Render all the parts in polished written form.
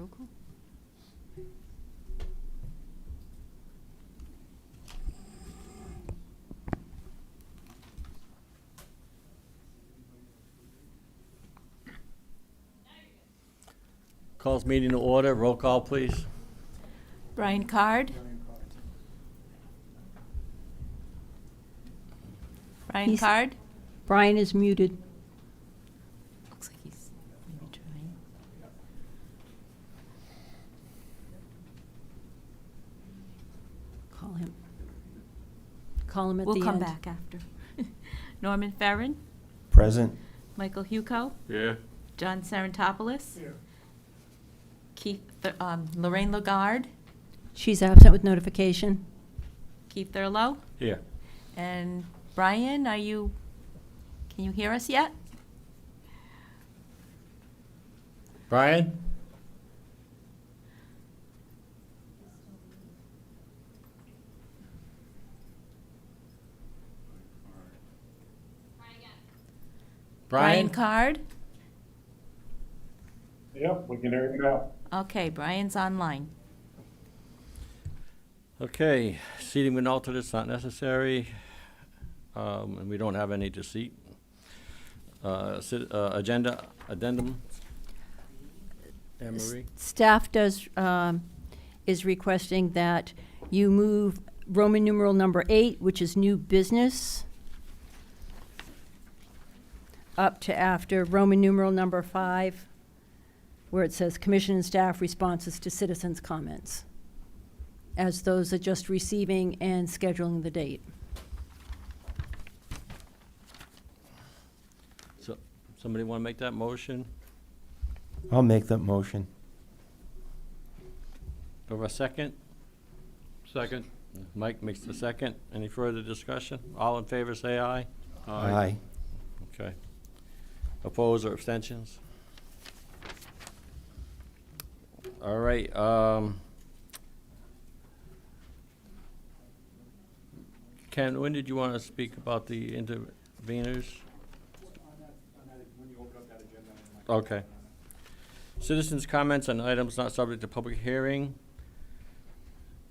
roll call. Calls meeting to order. Roll call, please. Brian Card. Brian He's- Card. Brian is muted. Looks like he's maybe trying. Call him. Call him at We'll the come end. back after. Norman Farren. Present. Michael Huco. Yeah. John Sarantopoulos. Lorraine Lagarde. She's absent with notification. Keith Thurlow. Here. And Brian, can you hear us yet? Brian? Brian Brian? Card. Yep, we can hear you now. Okay, Brian's online. Okay, seating with alternates not necessary, and we don't have any to seat. Agenda addendum. Anne Marie? Staff is requesting that you move Roman numeral number 8, which is new business, up to after Roman numeral number 5, where it says commission and staff responses to citizens' comments, as those are just receiving and scheduling the date. So, somebody want to make that motion? I'll make that motion. Over a second? Second. Mike makes the second. Any further discussion? All in favor, say aye. Aye. Okay. Oppose or abstentions? All right, Ken, when did you want to speak about the interveners? Okay. Citizens' comments on items not subject to public hearing.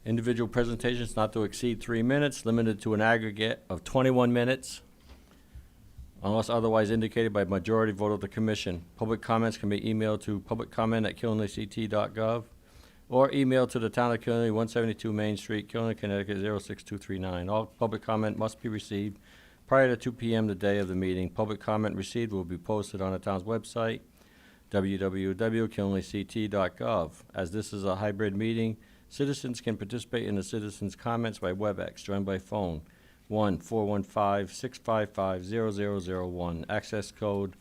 Individual presentations not to exceed 3 minutes, limited to an aggregate of 21 minutes, unless otherwise indicated by majority vote of the commission. Public comments can be emailed to publiccomment@killenlyct.gov or emailed to the Town of Killenly, 172 Main Street, Killenly, Connecticut, 06239. All public comment must be received prior to 2 p.m. the day of the meeting. Public comment received will be posted on the town's website, www.killenlyct.gov. As this is a hybrid meeting, citizens can participate in the citizens' comments by WebEx, joined by phone, 1-415-655-0001, access code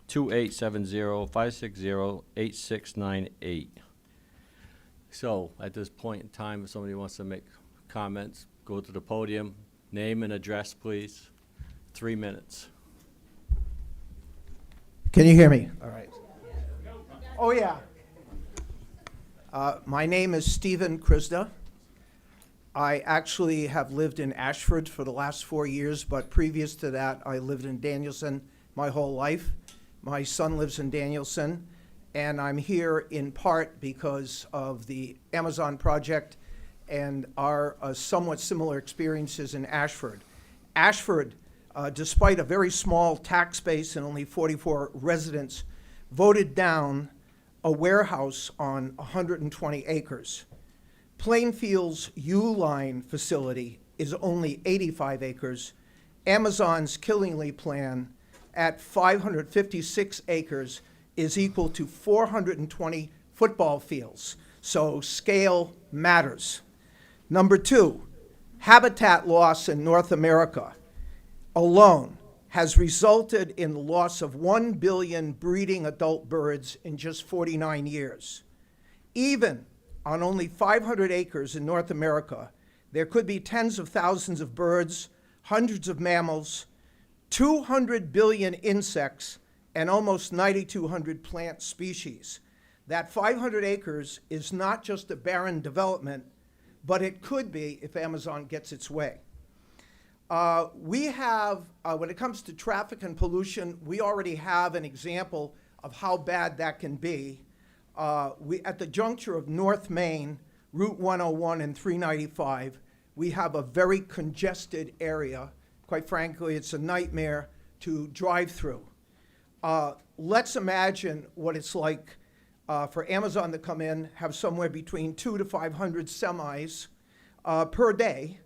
2870-560-8698. So, at this point in time, if somebody wants to make comments, go to the podium, name and address, please. 3 minutes. Can you hear me? All right. Oh, yeah. My name is Stephen Krista. I actually have lived in Ashford for the last 4 years, but previous to that, I lived in Danielson my whole life. My son lives in Danielson, and I'm here in part because of the Amazon project and our somewhat similar experiences in Ashford. Ashford, despite a very small tax base and only 44 residents, voted down a warehouse on 120 acres. Plainfield's Uline facility is only 85 acres. Amazon's Killingly plan at 556 acres is equal to 420 football fields. So scale matters. Number two, habitat loss in North America alone has resulted in the loss of 1 billion breeding adult birds in just 49 years. Even on only 500 acres in North America, there could be tens of thousands of birds, hundreds of mammals, 200 billion insects, and almost 9,200 plant species. That 500 acres is not just a barren development, but it could be if Amazon gets its way. We have, when it comes to traffic and pollution, we already have an example of how bad that can be. We, at the juncture of North Main, Route 101 and 395, we have a very congested area. Quite frankly, it's a nightmare to drive through. Let's imagine what it's like for Amazon to come in, have somewhere between 200 to 500 semis per day,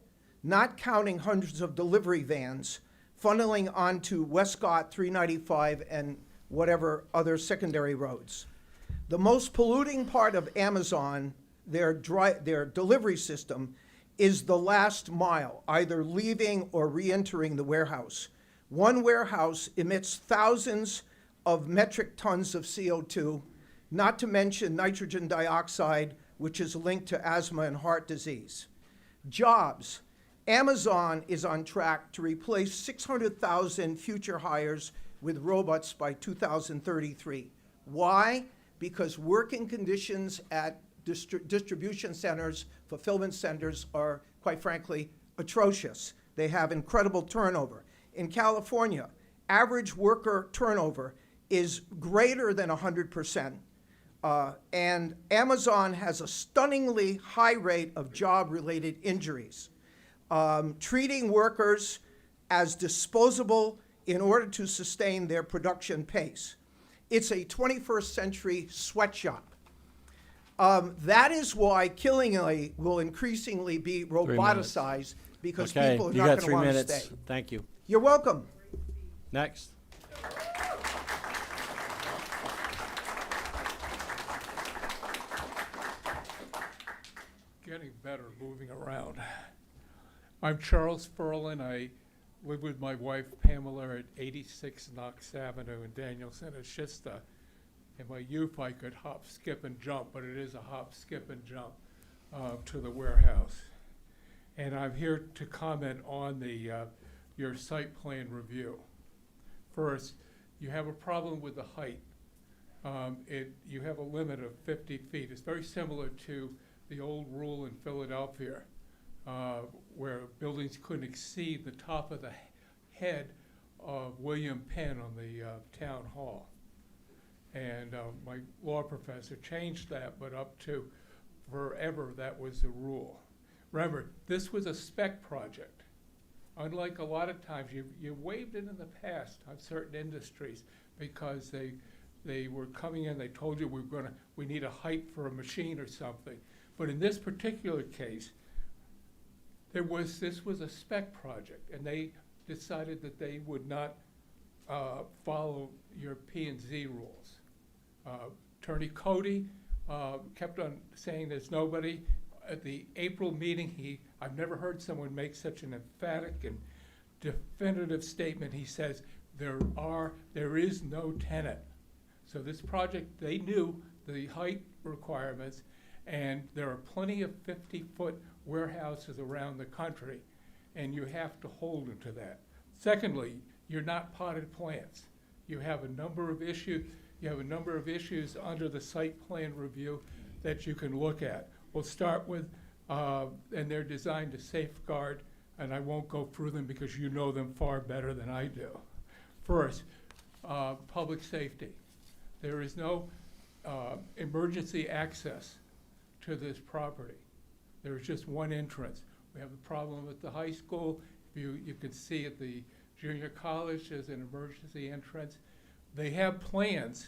not counting hundreds of delivery vans, funneling onto Westcott, 395, and whatever other secondary roads. The most polluting part of Amazon, their delivery system, is the last mile, either leaving or re-entering the warehouse. One warehouse emits thousands of metric tons of CO2, not to mention nitrogen dioxide, which is linked to asthma and heart disease. Jobs. Amazon is on track to replace 600,000 future hires with robots by 2033. Why? Because working conditions at distribution centers, fulfillment centers are, quite frankly, atrocious. They have incredible turnover. In California, average worker turnover is greater than 100%. And Amazon has a stunningly high rate of job-related injuries, treating workers as disposable in order to sustain their production pace. It's a 21st century sweatshop. That is why Killingly will increasingly be roboticized, because Okay, people are you not got going to 3 want to minutes. stay. Thank you. You're welcome. Next. Getting better moving around. I'm Charles Ferlin. I live with my wife Pamela at 86 Knox Avenue in Danielson at Schista. In my youth, I could hop, skip, and jump, but it is a hop, skip, and jump to the warehouse. And I'm here to comment on the your site plan review. First, you have a problem with the height. You have a limit of 50 feet. It's very similar to the old rule in Philadelphia, where buildings couldn't exceed the top of the head of William Penn on the town hall. And my law professor changed that, but up to forever, that was the rule. Remember, this was a spec project. Unlike a lot of times, you waived it in the past on certain industries because they were coming in, they told you we need a height for a machine or something. But in this particular case, this was a spec project, and they decided that they would not follow your P&Z rules. Attorney Cody kept on saying there's nobody. At the April meeting, I've never heard someone make such an emphatic and definitive statement. He says there is no tenant. So this project, they knew the height requirements, and there are plenty of 50-foot warehouses around the country, and you have to hold them to that. Secondly, you're not potted plants. You have a number of issues. You have a number of issues under the site plan review that you can look at. We'll start with, and they're designed to safeguard, and I won't go through them because you know them far better than I do. First, public safety. There is no emergency access to this property. There is just one entrance. We have a problem at the high school. You can see at the junior college there's an emergency entrance. They have plans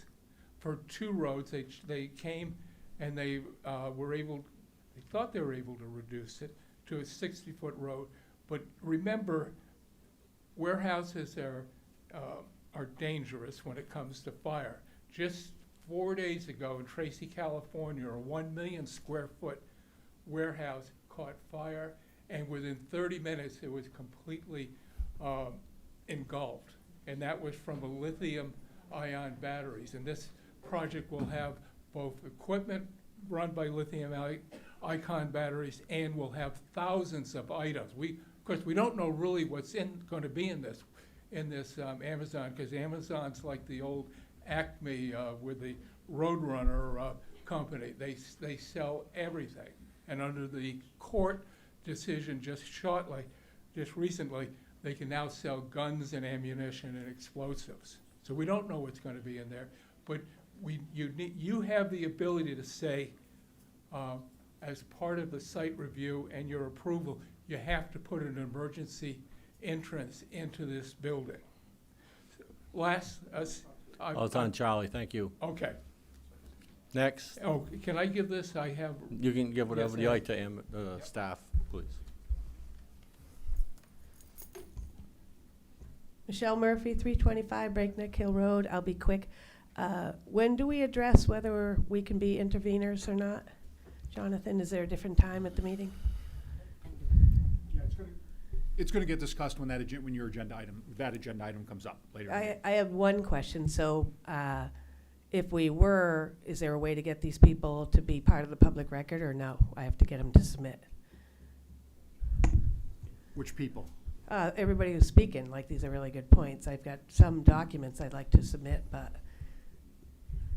for 2 roads. They came and they thought they were able to reduce it to a 60-foot road. But remember, warehouses are dangerous when it comes to fire. Just 4 days ago in Tracy, California, a 1 million square foot warehouse caught fire, and within 30 minutes it was completely engulfed. And that was from the lithium-ion batteries. And this project will have both equipment run by lithium-ion batteries, and will have thousands of items. Of course, we don't know really what's going to be in this Amazon, because Amazon's like the old Acme with the Roadrunner company. They sell everything. And under the court decision just recently, they can now sell guns and ammunition and explosives. So we don't know what's going to be in there. But you have the ability to say, as part of the site review and your approval, you have to put an emergency entrance into this building. Oh, it's on Charlie, thank you. Okay. Next, Oh, can I give this? I have, you can give whatever Yes, you I- like to staff, please. Michelle Murphy, 325 Breakneck Hill Road. I'll be quick. When do we address whether we can be interveners or not? Jonathan, is there a different time at the meeting? Yeah, it's gonna get discussed when when your agenda item comes up later. in the meeting. I have one question. So if we were, is there a way to get these people to be part of the public record, or no? I have to get them to submit. Which people? Everybody who's speaking, like, these are really good points. I've got some documents I'd like to submit, but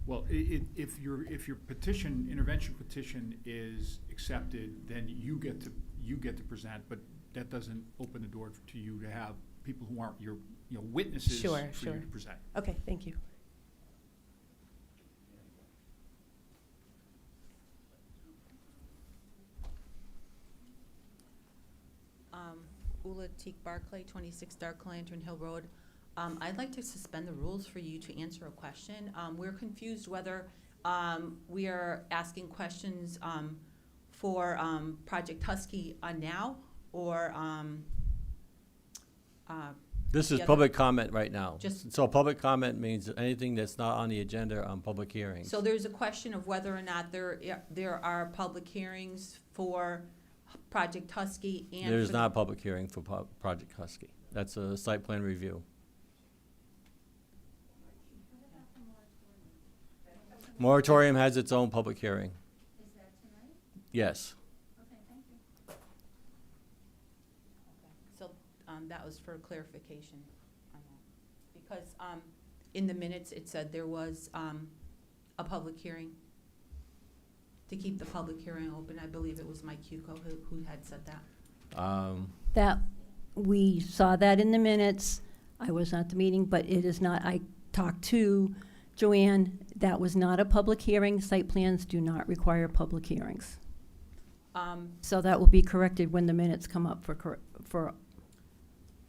Well, if your intervention petition is accepted, then you get to present, but that doesn't open the door to you to have people who aren't your, witnesses Sure, for sure. you to present. okay, thank you. Ula Teak Barclay, 26 Dark Lantern Hill Road. I'd like to suspend the rules for you to answer a question. We're confused whether we are asking questions for Project Husky now, or This is Yeah, public comment right now. Just- So public comment means anything that's not on the agenda on public hearings. so there's a question of whether or not there are public hearings for Project Husky and There's for not a public hearing for Project Husky. That's a site plan review. Moratorium has its own public hearing. Is that tonight? Yes. Okay, thank you. So, that was for clarification on that. Because, in the minutes, it said there was, a public hearing. To keep the public hearing open, I believe it was Mike Cuco who had said that. That, we saw that in the minutes. I was not at the meeting, but it is not, I talked to Joanne, that was not a public hearing. Site plans do not require public hearings. So that will be corrected when the minutes come up for comment.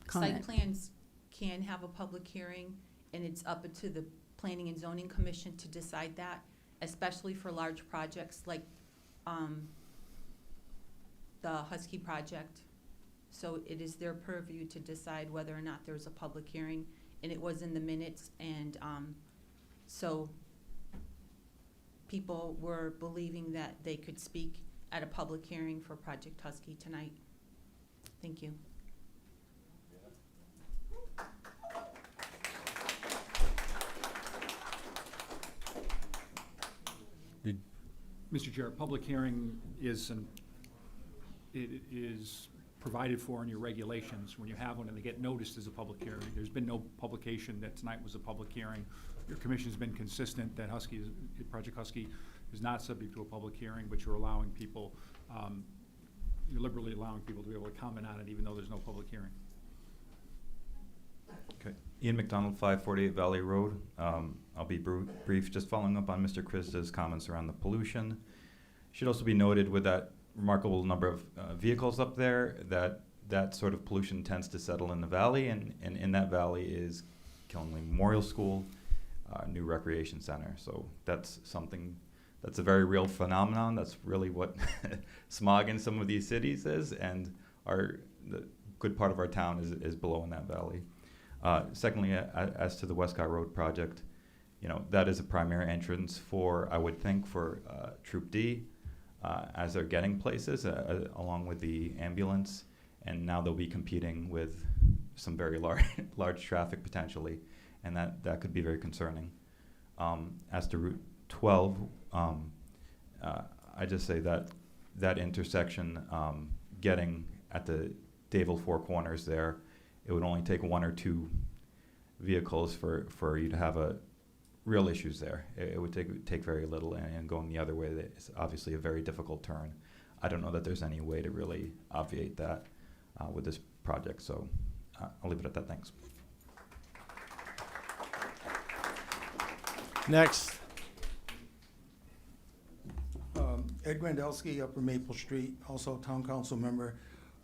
Site plans can have a public hearing, and it's up to the Planning and Zoning Commission to decide that, especially for large projects like the Husky project. So it is their purview to decide whether or not there's a public hearing, and it was in the minutes, and so people were believing that they could speak at a public hearing for Project Husky tonight. Thank you. Mr. Chair, public hearing is provided for in your regulations when you have one and they get noticed as a public hearing. There's been no publication that tonight was a public hearing. Your commission's been consistent that Project Husky is not subject to a public hearing, but you're allowing people, you're liberally allowing people to be able to comment on it even though there's no public hearing. Okay. Ian McDonald, 548 Valley Road. I'll be brief, just following up on Mr. Krista's comments around the pollution. Should also be noted with that remarkable number of vehicles up there that sort of pollution tends to settle in the valley, and in that valley is Killingley Memorial School, new recreation center. So that's something, that's a very real phenomenon. That's really what smog in some of these cities is, and the good part of our town is below in that valley. Secondly, as to the Westcott Road project, that is a primary entrance for, I would think, for Troop D, as they're getting places, along with the ambulance, and now they'll be competing with some very large traffic potentially, and that could be very concerning. As to Route 12, I just say that intersection, getting at the Dayville Four Corners there, it would only take one or two vehicles for you to have real issues there. It would take very little, and going the other way is obviously a very difficult turn. I don't know that there's any way to really obviate that with this project, so I'll leave it at that. Thanks. Next, Ed Grandelski, Upper Maple Street, also town council member.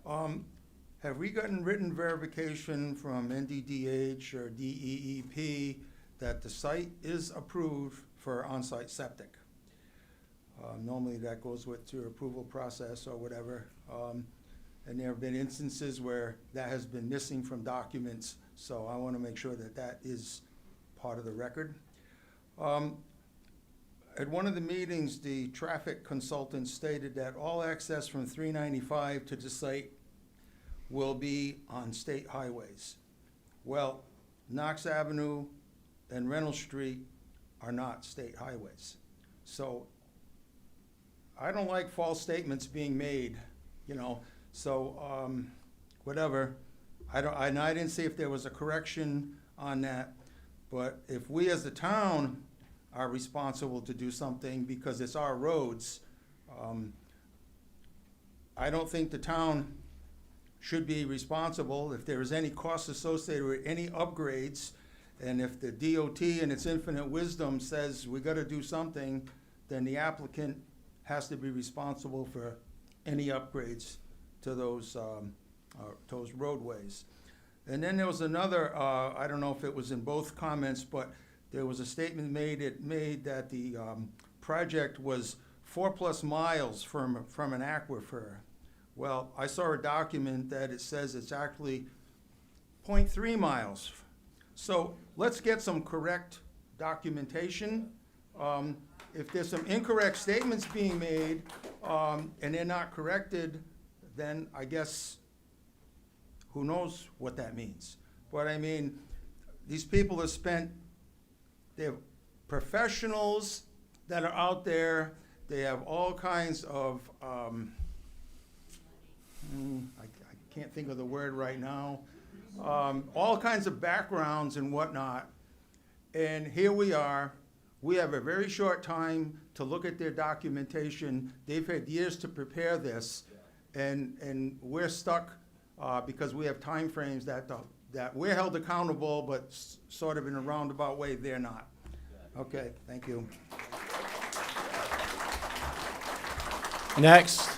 Have we gotten written verification from NDDH or DEEP that the site is approved for on-site septic? Normally that goes with your approval process or whatever. And there have been instances where that has been missing from documents, so I want to make sure that that is part of the record. At one of the meetings, the traffic consultant stated that all access from 395 to the site will be on state highways. Well, Knox Avenue and Reynolds Street are not state highways. So I don't like false statements being made, you know, so whatever. I didn't see if there was a correction on that, but if we as the town are responsible to do something because it's our roads, I don't think the town should be responsible if there is any cost associated with any upgrades, and if the DOT in its infinite wisdom says we gotta do something, then the applicant has to be responsible for any upgrades to those roadways. And then there was another, I don't know if it was in both comments, but there was a statement made that the project was 4+ miles from an aquifer. Well, I saw a document that it says it's actually 0.3 miles. So let's get some correct documentation. If there's some incorrect statements being made and they're not corrected, then I guess who knows what that means. But I mean, these people have spent, they're professionals that are out there. They have all kinds of, I can't think of the word right now, all kinds of backgrounds and whatnot. And here we are. We have a very short time to look at their documentation. They've had years to prepare this, and we're stuck because we have timeframes that we're held accountable, but sort of in a roundabout way, they're not. Okay, thank you. Next.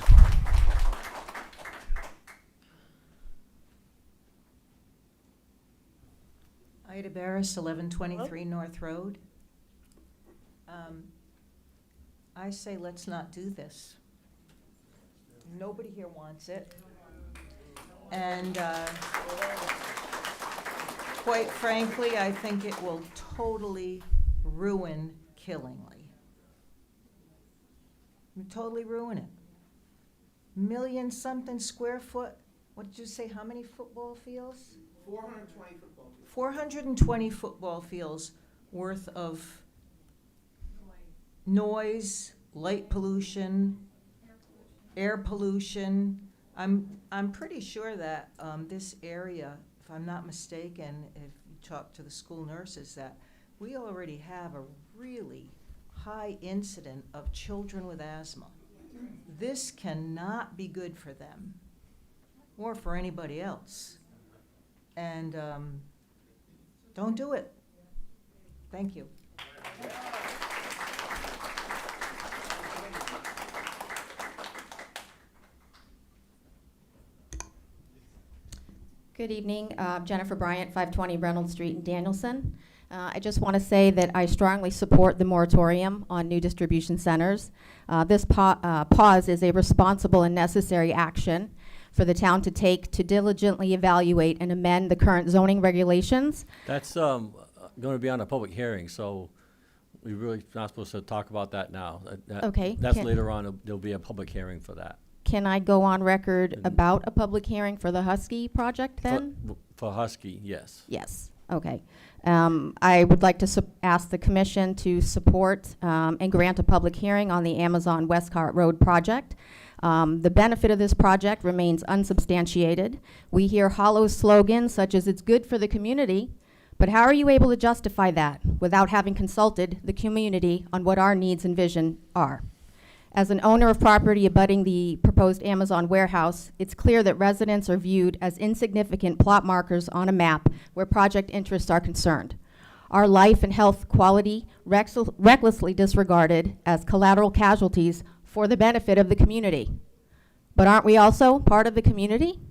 Ida Barris, 1123 North Road. I say let's not do this. Nobody here wants it. And quite frankly, I think it will totally ruin Killingley. Totally ruin it. 1,000,000-something square foot, what did you say, how many football fields? 420 football fields. 420 football fields worth of noise, light pollution, air pollution. I'm pretty sure that this area, if I'm not mistaken, if you talk to the school nurses, that we already have a really high incident of children with asthma. This cannot be good for them or for anybody else. And don't do it. Thank you. Good evening, Jennifer Bryant, 520 Reynolds Street in Danielson. I just want to say that I strongly support the moratorium on new distribution centers. This pause is a responsible and necessary action for the town to take to diligently evaluate and amend the current zoning regulations. That's going to be on a public hearing, so we really not supposed to talk about that now. Okay, That's can- later on. There'll be a public hearing for that. Can I go on record about a public hearing for the Husky project then? For Husky, yes. Yes, okay. I would like to ask the commission to support and grant a public hearing on the Amazon Westcott Road project. The benefit of this project remains unsubstantiated. We hear hollow slogans such as "it's good for the community," but how are you able to justify that without having consulted the community on what our needs and vision are? As an owner of property abutting the proposed Amazon warehouse, it's clear that residents are viewed as insignificant plot markers on a map where project interests are concerned. Our life and health quality recklessly disregarded as collateral casualties for the benefit of the community. But aren't we also part of the community?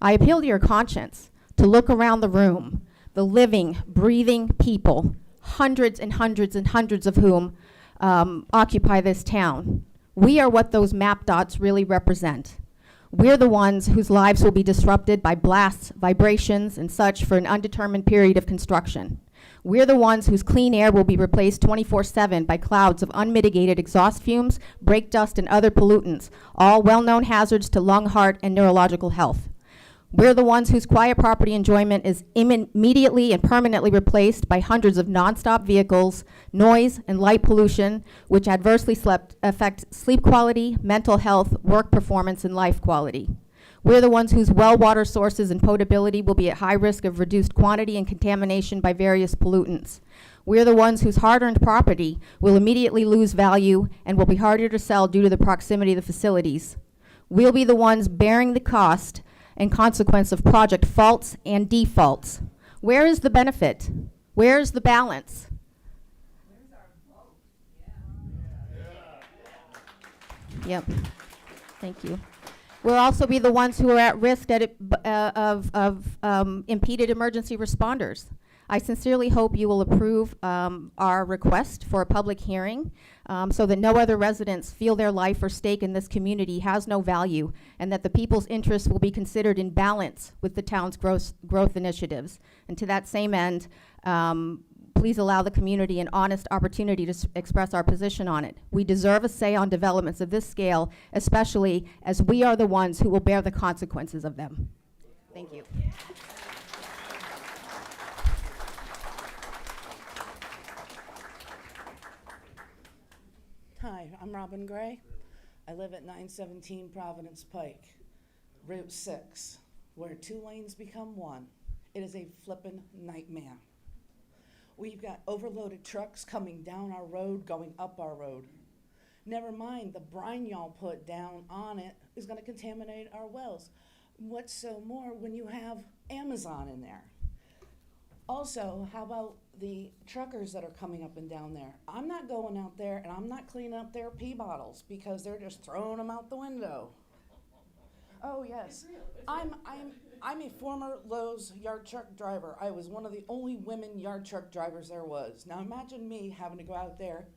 I appeal to your conscience to look around the room, the living, breathing people, hundreds and hundreds and hundreds of whom occupy this town. We are what those map dots really represent. We're the ones whose lives will be disrupted by blasts, vibrations, and such for an undetermined period of construction. We're the ones whose clean air will be replaced 24/7 by clouds of unmitigated exhaust fumes, brake dust, and other pollutants, all well-known hazards to lung, heart, and neurological health. We're the ones whose quiet property enjoyment is immediately and permanently replaced by hundreds of nonstop vehicles, noise, and light pollution, which adversely affect sleep quality, mental health, work performance, and life quality. We're the ones whose well water sources and potability will be at high risk of reduced quantity and contamination by various pollutants. We're the ones whose hard-earned property will immediately lose value and will be harder to sell due to the proximity of the facilities. We'll be the ones bearing the cost and consequence of project faults and defaults. Where is the benefit? Where is the balance? Yep. Thank you. We'll also be the ones who are at risk of impeded emergency responders. I sincerely hope you will approve our request for a public hearing so that no other residents feel their life or stake in this community has no value, and that the people's interests will be considered in balance with the town's growth initiatives. And to that same end, please allow the community an honest opportunity to express our position on it. We deserve a say on developments of this scale, especially as we are the ones who will bear the consequences of them. Thank you. Hi, I'm Robin Gray. I live at 917 Providence Pike, Route 6, where 2 lanes become 1. It is a flippin' nightmare. We've got overloaded trucks coming down our road, going up our road. Never mind, the brine y'all put down on it is gonna contaminate our wells. What's so more when you have Amazon in there? Also, how about the truckers that are coming up and down there? I'm not going out there and I'm not cleaning up their pee bottles because they're just throwing them out the window. Oh yes, I'm a former Lowe's yard truck driver. I was one of the only women yard truck drivers there was. Now imagine me having to go out there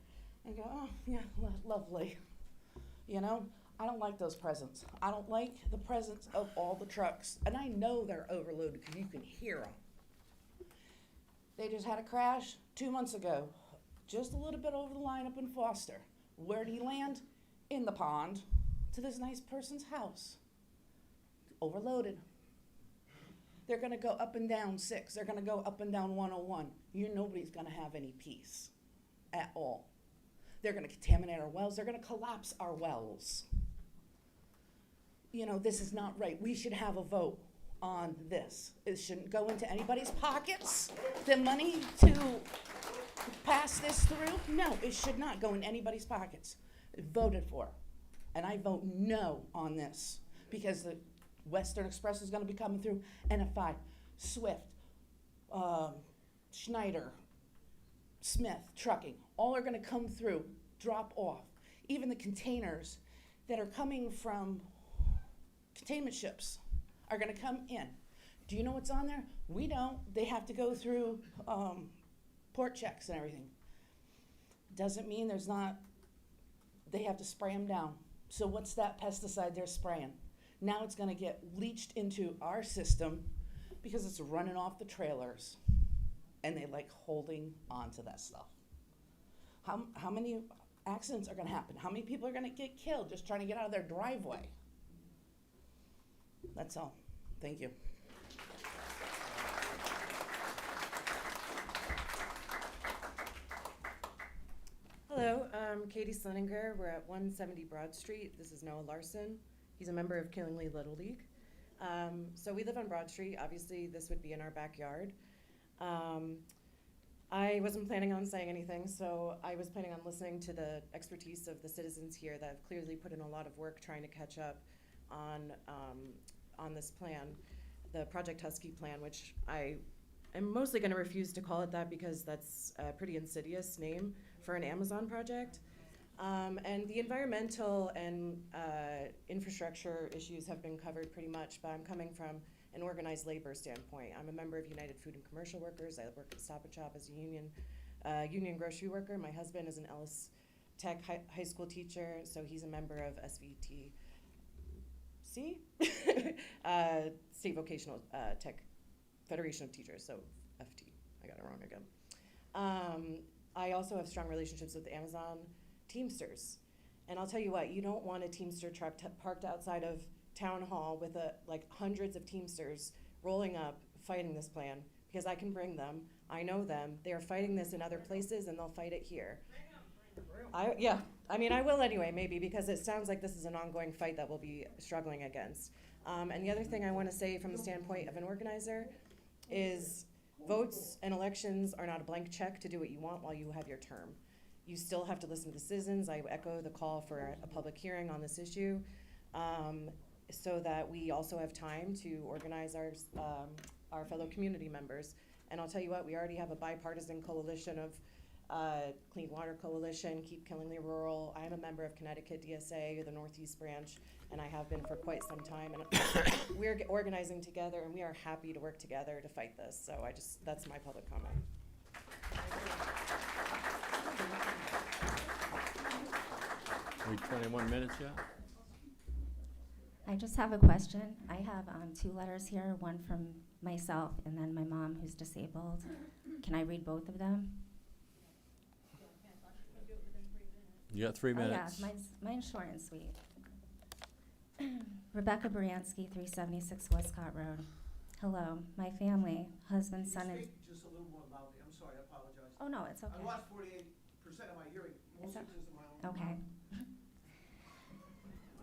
and go, oh yeah, lovely. You know, I don't like those presents. I don't like the presence of all the trucks. And I know they're overloaded because you can hear them. They just had a crash 2 months ago, just a little bit over the line up in Foster. Where did he land? In the pond to this nice person's house. Overloaded. They're gonna go up and down 6. They're gonna go up and down 101. Nobody's gonna have any peace at all. They're gonna contaminate our wells. They're gonna collapse our wells. You know, this is not right. We should have a vote on this. It shouldn't go into anybody's pockets. The money to pass this through, no, it should not go in anybody's pockets. Voted for. And I vote no on this because the Western Express is gonna be coming through, NFI, Swift, Schneider, Smith, Trucking, all are gonna come through, drop off. Even the containers that are coming from containment ships are gonna come in. Do you know what's on there? We don't. They have to go through port checks and everything. Doesn't mean there's not, they have to spray them down. So what's that pesticide they're spraying? Now it's gonna get leached into our system because it's running off the trailers and they like holding on to that stuff. How many accidents are gonna happen? How many people are gonna get killed just trying to get out of their driveway? That's all. Thank you. Hello, I'm Katie Slininger. We're at 170 Broad Street. This is Noah Larson. He's a member of Killingly Little League. So we live on Broad Street. Obviously, this would be in our backyard. I wasn't planning on saying anything, so I was planning on listening to the expertise of the citizens here that have clearly put in a lot of work trying to catch up on this plan, the Project Husky plan, which I am mostly going to refuse to call it that because that's a pretty insidious name for an Amazon project. And the environmental and infrastructure issues have been covered pretty much, but I'm coming from an organized labor standpoint. I'm a member of United Food and Commercial Workers. I work at Stop and Shop as a union grocery worker. My husband is an Ellis Tech high school teacher, so he's a member of SVTC, State Vocational Tech Federation of Teachers, so FT. I got it wrong again. I also have strong relationships with Amazon Teamsters. And I'll tell you what, you don't want a Teamster truck parked outside of Town Hall with like hundreds of Teamsters rolling up, fighting this plan, because I can bring them. I know them. They're fighting this in other places, and they'll fight it here. I mean, I will anyway, maybe, because it sounds like this is an ongoing fight that we'll be struggling against. And the other thing I want to say from the standpoint of an organizer is votes and elections are not a blank check to do what you want while you have your term. You still have to listen to the citizens. I echo the call for a public hearing on this issue, so that we also have time to organize our fellow community members. And I'll tell you what, we already have a bipartisan coalition of Clean Water Coalition, Keep Killingly Rural. I am a member of Connecticut DSA, the Northeast branch, and I have been for quite some time. And we're organizing together, and we are happy to work together to fight this. So that's my public comment. We 21 minutes yet? I just have a question. I have 2 letters here, one from myself and then my mom who's disabled. Can I read both of them? You got 3 minutes. Oh, yeah, mine's short and sweet. Rebecca Baranski, 376 Westcott Road. Hello, my family, husband, son, and... Just a little more loudly. I'm sorry, I apologize. Oh, no, it's okay. I lost 48% of my hearing, mostly because of my own. Okay.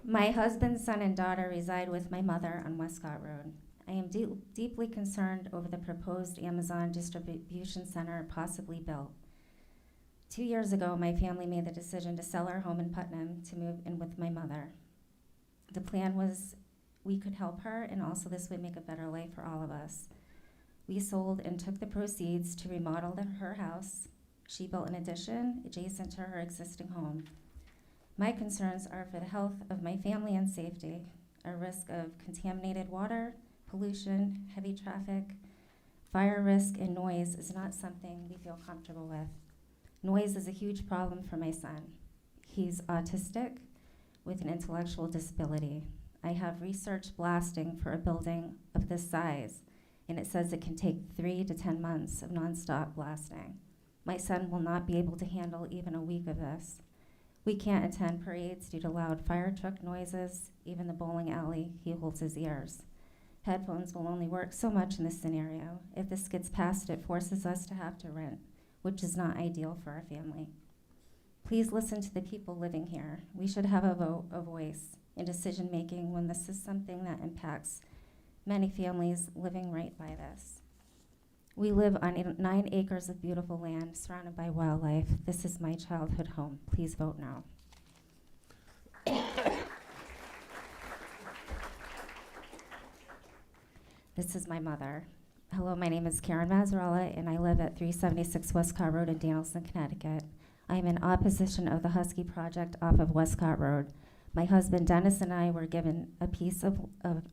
My husband, son, and daughter reside with my mother on Westcott Road. I am deeply concerned over the proposed Amazon distribution center possibly built. 2 years ago, my family made the decision to sell our home in Putnam to move in with my mother. The plan was we could help her, and also this would make a better life for all of us. We sold and took the proceeds to remodel her house. She built an addition adjacent to her existing home. My concerns are for the health of my family and safety. A risk of contaminated water, pollution, heavy traffic, fire risk, and noise is not something we feel comfortable with. Noise is a huge problem for my son. He's autistic with an intellectual disability. I have researched blasting for a building of this size, and it says it can take 3 to 10 months of nonstop blasting. My son will not be able to handle even a week of this. We can't attend parades due to loud fire truck noises. Even the bowling alley, he holds his ears. Headphones will only work so much in this scenario. If this gets passed, it forces us to have to rent, which is not ideal for our family. Please listen to the people living here. We should have a voice in decision-making when this is something that impacts many families living right by this. We live on 9 acres of beautiful land surrounded by wildlife. This is my childhood home. Please vote no. This is my mother. Hello, my name is Karen Mazzarella, and I live at 376 Westcott Road in Danielson, Connecticut. I am in opposition of the Husky project off of Westcott Road. My husband Dennis and I were given a piece of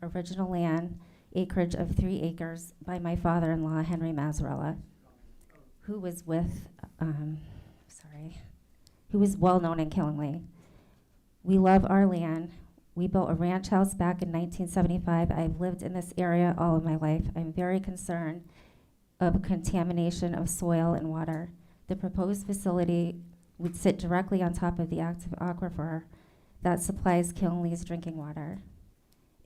original land, acreage of 3 acres, by my father-in-law, Henry Mazzarella, who was who was well-known in Killingly. We love our land. We built a ranch house back in 1975. I've lived in this area all of my life. I'm very concerned of contamination of soil and water. The proposed facility would sit directly on top of the active aquifer that supplies Killingly's drinking water.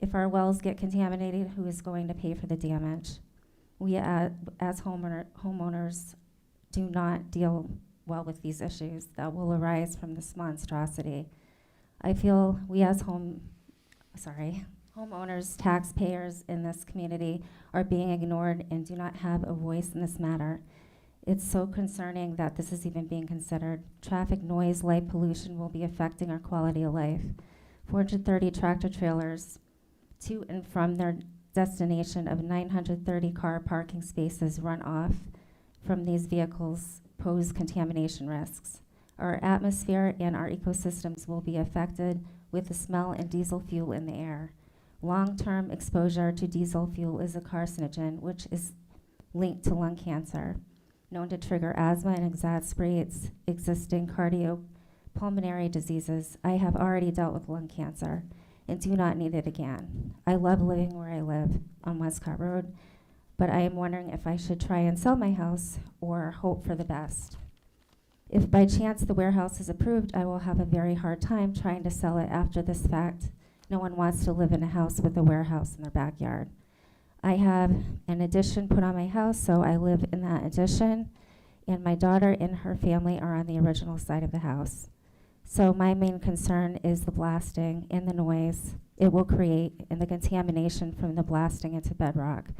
If our wells get contaminated, who is going to pay for the damage? We as homeowners do not deal well with these issues that will arise from this monstrosity. I feel we as homeowners, taxpayers in this community are being ignored and do not have a voice in this matter. It's so concerning that this is even being considered. Traffic, noise, light pollution will be affecting our quality of life. 430 tractor trailers to and from their destination of 930 car parking spaces run off from these vehicles pose contamination risks. Our atmosphere and our ecosystems will be affected with the smell and diesel fuel in the air. Long-term exposure to diesel fuel is a carcinogen, which is linked to lung cancer, known to trigger asthma and exacerbates existing cardiopulmonary diseases. I have already dealt with lung cancer and do not need it again. I love living where I live on Westcott Road, but I am wondering if I should try and sell my house or hope for the best. If by chance the warehouse is approved, I will have a very hard time trying to sell it after this fact. No one wants to live in a house with a warehouse in their backyard. I have an addition put on my house, so I live in that addition, and my daughter and her family are on the original side of the house. So my main concern is the blasting and the noise it will create and the contamination from the blasting into bedrock.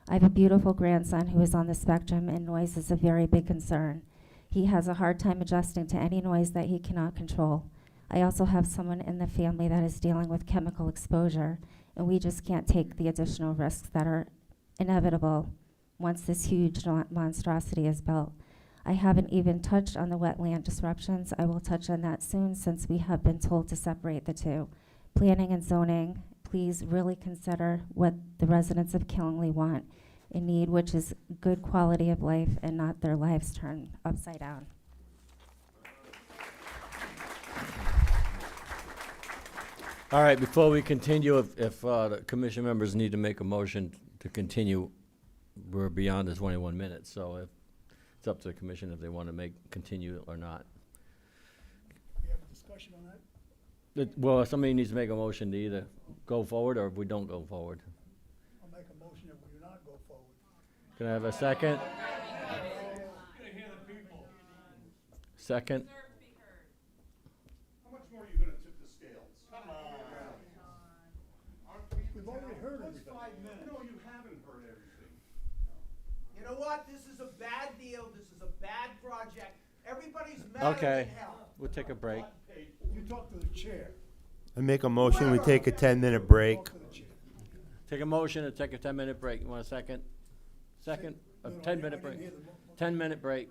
I have a beautiful grandson who is on the spectrum, and noise is a very big concern. He has a hard time adjusting to any noise that he cannot control. I also have someone in the family that is dealing with chemical exposure, and we just can't take the additional risks that are inevitable once this huge monstrosity is built. I haven't even touched on the wetland disruptions. I will touch on that soon, since we have been told to separate the two. Planning and zoning, please really consider what the residents of Killingley want and need, which is good quality of life and not their lives turned upside down. All right, before we continue, if the commission members need to make a motion to continue, we're beyond the 21 minutes, so if it's up to the commission if they want to continue or not. We have a discussion on that? Well, somebody needs to make a motion to either go forward or if we don't go forward. I'll make a motion that we do not go forward. Can I have a second? Second? How much more are you gonna tip the scales? Come on. We've already heard everything. 5 minutes. No, you haven't heard everything. You know what? This is a bad deal. This is a bad project. Everybody's mad Okay, as hell. we'll take a break. You talk to the chair. I make a motion, we take a 10-minute break. Talk to the chair. Take a motion to take a 10-minute break. You want a second? Second? A 10-minute break. 10-minute break.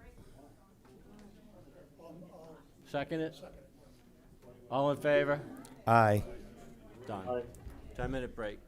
Second it? All in favor? Aye. Done. 10-minute break.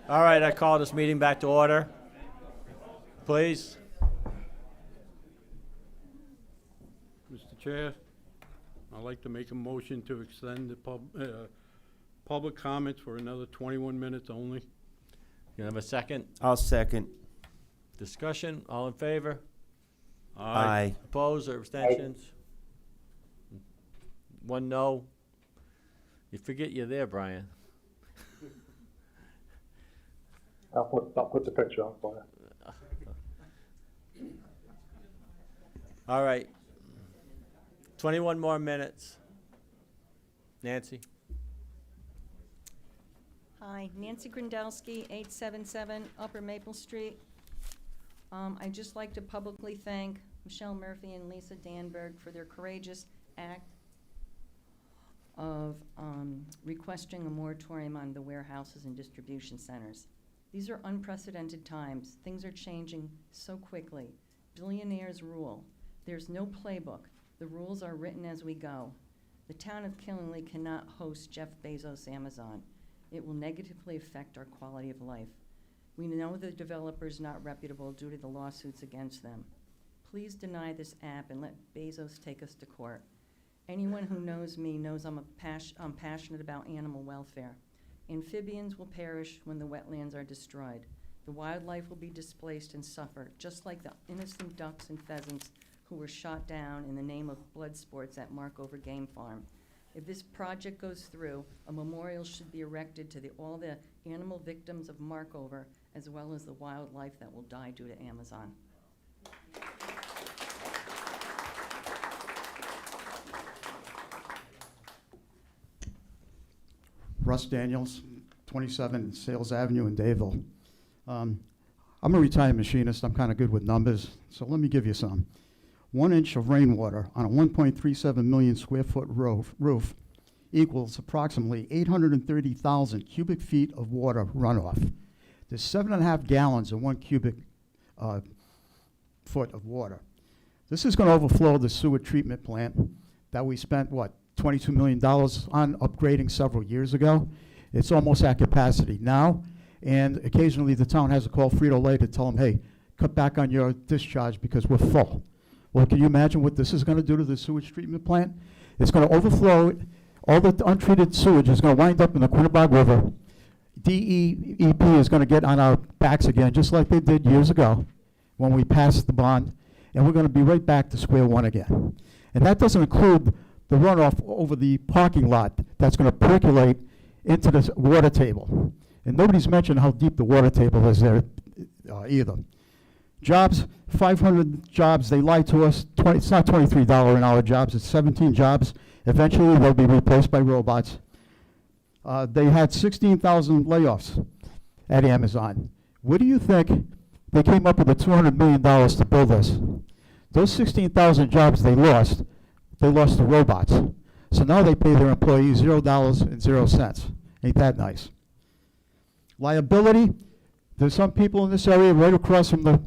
All right, I call this meeting back to order. Please. Mr. Chair, I'd like to make a motion to extend the public comments for another 21 minutes only. You have a second? I'll second. Discussion, all in favor? Aye. Opposed or abstentions? One no. You forget you're there, Brian. I'll put the picture up for you. All right. 21 more minutes. Nancy? Hi, Nancy Grindelsky, 877 Upper Maple Street. I'd just like to publicly thank Michelle Murphy and Lisa Danberg for their courageous act of requesting a moratorium on the warehouses and distribution centers. These are unprecedented times. Things are changing so quickly. Billionaires rule. There's no playbook. The rules are written as we go. The town of Killingley cannot host Jeff Bezos' Amazon. It will negatively affect our quality of life. We know the developer is not reputable due to the lawsuits against them. Please deny this app and let Bezos take us to court. Anyone who knows me knows I'm passionate about animal welfare. Amphibians will perish when the wetlands are destroyed. The wildlife will be displaced and suffer, just like the innocent ducks and pheasants who were shot down in the name of blood sports at Markover Game Farm. If this project goes through, a memorial should be erected to all the animal victims of Markover, as well as the wildlife that will die due to Amazon. Russ Daniels, 27 Sales Avenue in Dayville. I'm a retired machinist. I'm kind of good with numbers, so let me give you some. 1 inch of rainwater on a 1.37 million square foot roof equals approximately 830,000 cubic feet of water runoff. There's 7.5 gallons in 1 cubic foot of water. This is going to overflow the sewer treatment plant that we spent, $22 million on upgrading several years ago. It's almost at capacity now, and occasionally the town has to call Frito-Lay to tell them, hey, cut back on your discharge because we're full. Well, can you imagine what this is going to do to the sewage treatment plant? It's going to overflow. All the untreated sewage is going to wind up in the Quinebaug River. DEP is going to get on our backs again, just like they did years ago when we passed the bond, and we're going to be right back to square one again. And that doesn't include the runoff over the parking lot that's going to percolate into the water table. And nobody's mentioned how deep the water table is there either. Jobs, 500 jobs, they lied to us. It's not $23 an hour jobs, it's 17 jobs. Eventually they'll be replaced by robots. They had 16,000 layoffs at Amazon. What do you think they came up with the $200 million to build this? Those 16,000 jobs they lost to robots. So now they pay their employees $0.00. Ain't that nice? Liability, there's some people in this area right across from the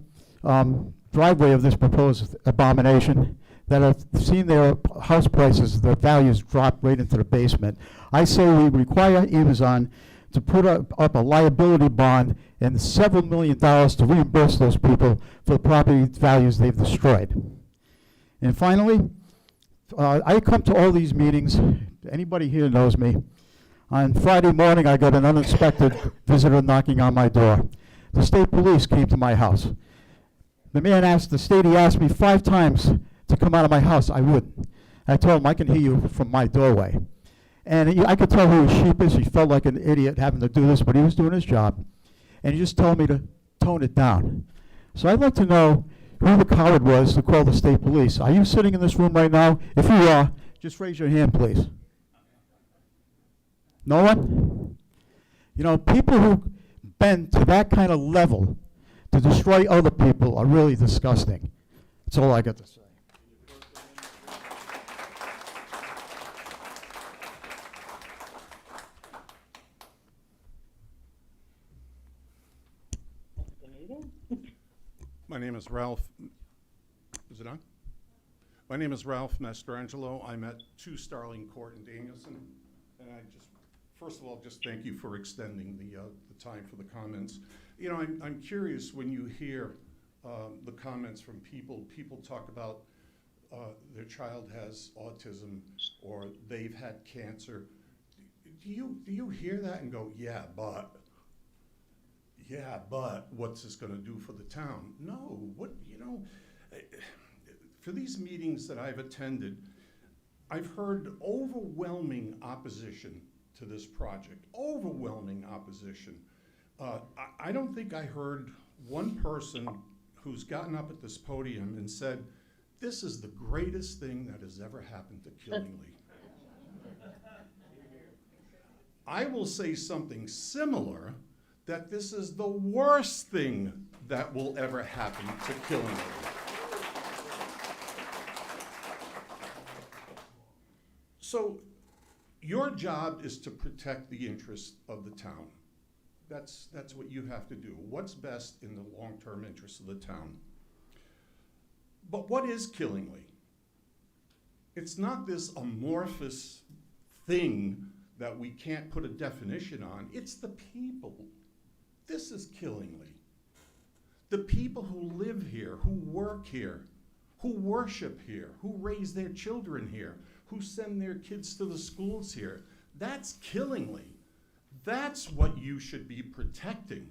driveway of this proposed abomination that have seen their house prices, their values drop right into the basement. I say we require Amazon to put up a liability bond and several $1 million to reimburse those people for the property values they've destroyed. And finally, I come to all these meetings. Anybody here knows me. On Friday morning, I got an unexpected visitor knocking on my door. The state police came to my house. The man asked me 5 times to come out of my house. I wouldn't. I told him I can hear you from my doorway. And I could tell he was sheepish. He felt like an idiot having to do this, but he was doing his job. And he just told me to tone it down. So I'd like to know who the coward was to call the state police. Are you sitting in this room right now? If you are, just raise your hand, please. No one? You know, people who bend to that kind of level to destroy other people are really disgusting. That's all I got to say. My name is Ralph. Is it on? My name is Ralph Mastrangelo. I'm at 2 Starling Court in Danielson, and I just First of all, just thank you for extending the time for the comments. You know, I'm curious when you hear the comments from people talk about their child has autism or they've had cancer. Do you hear that and go, yeah, but what's this gonna do for the town? No, for these meetings that I've attended, I've heard overwhelming opposition to this project, overwhelming opposition. I don't think I heard one person who's gotten up at this podium and said, this is the greatest thing that has ever happened to Killingly. I will say something similar, that this is the worst thing that will ever happen to Killingly. So your job is to protect the interests of the town. That's what you have to do. What's best in the long-term interests of the town? But what is Killingly? It's not this amorphous thing that we can't put a definition on. It's the people. This is Killingly. The people who live here, who work here, who worship here, who raise their children here, who send their kids to the schools here. That's Killingly. That's what you should be protecting.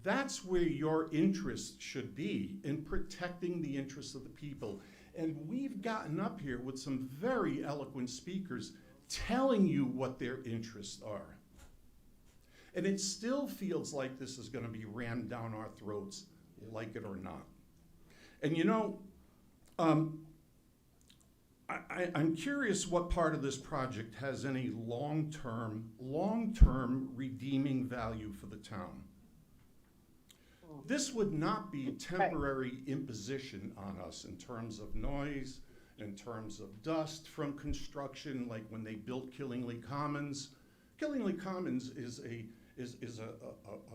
That's where your interest should be, in protecting the interests of the people. And we've gotten up here with some very eloquent speakers telling you what their interests are. And it still feels like this is going to be rammed down our throats, like it or not. And you know, I'm curious what part of this project has any long-term redeeming value for the town. This would not be temporary imposition on us in terms of noise, in terms of dust from construction, like when they built Killingly Commons. Killingly Commons is a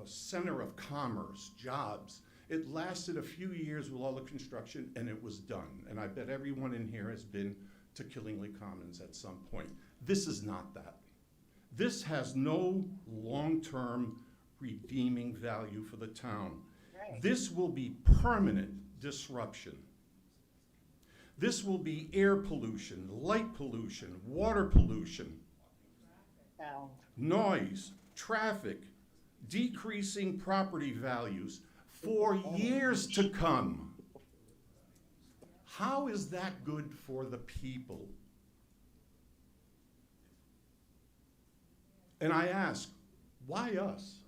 center of commerce, jobs. It lasted a few years with all the construction and it was done. And I bet everyone in here has been to Killingly Commons at some point. This is not that. This has no long-term redeeming value for the town. Right. This will be permanent disruption. This will be air pollution, light pollution, water pollution, noise, traffic, decreasing property values for years to come. How is that good for the people? And I ask, why us?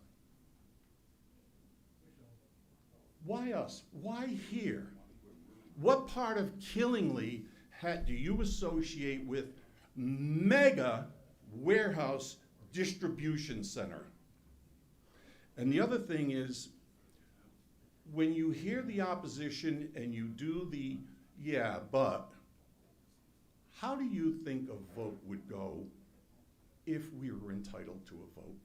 Why us? Why here? What part of Killingly do you associate with mega warehouse distribution center? And the other thing is, when you hear the opposition and you do the, yeah, but, how do you think a vote would go if we were entitled to a vote?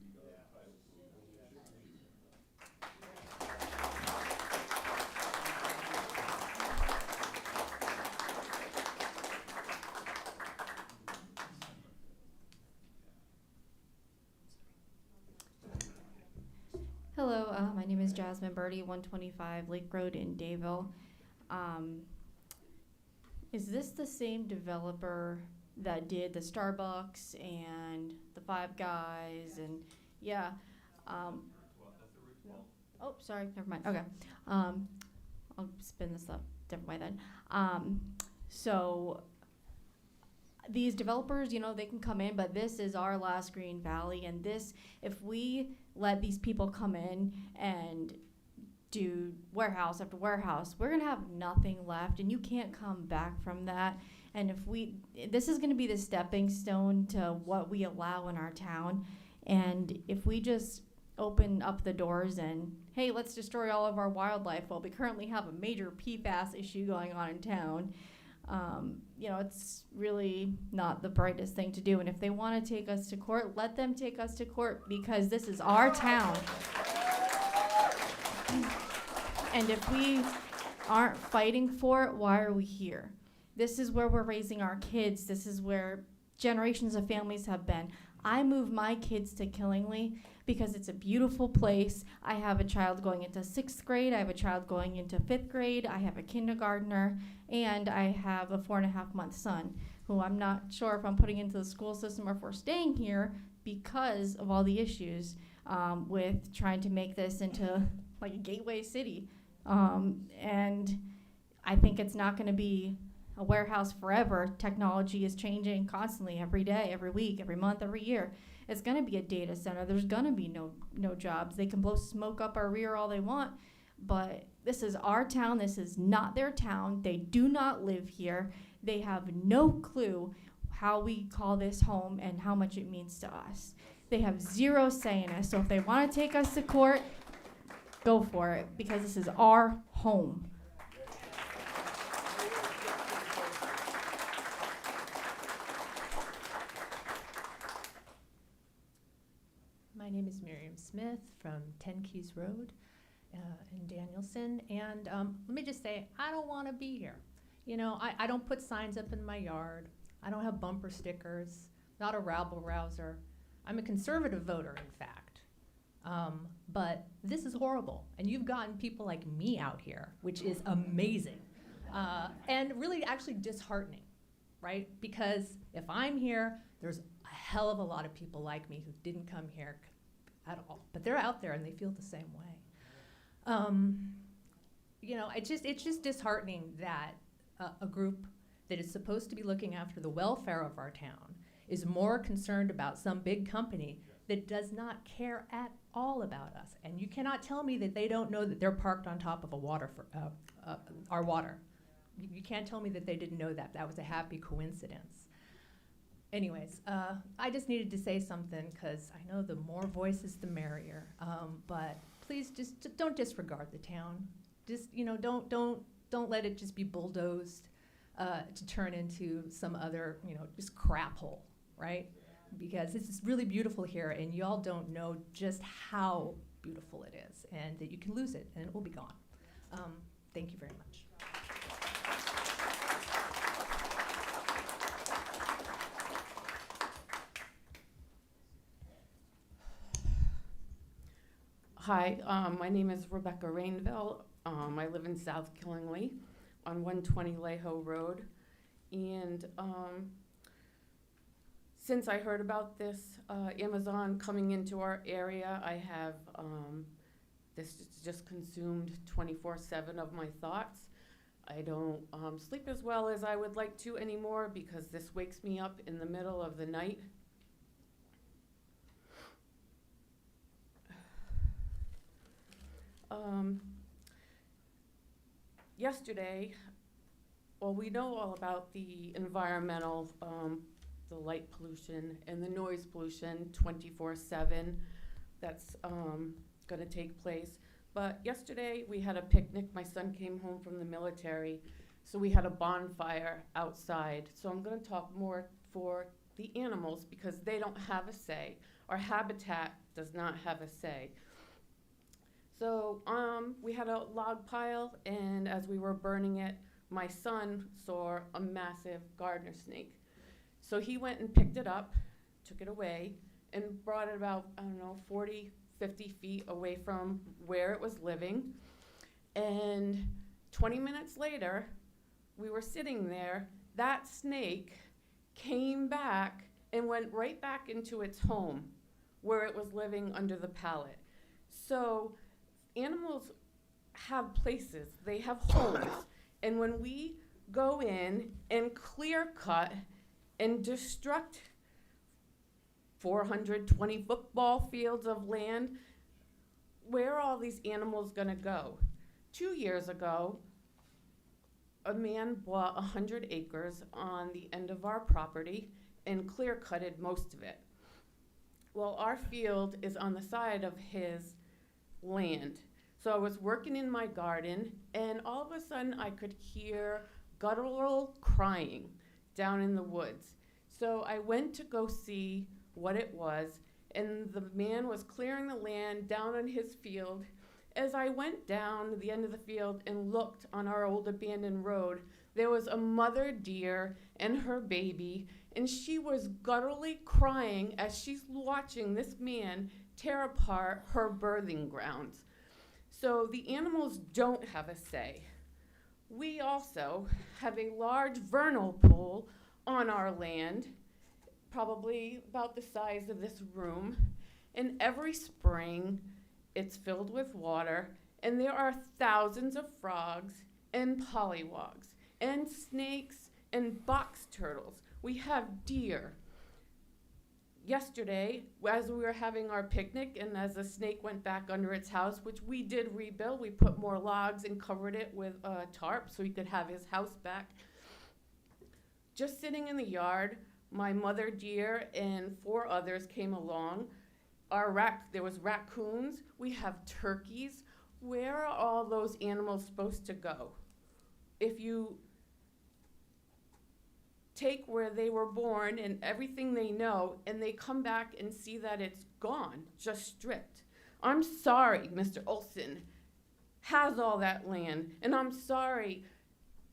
Hello, my name is Jasmine Birdie, 125 Lake Road in Dayville. Is this the same developer that did the Starbucks and the Five Guys and, yeah. Oh, sorry, never mind, okay. I'll spin this up different way then. So these developers, you know, they can come in, but this is our last Green Valley, and this, if we let these people come in and do warehouse after warehouse, we're gonna have nothing left, and you can't come back from that. And this is gonna be the stepping stone to what we allow in our town. And if we just open up the doors and, hey, let's destroy all of our wildlife, well, we currently have a major PFAS issue going on in town. You know, it's really not the brightest thing to do. And if they want to take us to court, let them take us to court, because this is our town. And if we aren't fighting for it, why are we here? This is where we're raising our kids. This is where generations of families have been. I moved my kids to Killingly because it's a beautiful place. I have a child going into 6th grade. I have a child going into 5th grade. I have a kindergartner, and I have a 4.5-month son who I'm not sure if I'm putting into the school system or if we're staying here because of all the issues with trying to make this into like a gateway city. And I think it's not going to be a warehouse forever. Technology is changing constantly, every day, every week, every month, every year. It's going to be a data center. There's going to be no jobs. They can blow smoke up our rear all they want, but this is our town. This is not their town. They do not live here. They have no clue how we call this home and how much it means to us. They have zero say in us. So if they want to take us to court, go for it, because this is our home. My name is Miriam Smith from 10 Keys Road in Danielson, and let me just say, I don't want to be here. You know, I don't put signs up in my yard. I don't have bumper stickers, not a rabble-rouser. I'm a conservative voter, in fact. But this is horrible, and you've gotten people like me out here, which is amazing, and really actually disheartening, right? Because if I'm here, there's a hell of a lot of people like me who didn't come here at all, but they're out there and they feel the same way. You know, it's just disheartening that a group that is supposed to be looking after the welfare of our town is more concerned about some big company that does not care at all about us. And you cannot tell me that they don't know that they're parked on top of a water for, our water. You can't tell me that they didn't know that. That was a happy coincidence. Anyways, I just needed to say something because I know the more voices, the merrier. But please just don't disregard the town. Just, you know, don't let it just be bulldozed to turn into some other, you know, just crap hole, right? Because this is really beautiful here, and y'all don't know just how beautiful it is, and that you can lose it, and it will be gone. Thank you very much. Hi, my name is Rebecca Rainville. I live in South Killingly on 120 Leho Road. And since I heard about this Amazon coming into our area, I have, this just consumed 24/7 of my thoughts. I don't sleep as well as I would like to anymore because this wakes me up in the middle of the night. Yesterday, well, we know all about the environmental, the light pollution and the noise pollution 24/7 that's going to take place. But yesterday we had a picnic. My son came home from the military, so we had a bonfire outside. So I'm going to talk more for the animals because they don't have a say. Our habitat does not have a say. So we had a log pile, and as we were burning it, my son saw a massive gardener snake. So he went and picked it up, took it away, and brought it about, I don't know, 40, 50 feet away from where it was living. And 20 minutes later, we were sitting there, that snake came back and went right back into its home where it was living under the pallet. So animals have places, they have homes, and when we go in and clear cut and destruct 420 football fields of land, where are all these animals gonna go? 2 years ago, a man bought 100 acres on the end of our property and clear cutted most of it. Well, our field is on the side of his land. So I was working in my garden, and all of a sudden I could hear guttural crying down in the woods. So I went to go see what it was, and the man was clearing the land down on his field. As I went down the end of the field and looked on our old abandoned road, there was a mother deer and her baby, and she was gutturally crying as she's watching this man tear apart her birthing grounds. So the animals don't have a say. We also have a large vernal pool on our land, probably about the size of this room, and every spring it's filled with water, and there are thousands of frogs and pollywogs and snakes and box turtles. We have deer. Yesterday, as we were having our picnic and as the snake went back under its house, which we did rebuild, we put more logs and covered it with a tarp so he could have his house back. Just sitting in the yard, my mother deer and 4 others came along. There was raccoons, we have turkeys. Where are all those animals supposed to go? If you take where they were born and everything they know, and they come back and see that it's gone, just stripped. I'm sorry, Mr. Olson has all that land, and I'm sorry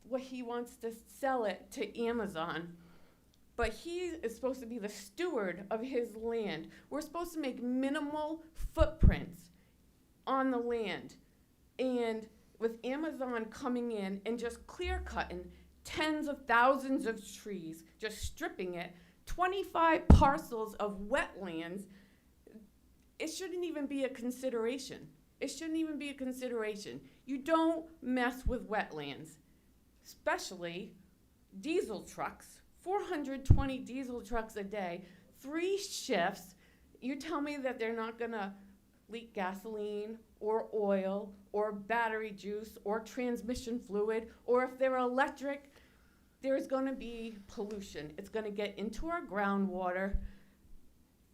what he wants to sell it to Amazon. But he is supposed to be the steward of his land. We're supposed to make minimal footprints on the land. And with Amazon coming in and just clear cutting tens of thousands of trees, just stripping it, 25 parcels of wetlands, it shouldn't even be a consideration. It shouldn't even be a consideration. You don't mess with wetlands, especially diesel trucks, 420 diesel trucks a day, 3 shifts. You tell me that they're not gonna leak gasoline or oil or battery juice or transmission fluid, or if they're electric, there's gonna be pollution. It's gonna get into our groundwater.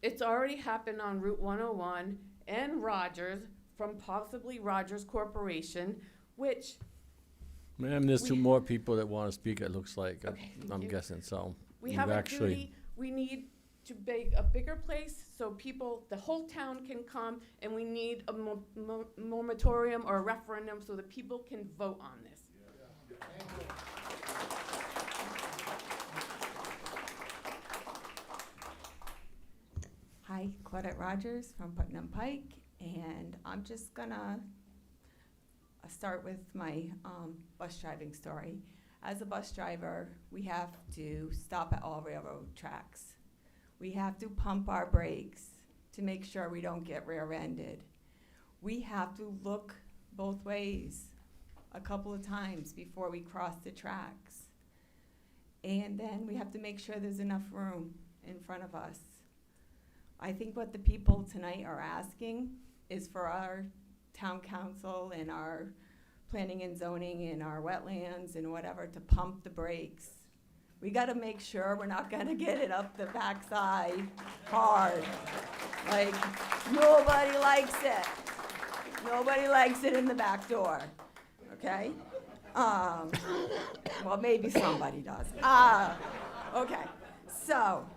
It's already happened on Route 101 and Rogers, from possibly Rogers Corporation, which Ma'am, there's 2 more people that want to speak, it looks like. Okay, thank I'm you. guessing, so. we you've have a actually- duty. We need to make a bigger place so people, the whole town can come, and we need a moratorium or a referendum so that people can vote on this. Hi, Claudette Rogers from Putnam Pike, and I'm just gonna start with my bus driving story. As a bus driver, we have to stop at all railroad tracks. We have to pump our brakes to make sure we don't get rear-ended. We have to look both ways a couple of times before we cross the tracks. And then we have to make sure there's enough room in front of us. I think what the people tonight are asking is for our town council and our planning and zoning and our wetlands and whatever to pump the brakes. We gotta make sure we're not gonna get it up the backside hard. Like, nobody likes it. Nobody likes it in the back door, okay? Well, maybe somebody does. Okay, so,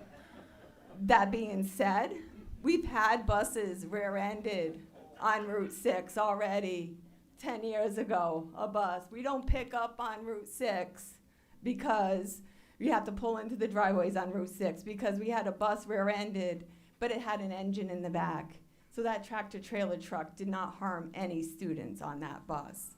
that being said, we've had buses rear-ended on Route 6 already 10 years ago, a bus. We don't pick up on Route 6 because you have to pull into the driveways on Route 6 because we had a bus rear-ended, but it had an engine in the back. So that tractor-trailer truck did not harm any students on that bus.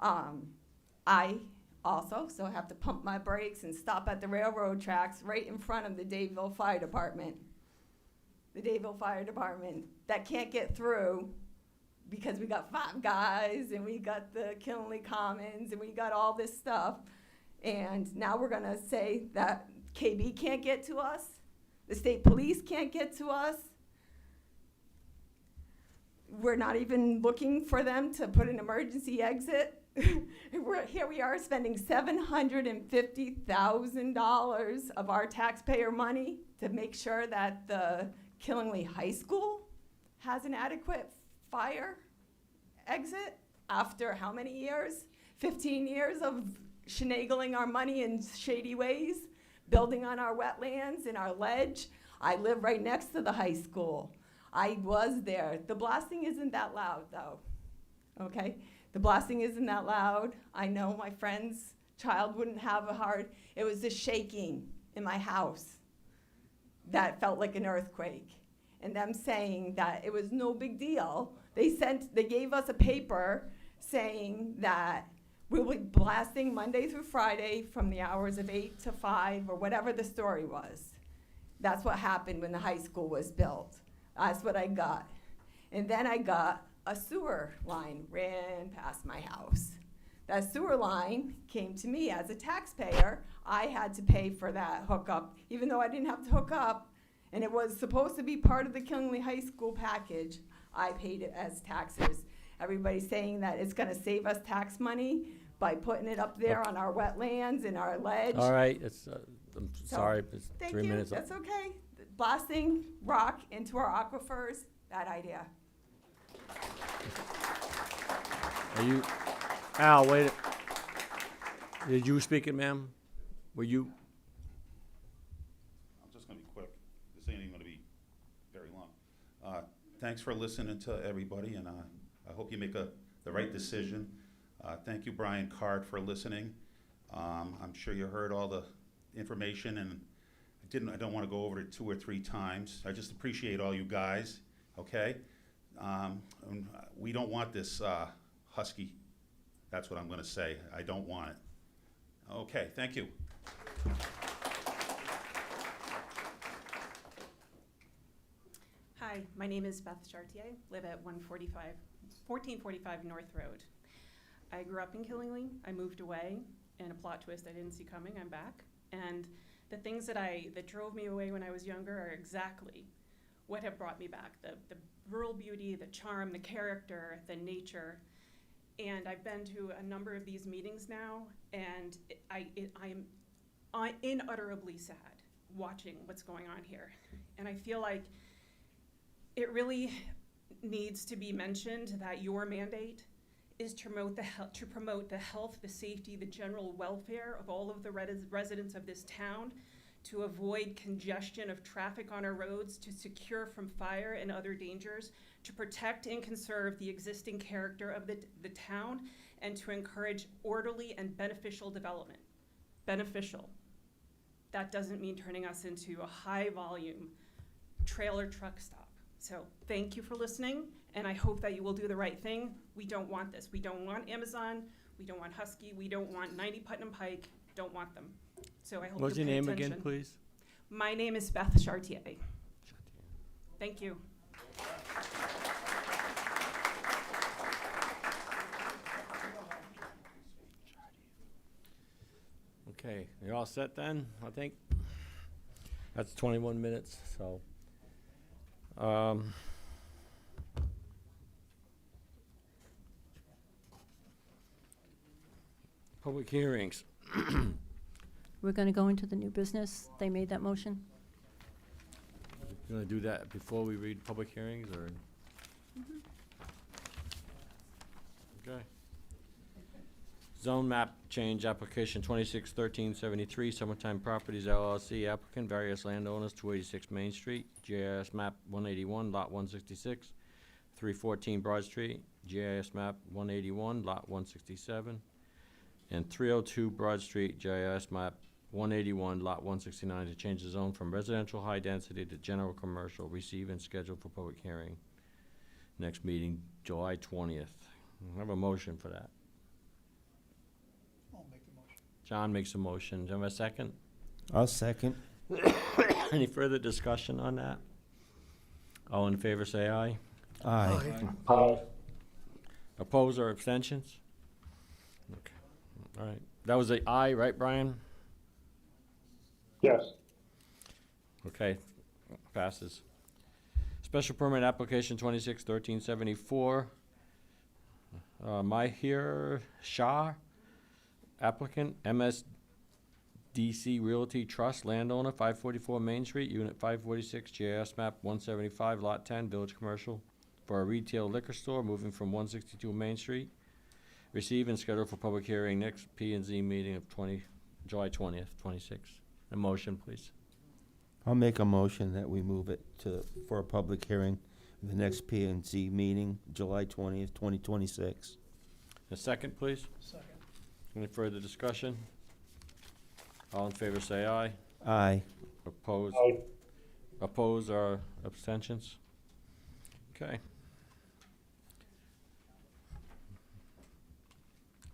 I also have to pump my brakes and stop at the railroad tracks right in front of the Dadeville Fire Department. The Dadeville Fire Department that can't get through because we got 5 guys and we got the Killenly Commons and we got all this stuff. And now we're gonna say that KB can't get to us, the state police can't get to us. We're not even looking for them to put an emergency exit. Here we are spending $750,000 of our taxpayer money to make sure that the Killenly High School has an adequate fire exit after how many years? 15 years of shenanigling our money in shady ways, building on our wetlands and our ledge. I live right next to the high school. I was there. The blasting isn't that loud though, okay? The blasting isn't that loud. I know my friends child wouldn't have a heart. It was the shaking in my house that felt like an earthquake. And them saying that it was no big deal. They gave us a paper saying that we were blasting Monday through Friday from the hours of 8 to 5 or whatever the story was. That's what happened when the high school was built. That's what I got. And then I got a sewer line ran past my house. That sewer line came to me as a taxpayer. I had to pay for that hookup, even though I didn't have to hook up, and it was supposed to be part of the Killingly High School package. I paid it as taxes. Everybody's saying that it's gonna save us tax money by putting it up there on our wetlands and our ledge. All right, it's, I'm So, sorry, it's Thank 3 you, minutes. that's okay. Blasting rock into our aquifers, bad idea. Are you, Al, wait. Did you speak it, ma'am? Were you? I'm just gonna be quick. This ain't even gonna be very long. Thanks for listening to everybody, and I hope you make the right decision. Thank you, Brian Card, for listening. I'm sure you heard all the information, and I don't wanna go over it 2 or 3 times. I just appreciate all you guys, okay? And we don't want this Husky. That's what I'm gonna say. I don't want it. Okay, thank you. Hi, my name is Beth Chartier, live at 1445 North Road. I grew up in Killingly. I moved away, and a plot twist I didn't see coming, I'm back. And the things that drove me away when I was younger are exactly what have brought me back. The rural beauty, the charm, the character, the nature. And I've been to a number of these meetings now, and I am unutterably sad watching what's going on here. And I feel like it really needs to be mentioned that your mandate is to promote the health, the safety, the general welfare of all of the residents of this town, to avoid congestion of traffic on our roads, to secure from fire and other dangers, to protect and conserve the existing character of the town, and to encourage orderly and beneficial development. Beneficial. That doesn't mean turning us into a high-volume trailer truck stop. So thank you for listening, and I hope that you will do the right thing. We don't want this. We don't want Amazon. We don't want Husky. We don't want 90 Putnam Pike. Don't want them. So I hope What's you'll your pay name attention. again, please? My name is Beth Chartier. Thank you. Okay, you're all set then, I think? That's 21 minutes, so. Public hearings. We're going to go into the new business. They made that motion. You want to do that before we read public hearings, or? Okay. Zone map change application 261373, Summertime Properties LLC applicant, various landowners, 286 Main Street, GIS map 181, lot 166, 314 Broad Street, GIS map 181, lot 167, and 302 Broad Street, GIS map 181, lot 169, to change the zone from residential high density to general commercial, receive and schedule for public hearing. Next meeting, July 20th. I have a motion for that. I'll make the motion. John makes a motion. Do I have a second? I'll second. Any further discussion on that? All in favor, say aye. Aye. Aye. Oppose or abstentions? Okay, all right. That was a aye, right, Brian? Yes. Okay, passes. Special permit application 261374. Mahir Shah, applicant, MSDC Realty Trust, landowner, 544 Main Street, Unit 546, GIS map 175, Lot 10, Village Commercial, for a retail liquor store moving from 162 Main Street. Receive and schedule for public hearing next P&Z meeting of July 20th, 26. A motion, please. I'll make a motion that we move it for a public hearing, the next P&Z meeting, July 20th, 2026. A second, please. Second. Any further discussion? All in favor say aye. Aye. Opposed? Aye. Oppose or abstentions? Okay.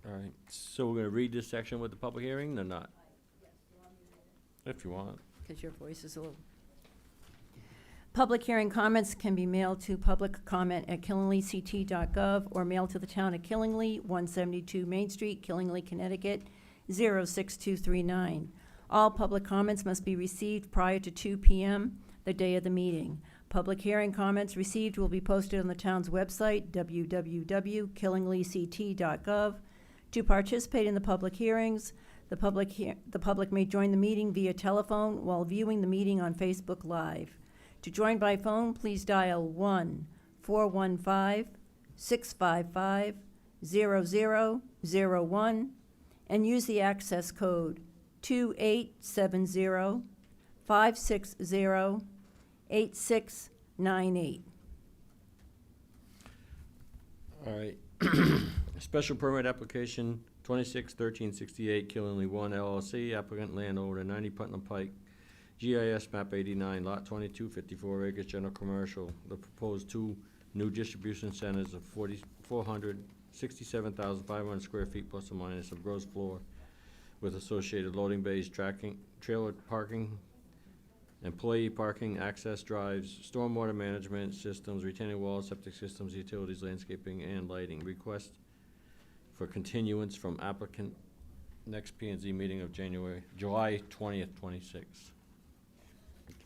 All right, so we're gonna read this section with the public hearing or not? If you want. Because your voice is a little. Public hearing comments can be mailed to publiccomment@killinglyct.gov or mailed to the town of Killingly, 172 Main Street, Killingly, Connecticut, 06239. All public comments must be received prior to 2 p.m. the day of the meeting. Public hearing comments received will be posted on the town's website, www.killinglyct.gov. To participate in the public hearings, the public may join the meeting via telephone while viewing the meeting on Facebook Live. To join by phone, please dial 1-415-655-0001 and use the access code 2870-560-8698. All right. Special permit application 261368 Killingly 1 LLC, applicant landowner 90 Putnam Pike, GIS map 89, lot 22, 54 acres, general commercial. The proposed 2 new distribution centers of 467,500 square feet plus or minus of gross floor with associated loading bays, tracking, trailer parking, employee parking, access drives, stormwater management systems, retaining walls, septic systems, utilities, landscaping, and lighting. Request for continuance from applicant next P and Z meeting of July 20th, 26.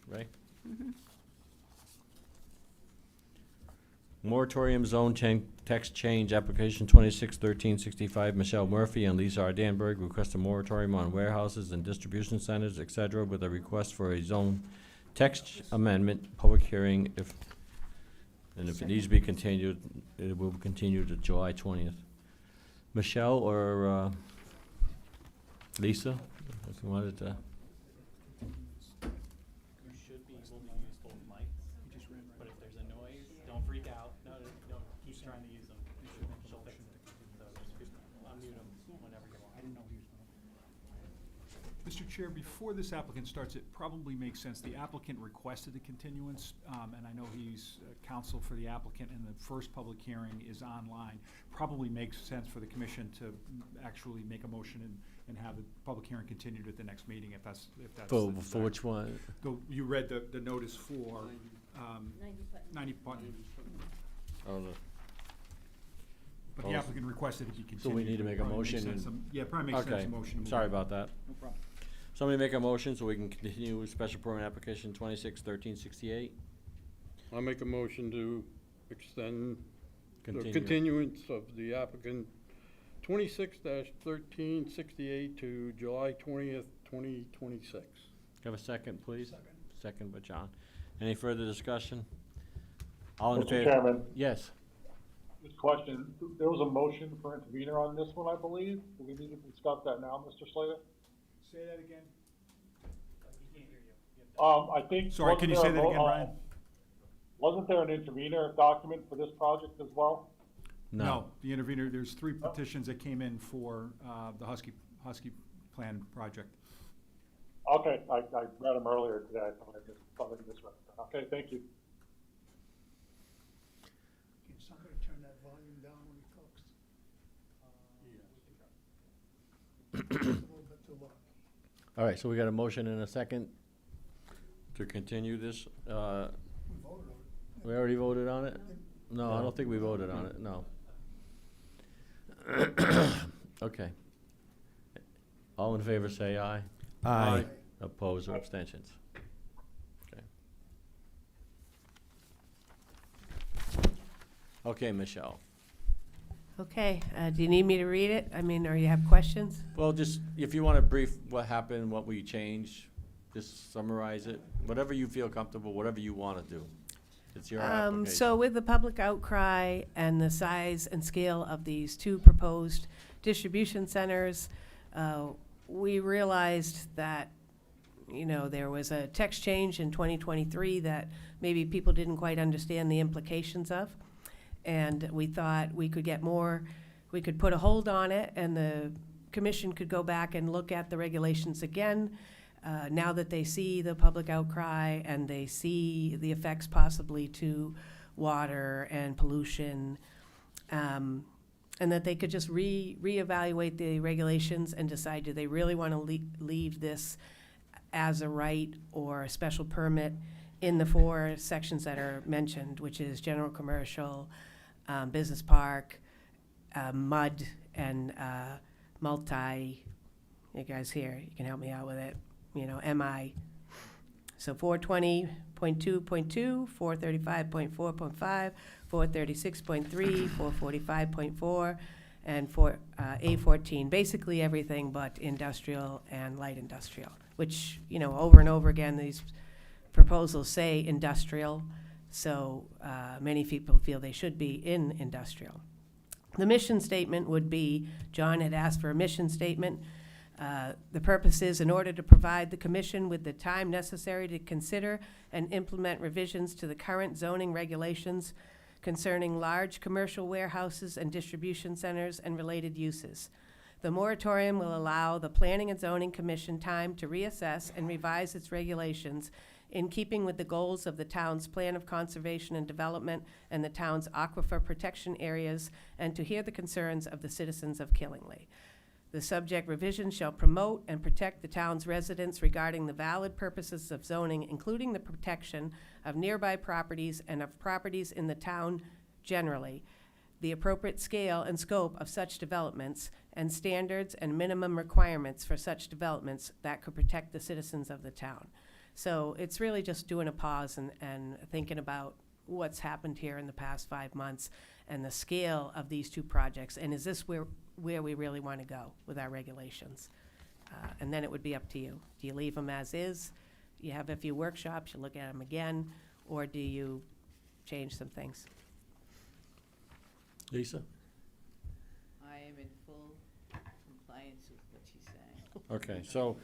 Right? Moratorium zone text change, application 261365, Michelle Murphy and Lisa R. Danberg request a moratorium on warehouses and distribution centers, et cetera, with a request for a zone text amendment, public hearing if it needs to be continued, it will continue to July 20th. Michelle or Lisa, if you wanted to. You should be able to use both mics, but if there's a noise, don't freak out. No, keep trying to use them. She'll fix it. So just unmute them whenever you want. I didn't know he was going. Mr. Chair, before this applicant starts, it probably makes sense, the applicant requested a continuance, and I know he's counsel for the applicant, and the first public hearing is online. Probably makes sense for the commission to actually make a motion and have the public hearing continued at the next meeting, if that's the For desire. which one? You read the notice for 90 Putnam. Oh, no. But the applicant requested it be continued. So we need to make a Probably makes motion sense and. yeah, probably makes sense, a motion. to move Sorry it. about that. No problem. Somebody make a motion so we can continue with special permit application 261368. I'll make a motion to extend the Continue. continuance of the applicant 26-1368 to July 20th, 2026. Have a second, please? Second by John. Any further discussion? All in Mr. favor? Chairman. Yes. Just a question, there was a motion for intervener on this one, I believe. Do we need to discuss that now, Mr. Slater? Say that again. He can't hear you. I think. Sorry, can you say that again, Brian? Wasn't there an intervener document for this project as well? No. The intervener, there's 3 petitions that came in for the Husky Plan project. Okay, I read them earlier today, I thought I misread them. Okay, thank you. Can somebody turn that volume down when he talks? It's a little bit too low. All right, so we got a motion and a second to continue this. We already voted on it? No, I don't think we voted on it, no. Okay. All in favor say aye. Aye. Oppose or abstentions? Okay. Okay, Michelle. Okay, do you need me to read it? I mean, or you have questions? Well, just, if you want to brief what happened, what we changed, just summarize it, whatever you feel comfortable, whatever you want to do. It's your application. So with the public outcry and the size and scale of these 2 proposed distribution centers, we realized that, you know, there was a text change in 2023 that maybe people didn't quite understand the implications of. And we thought we could get more, we could put a hold on it, and the commission could go back and look at the regulations again, now that they see the public outcry and they see the effects possibly to water and pollution, and that they could just reevaluate the regulations and decide, do they really want to leave this as a right or a special permit in the 4 sections that are mentioned, which is general commercial, business park, mud, and multi, you guys here, you can help me out with it, MI. So 420.2.2, 435.4.5, 436.3, 445.4, and A14, basically everything but industrial and light industrial, which, over and over again, these proposals say industrial, so many people feel they should be in industrial. The mission statement would be, John had asked for a mission statement. The purpose is in order to provide the commission with the time necessary to consider and implement revisions to the current zoning regulations concerning large commercial warehouses and distribution centers and related uses. The moratorium will allow the Planning and Zoning Commission time to reassess and revise its regulations in keeping with the goals of the town's plan of conservation and development and the town's aquifer protection areas, and to hear the concerns of the citizens of Killingly. The subject revision shall promote and protect the town's residents regarding the valid purposes of zoning, including the protection of nearby properties and of properties in the town generally, the appropriate scale and scope of such developments, and standards and minimum requirements for such developments that could protect the citizens of the town. So it's really just doing a pause and thinking about what's happened here in the past 5 months and the scale of these 2 projects, and is this where we really want to go with our regulations? And then it would be up to you. Do you leave them as is? You have a few workshops, you look at them again, or do you change some things? Lisa? I am in full compliance with what she's saying. Okay, so,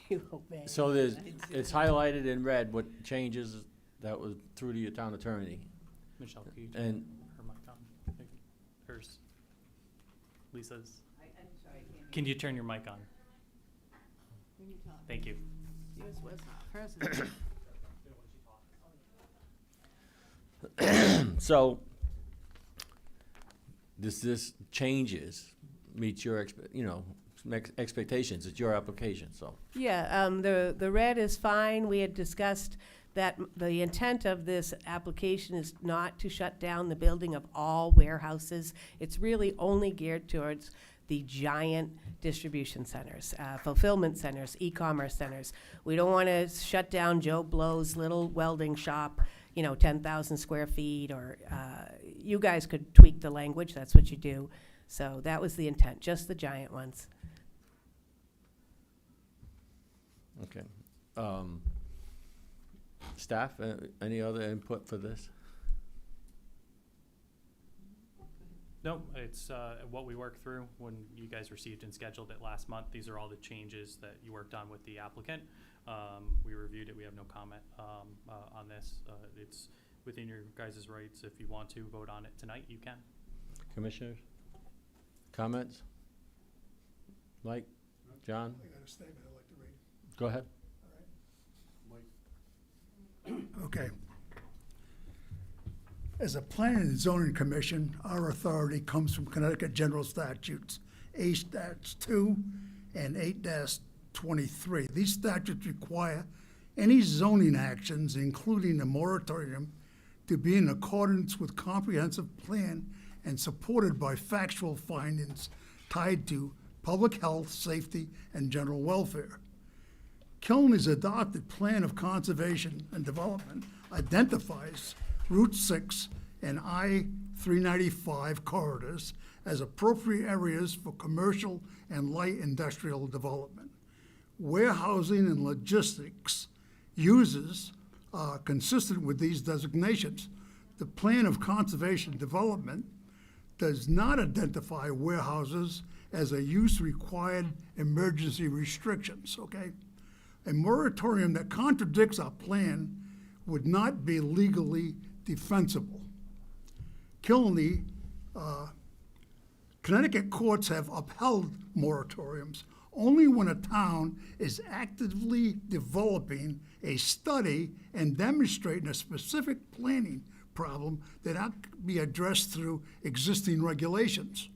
You obey. so it's highlighted in red what changes that was through to your town attorney. Michelle, can you And- turn her mic on? Hers. Lisa's. I'm sorry, I can't. Can you turn your mic on? When you talk. Thank you. Yours was off. Hers is. So, this changes, meets your expectations, it's your application, so. Yeah, the red is fine. We had discussed that the intent of this application is not to shut down the building of all warehouses. It's really only geared towards the giant distribution centers, fulfillment centers, e-commerce centers. We don't want to shut down Joe Blow's little welding shop, 10,000 square feet, or you guys could tweak the language, that's what you do. So that was the intent, just the giant ones. Okay. Staff, any other input for this? No, it's what we worked through when you guys received and scheduled it last month. These are all the changes that you worked on with the applicant. We reviewed it. We have no comment on this. It's within your guys' rights. If you want to vote on it tonight, you can. Commissioners? Comments? Mike? John? I got a statement I'd like to read. Go ahead. Okay. As a Planning and Zoning Commission, our authority comes from Connecticut General Statutes 8-2 and 8-23. These statutes require any zoning actions, including a moratorium, to be in accordance with comprehensive plan and supported by factual findings tied to public health, safety, and general welfare. Killenly's adopted plan of conservation and development identifies Route 6 and I-395 corridors as appropriate areas for commercial and light industrial development. Warehousing and logistics uses are consistent with these designations. The plan of conservation development does not identify warehouses as a use required emergency restrictions, okay? A moratorium that contradicts our plan would not be legally defensible. Killenly Connecticut courts have upheld moratoriums only when a town is actively developing a study and demonstrating a specific planning problem that ought to be addressed through existing regulations.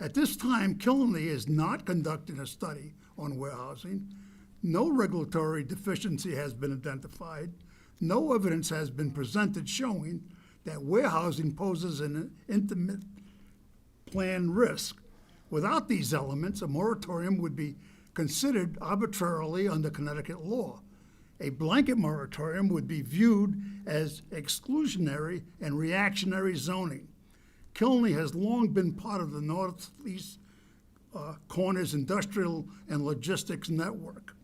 At this time, Killenly is not conducting a study on warehousing. No regulatory deficiency has been identified. No evidence has been presented showing that warehousing poses an intimate plan risk. Without these elements, a moratorium would be considered arbitrarily under Connecticut law. A blanket moratorium would be viewed as exclusionary and reactionary zoning. Killenly has long been part of the Northeast Corners Industrial and Logistics Network.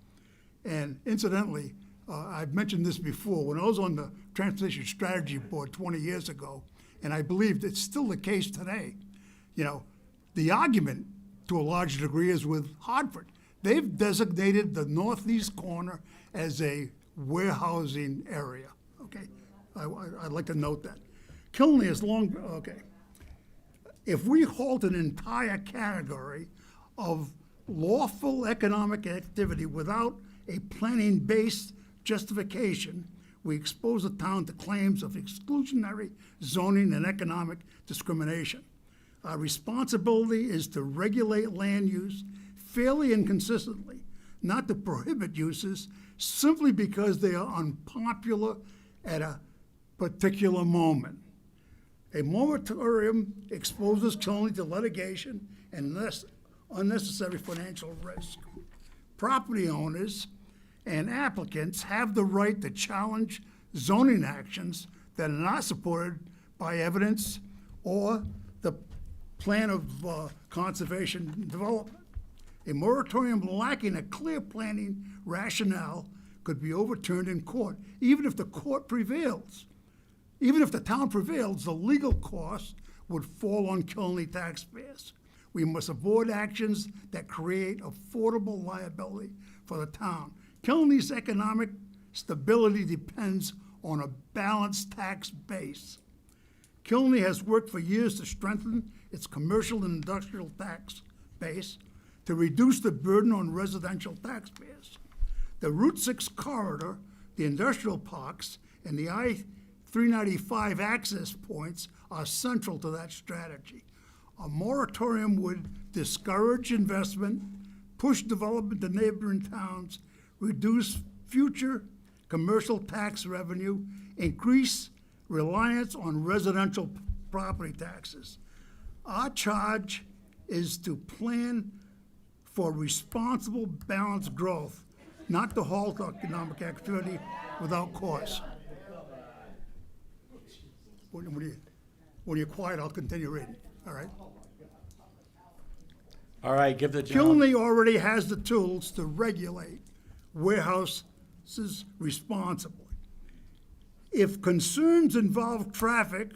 And incidentally, I've mentioned this before, when I was on the Transportation Strategy Board 20 years ago, and I believe it's still the case today, you know, the argument to a large degree is with Hartford. They've designated the northeast corner as a warehousing area, okay? I'd like to note that. Killenly is long, okay. If we halt an entire category of lawful economic activity without a planning-based justification, we expose the town to claims of exclusionary zoning and economic discrimination. Our responsibility is to regulate land use fairly and consistently, not to prohibit uses simply because they are unpopular at a particular moment. A moratorium exposes Killenly to litigation and unnecessary financial risk. Property owners and applicants have the right to challenge zoning actions that are not supported by evidence or the plan of conservation and development. A moratorium lacking a clear planning rationale could be overturned in court, even if the court prevails. Even if the town prevails, the legal cost would fall on Killenly taxpayers. We must avoid actions that create affordable liability for the town. Killenly's economic stability depends on a balanced tax base. Killenly has worked for years to strengthen its commercial and industrial tax base to reduce the burden on residential taxpayers. The Route 6 corridor, the industrial parks, and the I-395 access points are central to that strategy. A moratorium would discourage investment, push development to neighboring towns, reduce future commercial tax revenue, increase reliance on residential property taxes. Our charge is to plan for responsible, balanced growth, not to halt economic activity without cause. When you're quiet, I'll continue reading, all right? All right, give the gentleman. Killenly already has the tools to regulate warehouses responsibly. If concerns involve traffic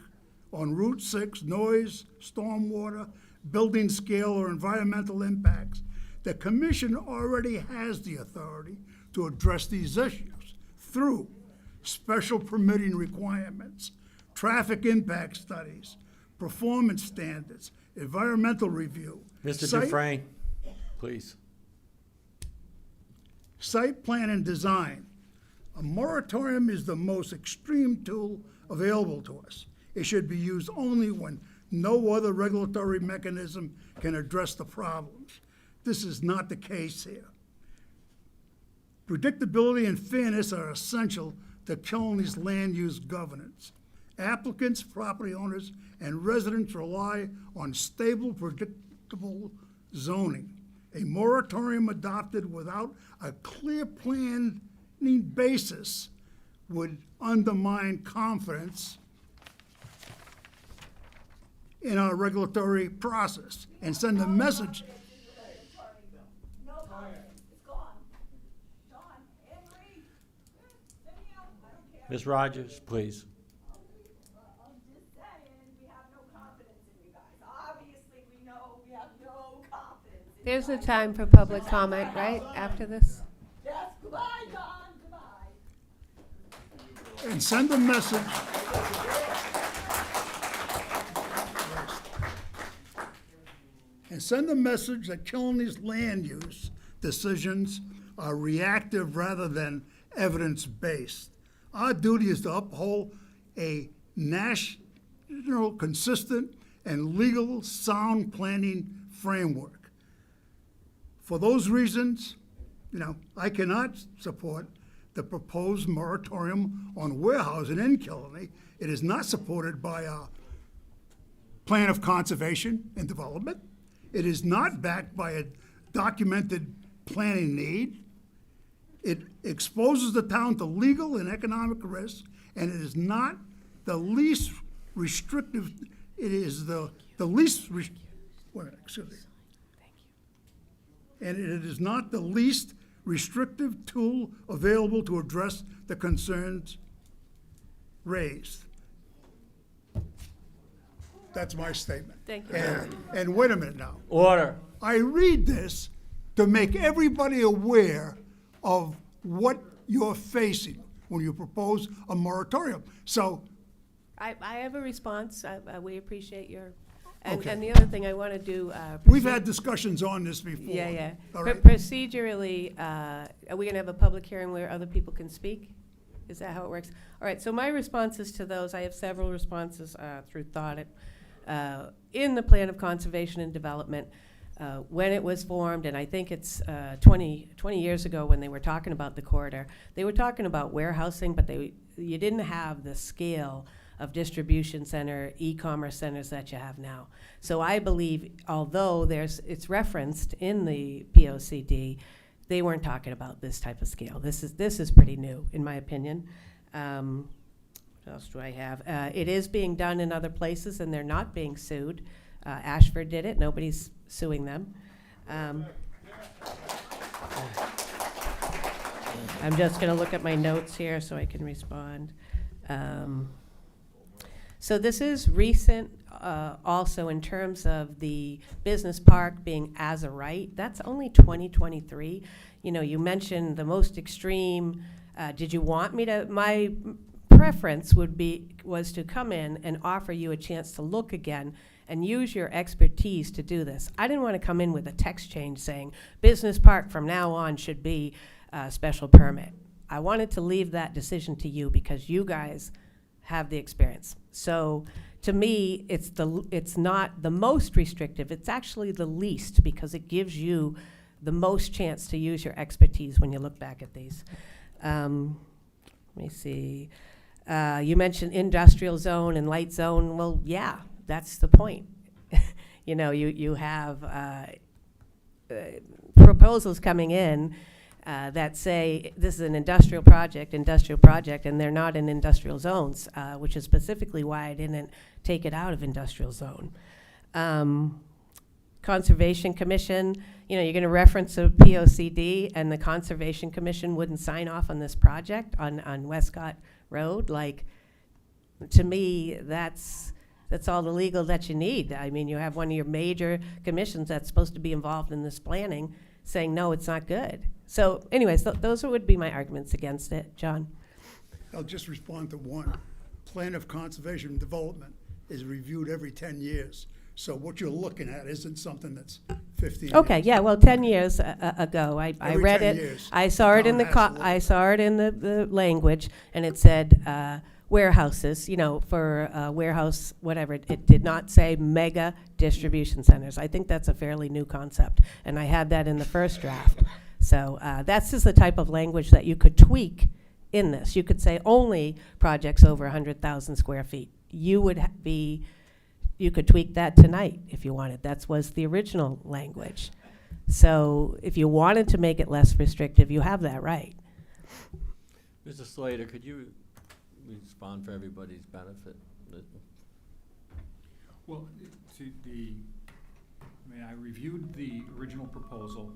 on Route 6, noise, stormwater, building scale, or environmental impacts, the commission already has the authority to address these issues through special permitting requirements, traffic impact studies, performance standards, environmental review. Mr. site- Dufresne, please. Site plan and design. A moratorium is the most extreme tool available to us. It should be used only when no other regulatory mechanism can address the problems. This is not the case here. Predictability and fairness are essential to Killenly's land use governance. Applicants, property owners, and residents rely on stable, predictable zoning. A moratorium adopted without a clear planning basis would undermine confidence in our regulatory process and send a message. Ms. Rogers, please. There's a time for public comment, right, after this? And send a message. and send a message that Killenly's land use decisions are reactive rather than evidence-based. Our duty is to uphold a national, consistent, and legal sound planning framework. For those reasons, I cannot support the proposed moratorium on warehousing in Killenly. It is not supported by a plan of conservation and development. It is not backed by a documented planning need. It exposes the town to legal and economic risk, and it is not the least restrictive, it is the least, excuse me. And it is not the least restrictive tool available to address the concerns raised. That's my statement. Thank you. And wait a minute now. Order. I read this to make everybody aware of what you're facing when you propose a moratorium. So, I have a response. We appreciate your, and Okay. the other thing I want to do. we've had discussions on this before. Yeah. All right? Procedurally, are we going to have a public hearing where other people can speak? Is that how it works? All right, so my responses to those, I have several responses through thought. In the Plan of Conservation and Development, when it was formed, and I think it's 20 years ago when they were talking about the corridor, they were talking about warehousing, but you didn't have the scale of distribution center, e-commerce centers that you have now. So I believe, although it's referenced in the POCD, they weren't talking about this type of scale. This is pretty new, in my opinion. What else do I have? It is being done in other places, and they're not being sued. Ashford did it. Nobody's suing them. I'm just going to look at my notes here so I can respond. So this is recent also in terms of the business park being as a right. That's only 2023. You mentioned the most extreme. Did you want me to? My preference was to come in and offer you a chance to look again and use your expertise to do this. I didn't want to come in with a text change saying business park from now on should be a special permit. I wanted to leave that decision to you because you guys have the experience. So to me, it's not the most restrictive, it's actually the least because it gives you the most chance to use your expertise when you look back at these. Let me see. You mentioned industrial zone and light zone. Well, yeah, that's the point. You have proposals coming in that say this is an industrial project, and they're not in industrial zones, which is specifically why I didn't take it out of industrial zone. Conservation Commission, you're going to reference a POCD, and the Conservation Commission wouldn't sign off on this project on Westcott Road. Like, to me, that's all the legal that you need. I mean, you have one of your major commissions that's supposed to be involved in this planning saying, no, it's not good. So anyways, those would be my arguments against it. John? I'll just respond to one. Plan of Conservation and Development is reviewed every 10 years. So what you're looking at isn't something that's 15 Okay, years. yeah, well, 10 years ago, I Every read 10 it. years, I saw it in town has to look I saw it in the language, and it said warehouses, for warehouse, whatever. It did not say mega distribution centers. I think that's a fairly new concept, and I had that in the first draft. So that's just the type of language that you could tweak in this. You could say only projects over 100,000 square feet. You could tweak that tonight if you wanted. That was the original language. So if you wanted to make it less restrictive, you have that right. Mr. Slater, could you respond for everybody's benefit? Well, I reviewed the original proposal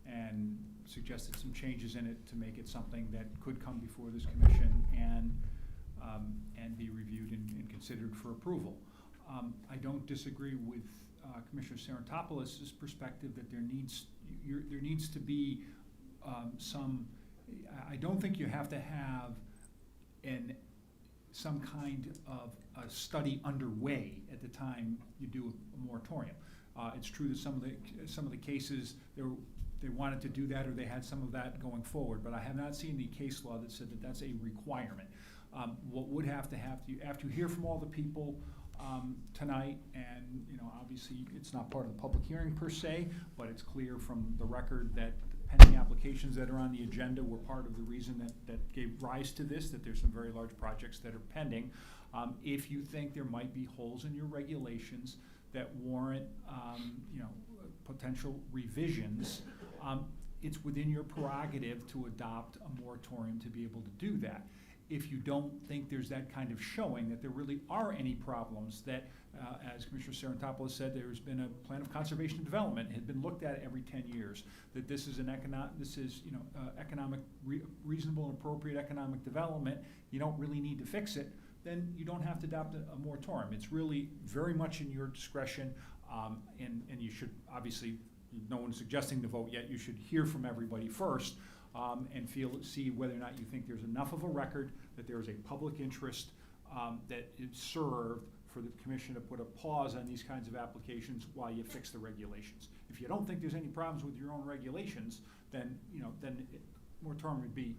and suggested some changes in it to make it something that could come before this commission and be reviewed and considered for approval. I don't disagree with Commissioner Sarantopoulos' perspective that there needs to be some. I don't think you have to have some kind of a study underway at the time you do a moratorium. It's true that some of the cases, they wanted to do that, or they had some of that going forward, but I have not seen the case law that said that that's a requirement. What would have to after you hear from all the people tonight, and obviously it's not part of the public hearing per se, but it's clear from the record that pending applications that are on the agenda were part of the reason that gave rise to this, that there's some very large projects that are pending. If you think there might be holes in your regulations that warrant potential revisions, it's within your prerogative to adopt a moratorium to be able to do that. If you don't think there's that kind of showing that there really are any problems, that as Commissioner Sarantopoulos said, there's been a plan of conservation and development, it had been looked at every 10 years, that this is reasonable and appropriate economic development, you don't really need to fix it, then you don't have to adopt a moratorium. It's really very much in your discretion, and you should, obviously, no one's suggesting to vote yet, you should hear from everybody first, and see whether or not you think there's enough of a record, that there is a public interest that is served for the commission to put a pause on these kinds of applications while you fix the regulations. If you don't think there's any problems with your own regulations, then moratorium would be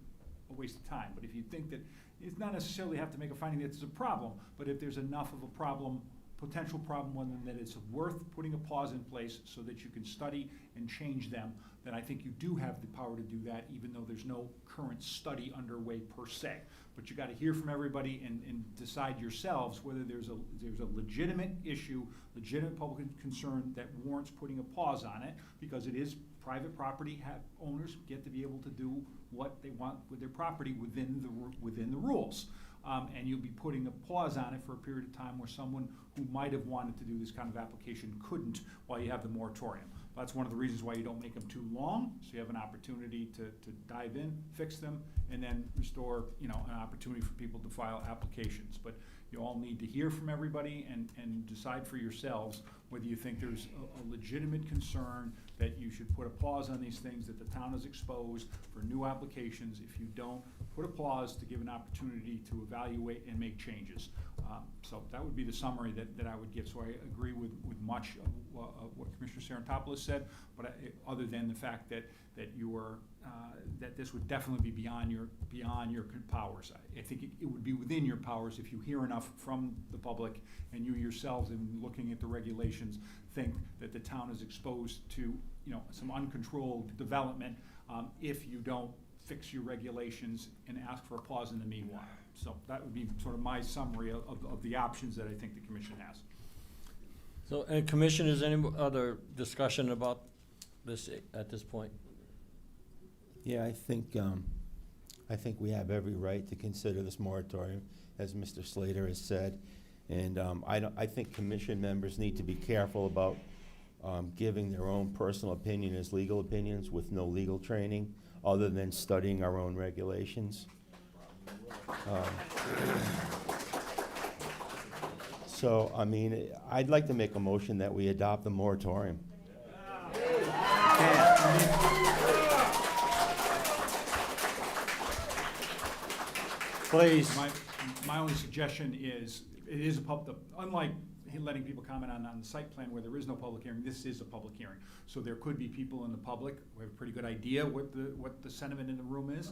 a waste of time. But if you think that, it's not necessarily have to make a finding that there's a problem, but if there's enough of a problem, potential problem, one that it's worth putting a pause in place so that you can study and change them, then I think you do have the power to do that, even though there's no current study underway per se. But you got to hear from everybody and decide yourselves whether there's a legitimate issue, legitimate public concern that warrants putting a pause on it, because it is private property. Owners get to be able to do what they want with their property within the rules. And you'll be putting a pause on it for a period of time where someone who might have wanted to do this kind of application couldn't while you have the moratorium. That's one of the reasons why you don't make them too long, so you have an opportunity to dive in, fix them, and then restore an opportunity for people to file applications. But you all need to hear from everybody and decide for yourselves whether you think there's a legitimate concern that you should put a pause on these things, that the town is exposed for new applications. If you don't, put a pause to give an opportunity to evaluate and make changes. So that would be the summary that I would give. So I agree with much of what Commissioner Sarantopoulos said, but other than the fact that you are that this would definitely be beyond your powers. I think it would be within your powers if you hear enough from the public and you yourselves, in looking at the regulations, think that the town is exposed to some uncontrolled development if you don't fix your regulations and ask for a pause in the meanwhile. So that would be sort of my summary of the options that I think the commission has. So, and commission, is any other discussion about this at this point? Yeah, I think we have every right to consider this moratorium, as Mr. Slater has said. And I think commission members need to be careful about giving their own personal opinion as legal opinions with no legal training, other than studying our own regulations. So, I mean, I'd like to make a motion that we adopt the moratorium. Please. My only suggestion is, it is unlike letting people comment on the site plan where there is no public hearing, this is a public hearing. So there could be people in the public who have a pretty good idea what the sentiment in the room is.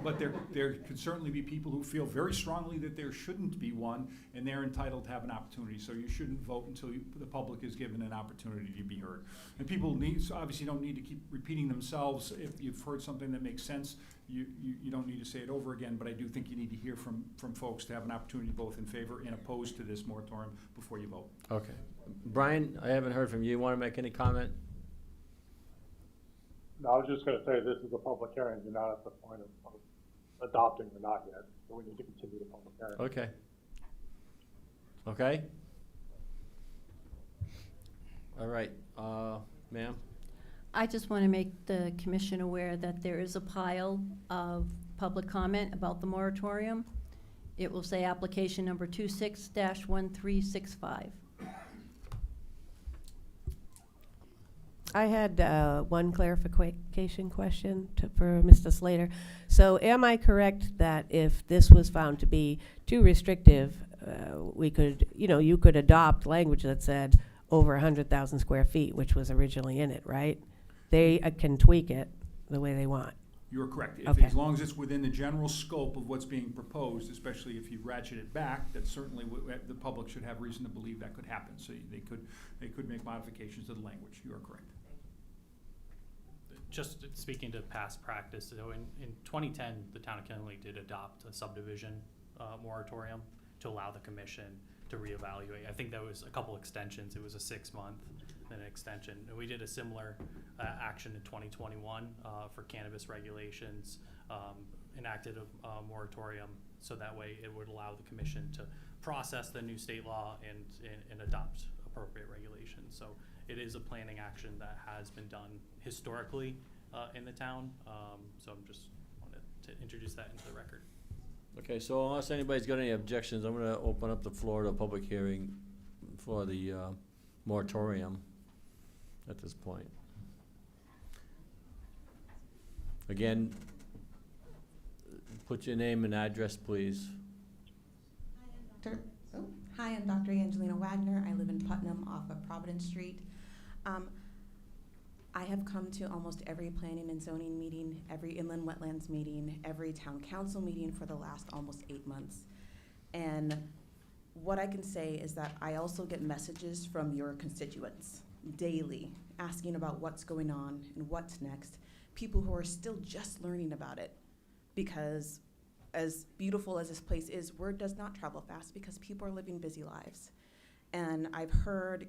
But there could certainly be people who feel very strongly that there shouldn't be one, and they're entitled to have an opportunity. So you shouldn't vote until the public is given an opportunity to be heard. And people obviously don't need to keep repeating themselves. If you've heard something that makes sense, you don't need to say it over again, but I do think you need to hear from folks to have an opportunity both in favor and opposed to this moratorium before you vote. Okay. Brian, I haven't heard from you. You want to make any comment? No, I was just going to say, this is a public hearing. You're not at the point of adopting or not yet, so we need to continue the public hearing. Okay. Okay. All right, ma'am. I just want to make the commission aware that there is a pile of public comment about the moratorium. It will say application number 26-1365. I had one clarification question for Mr. Slater. So am I correct that if this was found to be too restrictive, we could, you could adopt language that said, over 100,000 square feet, which was originally in it, right? They can tweak it the way they want. You're correct. Okay. As long as it's within the general scope of what's being proposed, especially if you ratchet it back, that certainly the public should have reason to believe that could happen. So they could make modifications to the language. You are correct. Just speaking to past practice, so in 2010, the town of Killingly did adopt a subdivision moratorium to allow the commission to reevaluate. I think that was a couple extensions. It was a 6-month, then an extension. And we did a similar action in 2021 for cannabis regulations, enacted a moratorium so that way it would allow the commission to process the new state law and adopt appropriate regulations. So it is a planning action that has been done historically in the town. So I'm just wanted to introduce that into the record. Okay, so unless anybody's got any objections, I'm gonna open up the floor to a public hearing for the moratorium at this point. Again, put your name and address, please. Hi, I'm Dr. Angelina Wagner. I live in Putnam off of Providence Street. I have come to almost every planning and zoning meeting, every inland wetlands meeting, every town council meeting for the last almost 8 months. And what I can say is that I also get messages from your constituents daily asking about what's going on and what's next. People who are still just learning about it, because as beautiful as this place is, word does not travel fast because people are living busy lives. And I've heard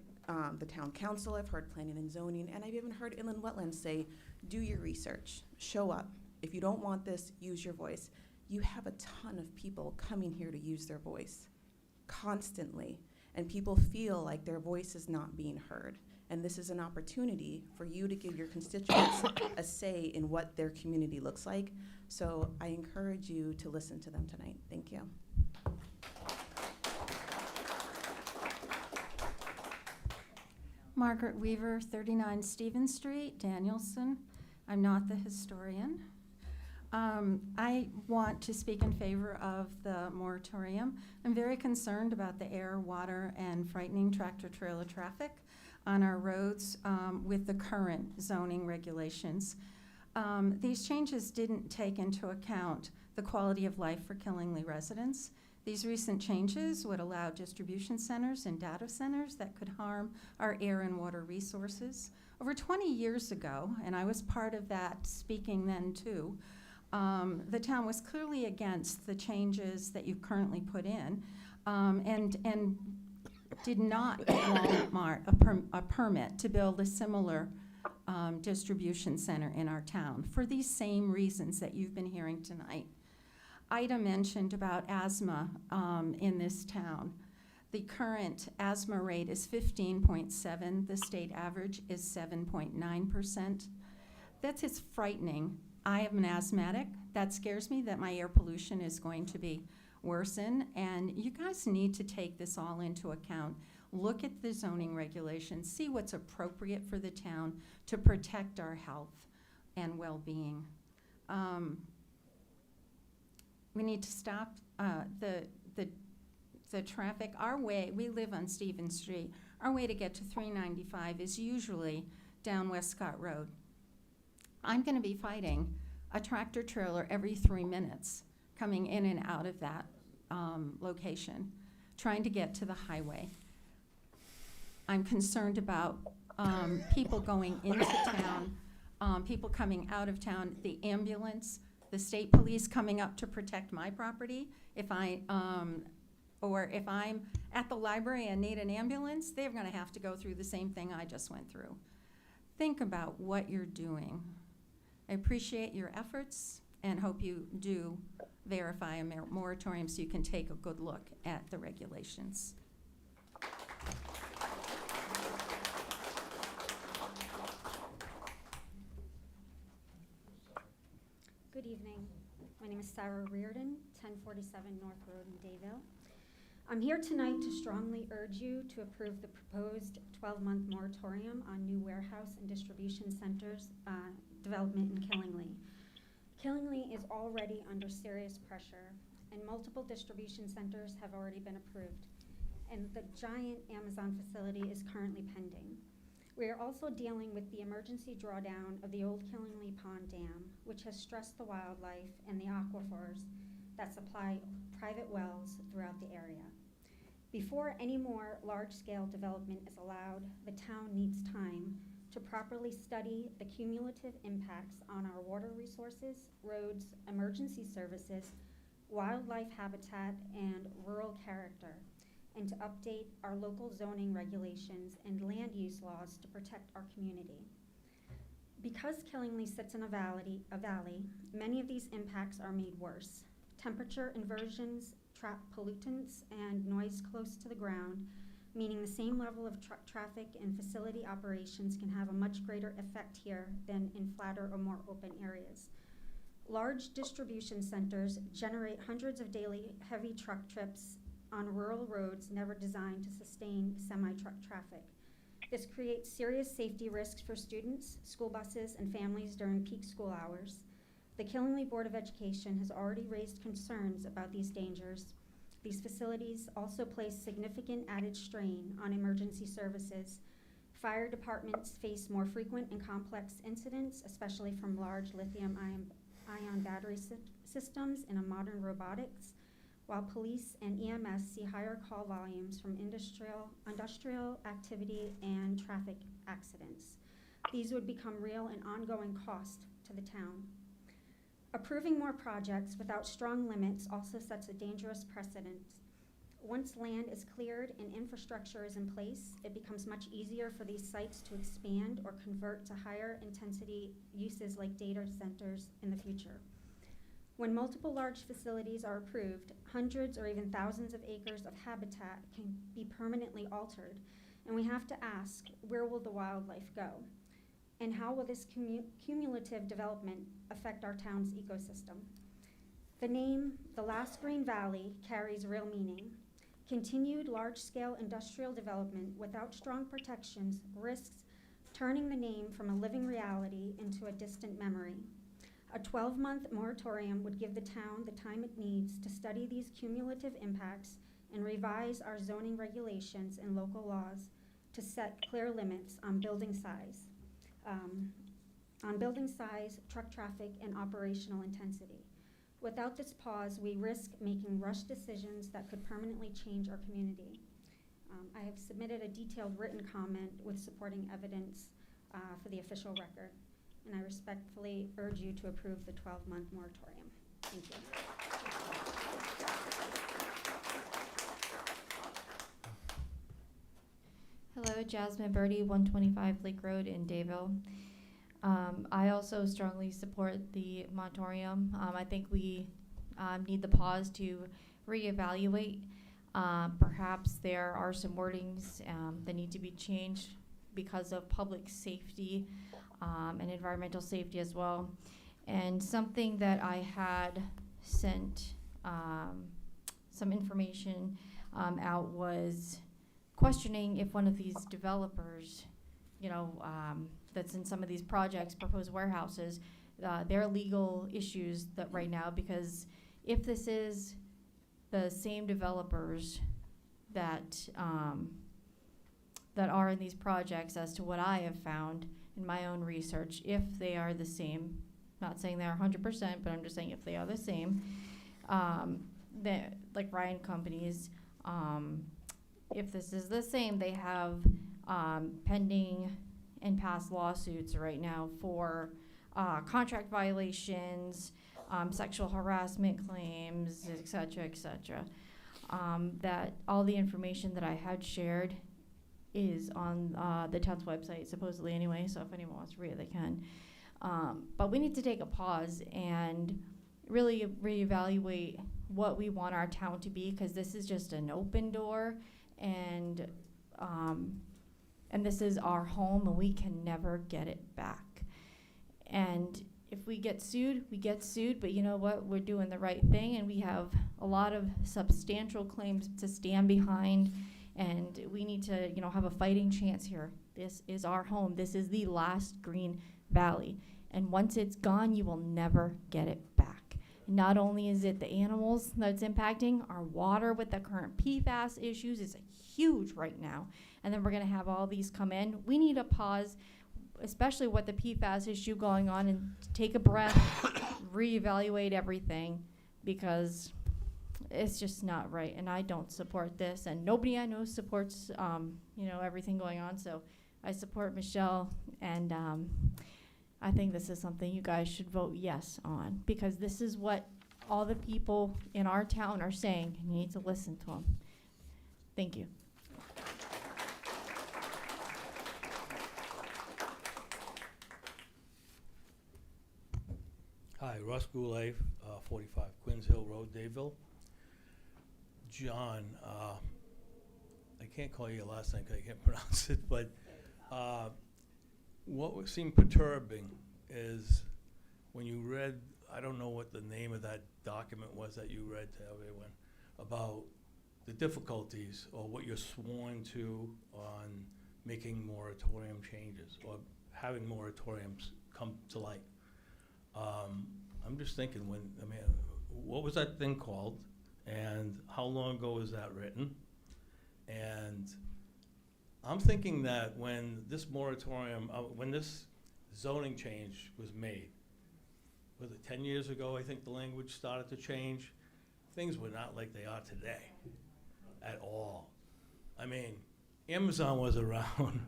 the town council, I've heard planning and zoning, and I've even heard inland wetlands say, do your research, show up. If you don't want this, use your voice. You have a ton of people coming here to use their voice constantly, and people feel like their voice is not being heard. And this is an opportunity for you to give your constituents a say in what their community looks like. So I encourage you to listen to them tonight. Thank you. Margaret Weaver, 39 Stevens Street, Danielson. I'm not the historian. I want to speak in favor of the moratorium. I'm very concerned about the air, water, and frightening tractor-trailer traffic on our roads with the current zoning regulations. These changes didn't take into account the quality of life for Killingly residents. These recent changes would allow distribution centers and data centers that could harm our air and water resources. Over 20 years ago, and I was part of that speaking then too, the town was clearly against the changes that you've currently put in and did not give Walmart a permit to build a similar distribution center in our town for these same reasons that you've been hearing tonight. Ida mentioned about asthma in this town. The current asthma rate is 15.7. The state average is 7.9%. That's frightening. I am an asthmatic. That scares me that my air pollution is going to be worsen, and you guys need to take this all into account. Look at the zoning regulations, see what's appropriate for the town to protect our health and well-being. We need to stop the traffic. Our way, we live on Stevens Street. Our way to get to 395 is usually down Westcott Road. I'm going to be fighting a tractor trailer every 3 minutes coming in and out of that location, trying to get to the highway. I'm concerned about people going into town, people coming out of town, the ambulance, the state police coming up to protect my property. If or if I'm at the library and need an ambulance, they're going to have to go through the same thing I just went through. Think about what you're doing. I appreciate your efforts and hope you do verify a moratorium so you can take a good look at the regulations. Good evening. My name is Sarah Reardon, 1047 North Road in Dayville. I'm here tonight to strongly urge you to approve the proposed 12-month moratorium on new warehouse and distribution centers development in Killingly. Killingly is already under serious pressure, and multiple distribution centers have already been approved. and the giant Amazon facility is currently pending. We are also dealing with the emergency drawdown of the old Killingly Pond Dam, which has stressed the wildlife and the aquifers that supply private wells throughout the area. Before any more large-scale development is allowed, the town needs time to properly study the cumulative impacts on our water resources, roads, emergency services, wildlife habitat, and rural character, and to update our local zoning regulations and land use laws to protect our community. Because Killingly sits in a valley, many of these impacts are made worse. Temperature inversions trap pollutants and noise close to the ground, meaning the same level of traffic and facility operations can have a much greater effect here than in flatter or more open areas. Large distribution centers generate hundreds of daily heavy truck trips on rural roads never designed to sustain semi-truck traffic. This creates serious safety risks for students, school buses, and families during peak school hours. The Killingly Board of Education has already raised concerns about these dangers. These facilities also place significant added strain on emergency services. Fire departments face more frequent and complex incidents, especially from large lithium-ion battery systems in a modern robotics, while police and EMS see higher call volumes from industrial activity and traffic accidents. These would become real and ongoing cost to the town. Approving more projects without strong limits also sets a dangerous precedent. Once land is cleared and infrastructure is in place, it becomes much easier for these sites to expand or convert to higher intensity uses like data centers in the future. When multiple large facilities are approved, hundreds or even thousands of acres of habitat can be permanently altered, and we have to ask, where will the wildlife go? And how will this cumulative development affect our town's ecosystem? The name, the Last Green Valley, carries real meaning. Continued large-scale industrial development without strong protections risks turning the name from a living reality into a distant memory. A 12-month moratorium would give the town the time it needs to study these cumulative impacts and revise our zoning regulations and local laws to set clear limits on building size, truck traffic, and operational intensity. Without this pause, we risk making rushed decisions that could permanently change our community. I have submitted a detailed written comment with supporting evidence for the official record, and I respectfully urge you to approve the 12-month moratorium. Thank you. Hello, Jasmine Birdie, 125 Lake Road in Dayville. I also strongly support the moratorium. I think we need the pause to reevaluate. Perhaps there are some wordings that need to be changed because of public safety and environmental safety as well. And something that I had sent some information out was questioning if one of these developers, that's in some of these projects, proposed warehouses, there are legal issues that right now, because if this is the same developers that that are in these projects, as to what I have found in my own research, if they are the same, not saying they're 100%, but I'm just saying if they are the same, like Ryan Companies, if this is the same, they have pending and past lawsuits right now for contract violations, sexual harassment claims, et cetera, that all the information that I had shared is on the town's website, supposedly anyway, so if anyone wants to read it, they can. But we need to take a pause and really reevaluate what we want our town to be, because this is just an open door, and this is our home, and we can never get it back. And if we get sued, we get sued, but you know what? We're doing the right thing, and we have a lot of substantial claims to stand behind, and we need to, have a fighting chance here. This is our home. This is the Last Green Valley. And once it's gone, you will never get it back. Not only is it the animals that's impacting, our water with the current PFAS issues is huge right now. And then we're gonna have all these come in. We need a pause, especially with the PFAS issue going on, and take a breath, reevaluate everything, because it's just not right. And I don't support this, and nobody I know supports, everything going on. So I support Michelle, and I think this is something you guys should vote yes on, because this is what all the people in our town are saying. You need to listen to them. Thank you. Hi, Russ Goulet, 45 Quinns Hill Road, Dayville. John, I can't call you your last name because I can't pronounce it, but what seemed perturbing is when you read, I don't know what the name of that document was that you read to everyone, about the difficulties or what you're sworn to on making moratorium changes or having moratoriums come to light. I'm just thinking, what was that thing called, and how long ago was that written? And I'm thinking that when this moratorium, when this zoning change was made, was it 10 years ago, I think the language started to change? Things were not like they are today at all. I mean, Amazon was around,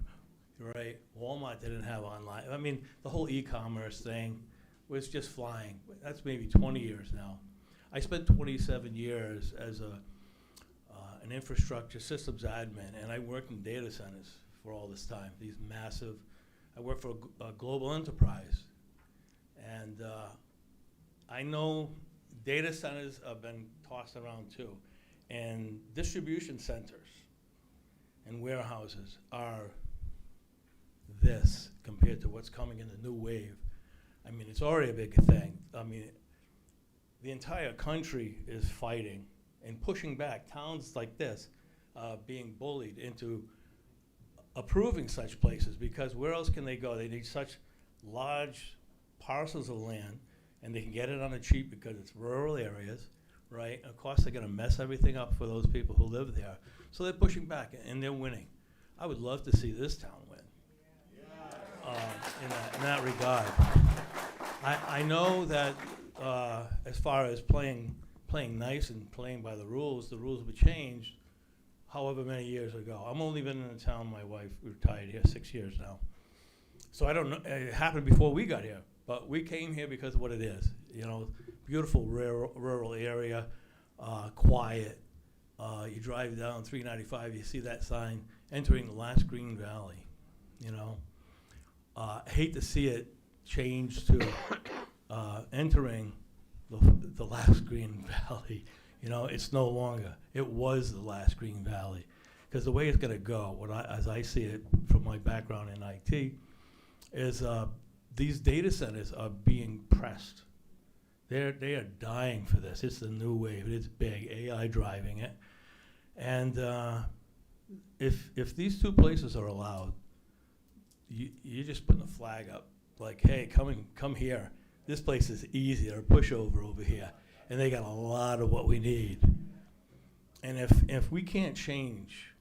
right? Walmart didn't have online. I mean, the whole e-commerce thing was just flying. That's maybe 20 years now. I spent 27 years as an infrastructure systems admin, and I worked in data centers for all this time. These massive, I worked for a global enterprise. And I know data centers have been tossed around too. And distribution centers and warehouses are this compared to what's coming in the new wave. I mean, it's already a big thing. I mean, the entire country is fighting and pushing back towns like this, being bullied into approving such places, because where else can they go? They need such large parcels of land, and they can get it on the cheap because it's rural areas, right? Of course, they're gonna mess everything up for those people who live there. So they're pushing back, and they're winning. I would love to see this town win in that regard. I know that as far as playing nice and playing by the rules were changed however many years ago. I'm only been in the town, my wife retired here 6 years now. So I don't know, it happened before we got here, but we came here because of what it is. Beautiful rural area, quiet. You drive down 395, you see that sign, entering the last green valley, I hate to see it change to entering the last green valley. It's no longer. It was the last green valley. Because the way it's going to go, as I see it from my background in IT, is these data centers are being pressed. They are dying for this. It's the new wave. It's big. AI driving it. And if these two places are allowed, you're just putting a flag up, like, hey, come here. This place is easier, pushover over here, and they got a lot of what we need. And if we can't change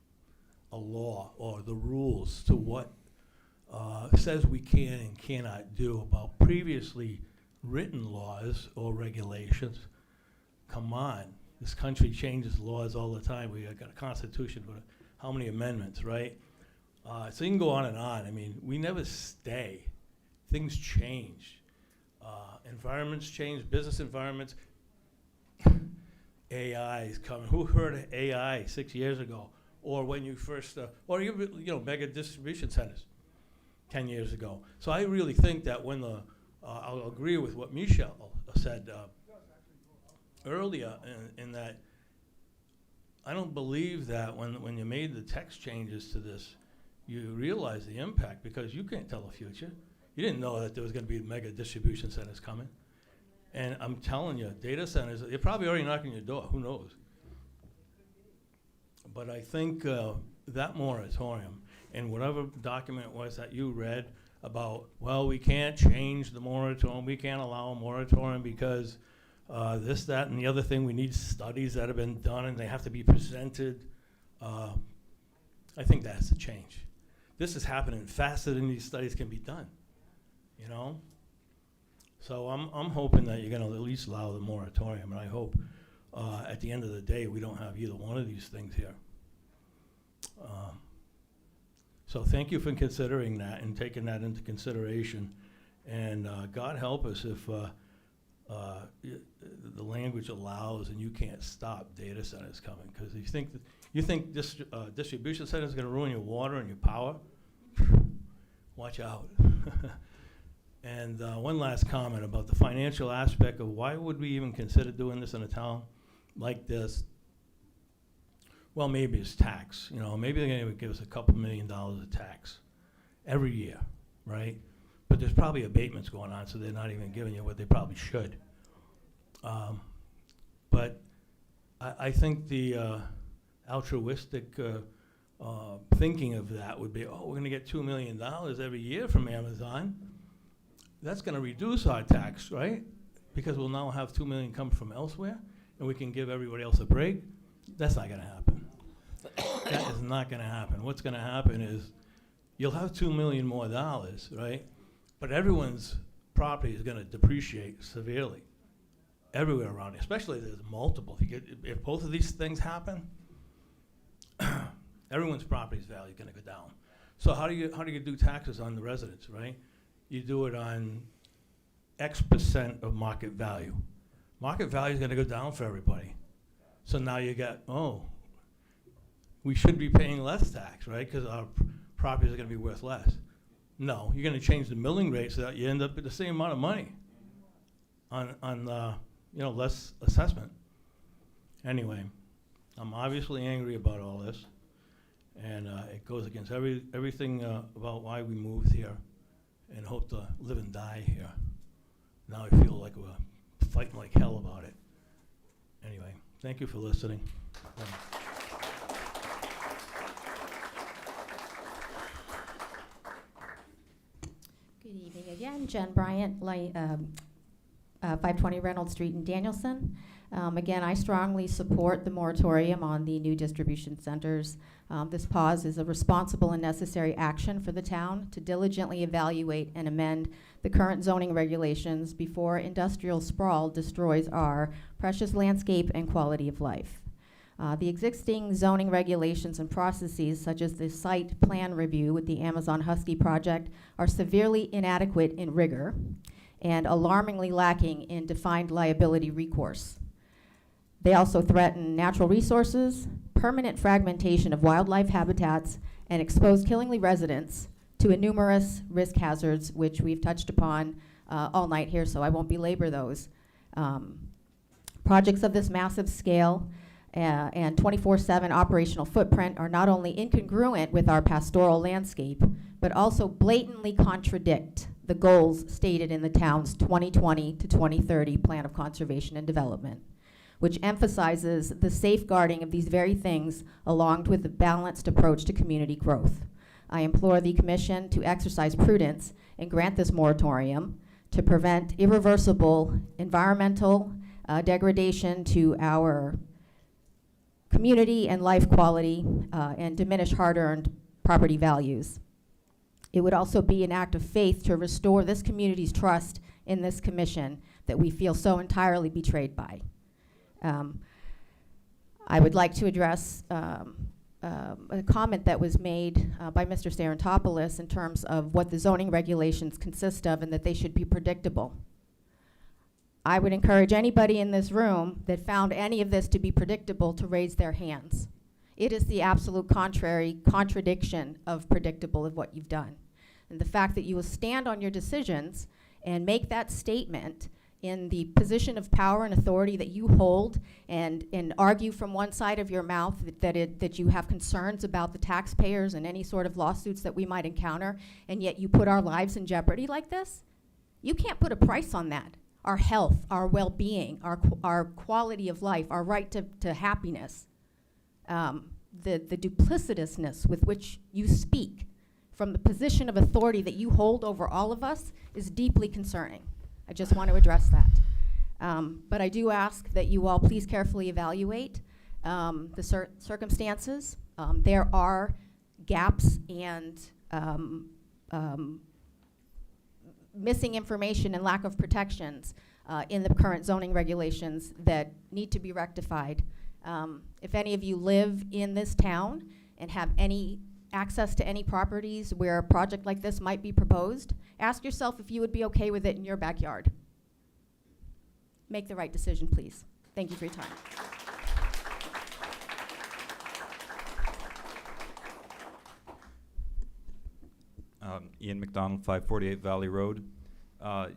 a law or the rules to what says we can and cannot do about previously written laws or regulations, come on. This country changes laws all the time. We got a constitution with how many amendments, right? So you can go on and on. I mean, we never stay. Things change. Environments change, business environments. AI is coming. Who heard of AI 6 years ago? Or when you first, or even, mega distribution centers 10 years ago. So I really think that when I'll agree with what Michelle said earlier, in that I don't believe that when you made the text changes to this, you realize the impact, because you can't tell the future. You didn't know that there was going to be mega distribution centers coming. And I'm telling you, data centers, they're probably already knocking your door. Who knows? But I think that moratorium, and whatever document it was that you read about, well, we can't change the moratorium, we can't allow a moratorium because this, that, and the other thing. We need studies that have been done, and they have to be presented. I think that has to change. This is happening faster than these studies can be done, you know? So I'm hoping that you're gonna at least allow the moratorium, and I hope at the end of the day, we don't have either one of these things here. So thank you for considering that and taking that into consideration. And God help us if the language allows and you can't stop data centers coming. Because you think distribution center is going to ruin your water and your power? Watch out. And one last comment about the financial aspect of why would we even consider doing this in a town like this? Well, maybe it's tax. You know, maybe they're going to give us a couple $1 million of tax every year, right? But there's probably abatements going on, so they're not even giving you what they probably should. But I think the altruistic thinking of that would be, oh, we're going to get $2 million every year from Amazon. That's going to reduce our tax, right? Because we'll now have $2 million come from elsewhere, and we can give everybody else a break. That's not going to happen. That is not going to happen. What's going to happen is you'll have $2 million more dollars, right? But everyone's property is going to depreciate severely everywhere around, especially if there's multiple. If both of these things happen, everyone's property's value is going to go down. So how do you do taxes on the residents, right? You do it on X% of market value. Market value is going to go down for everybody. So now you got, oh, we should be paying less tax, right? Because our properties are going to be worth less. No, you're going to change the milling rate so that you end up with the same amount of money on less assessment. Anyway, I'm obviously angry about all this, and it goes against everything about why we moved here and hope to live and die here. Now I feel like we're fighting like hell about it. Anyway, thank you for listening. Good evening again, Jen Bryant, 520 Reynolds Street in Danielson. Again, I strongly support the moratorium on the new distribution centers. This pause is a responsible and necessary action for the town to diligently evaluate and amend the current zoning regulations before industrial sprawl destroys our precious landscape and quality of life. The existing zoning regulations and processes, such as the site plan review with the Amazon Husky project, are severely inadequate in rigor and alarmingly lacking in defined liability recourse. They also threaten natural resources, permanent fragmentation of wildlife habitats, and expose Killingly residents to numerous risk hazards, which we've touched upon all night here, so I won't belabor those. Projects of this massive scale and 24/7 operational footprint are not only incongruent with our pastoral landscape, but also blatantly contradict the goals stated in the town's 2020 to 2030 Plan of Conservation and Development, which emphasizes the safeguarding of these very things along with a balanced approach to community growth. I implore the Commission to exercise prudence and grant this moratorium to prevent irreversible environmental degradation to our community and life quality and diminish hard-earned property values. It would also be an act of faith to restore this community's trust in this commission that we feel so entirely betrayed by. I would like to address a comment that was made by Mr. Sarantopoulos in terms of what the zoning regulations consist of and that they should be predictable. I would encourage anybody in this room that found any of this to be predictable to raise their hands. It is the absolute contradiction of predictable of what you've done. And the fact that you will stand on your decisions and make that statement in the position of power and authority that you hold and argue from one side of your mouth that you have concerns about the taxpayers and any sort of lawsuits that we might encounter, and yet you put our lives in jeopardy like this, you can't put a price on that. Our health, our well-being, our quality of life, our right to happiness. The duplicitousness with which you speak from the position of authority that you hold over all of us is deeply concerning. I just want to address that. But I do ask that you all please carefully evaluate the circumstances. There are gaps and missing information and lack of protections in the current zoning regulations that need to be rectified. If any of you live in this town and have any access to any properties where a project like this might be proposed, ask yourself if you would be okay with it in your backyard. Make the right decision, please. Thank you for your time. Ian McDonald, 548 Valley Road.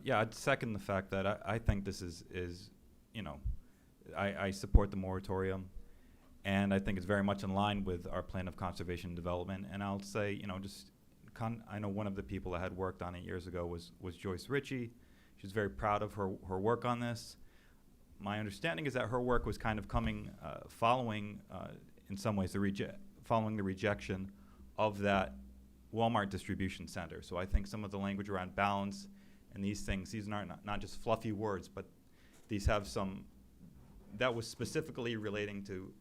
Yeah, I'd second the fact that I think this is you know, I support the moratorium, and I think it's very much in line with our plan of conservation and development. And I'll say, you know, I know one of the people that had worked on it years ago was Joyce Ritchie. She's very proud of her work on this. My understanding is that her work was kind of coming, following, in some ways, following the rejection of that Walmart distribution center. So I think some of the language around balance and these things, these are not just fluffy words, but these have some, that was specifically relating to,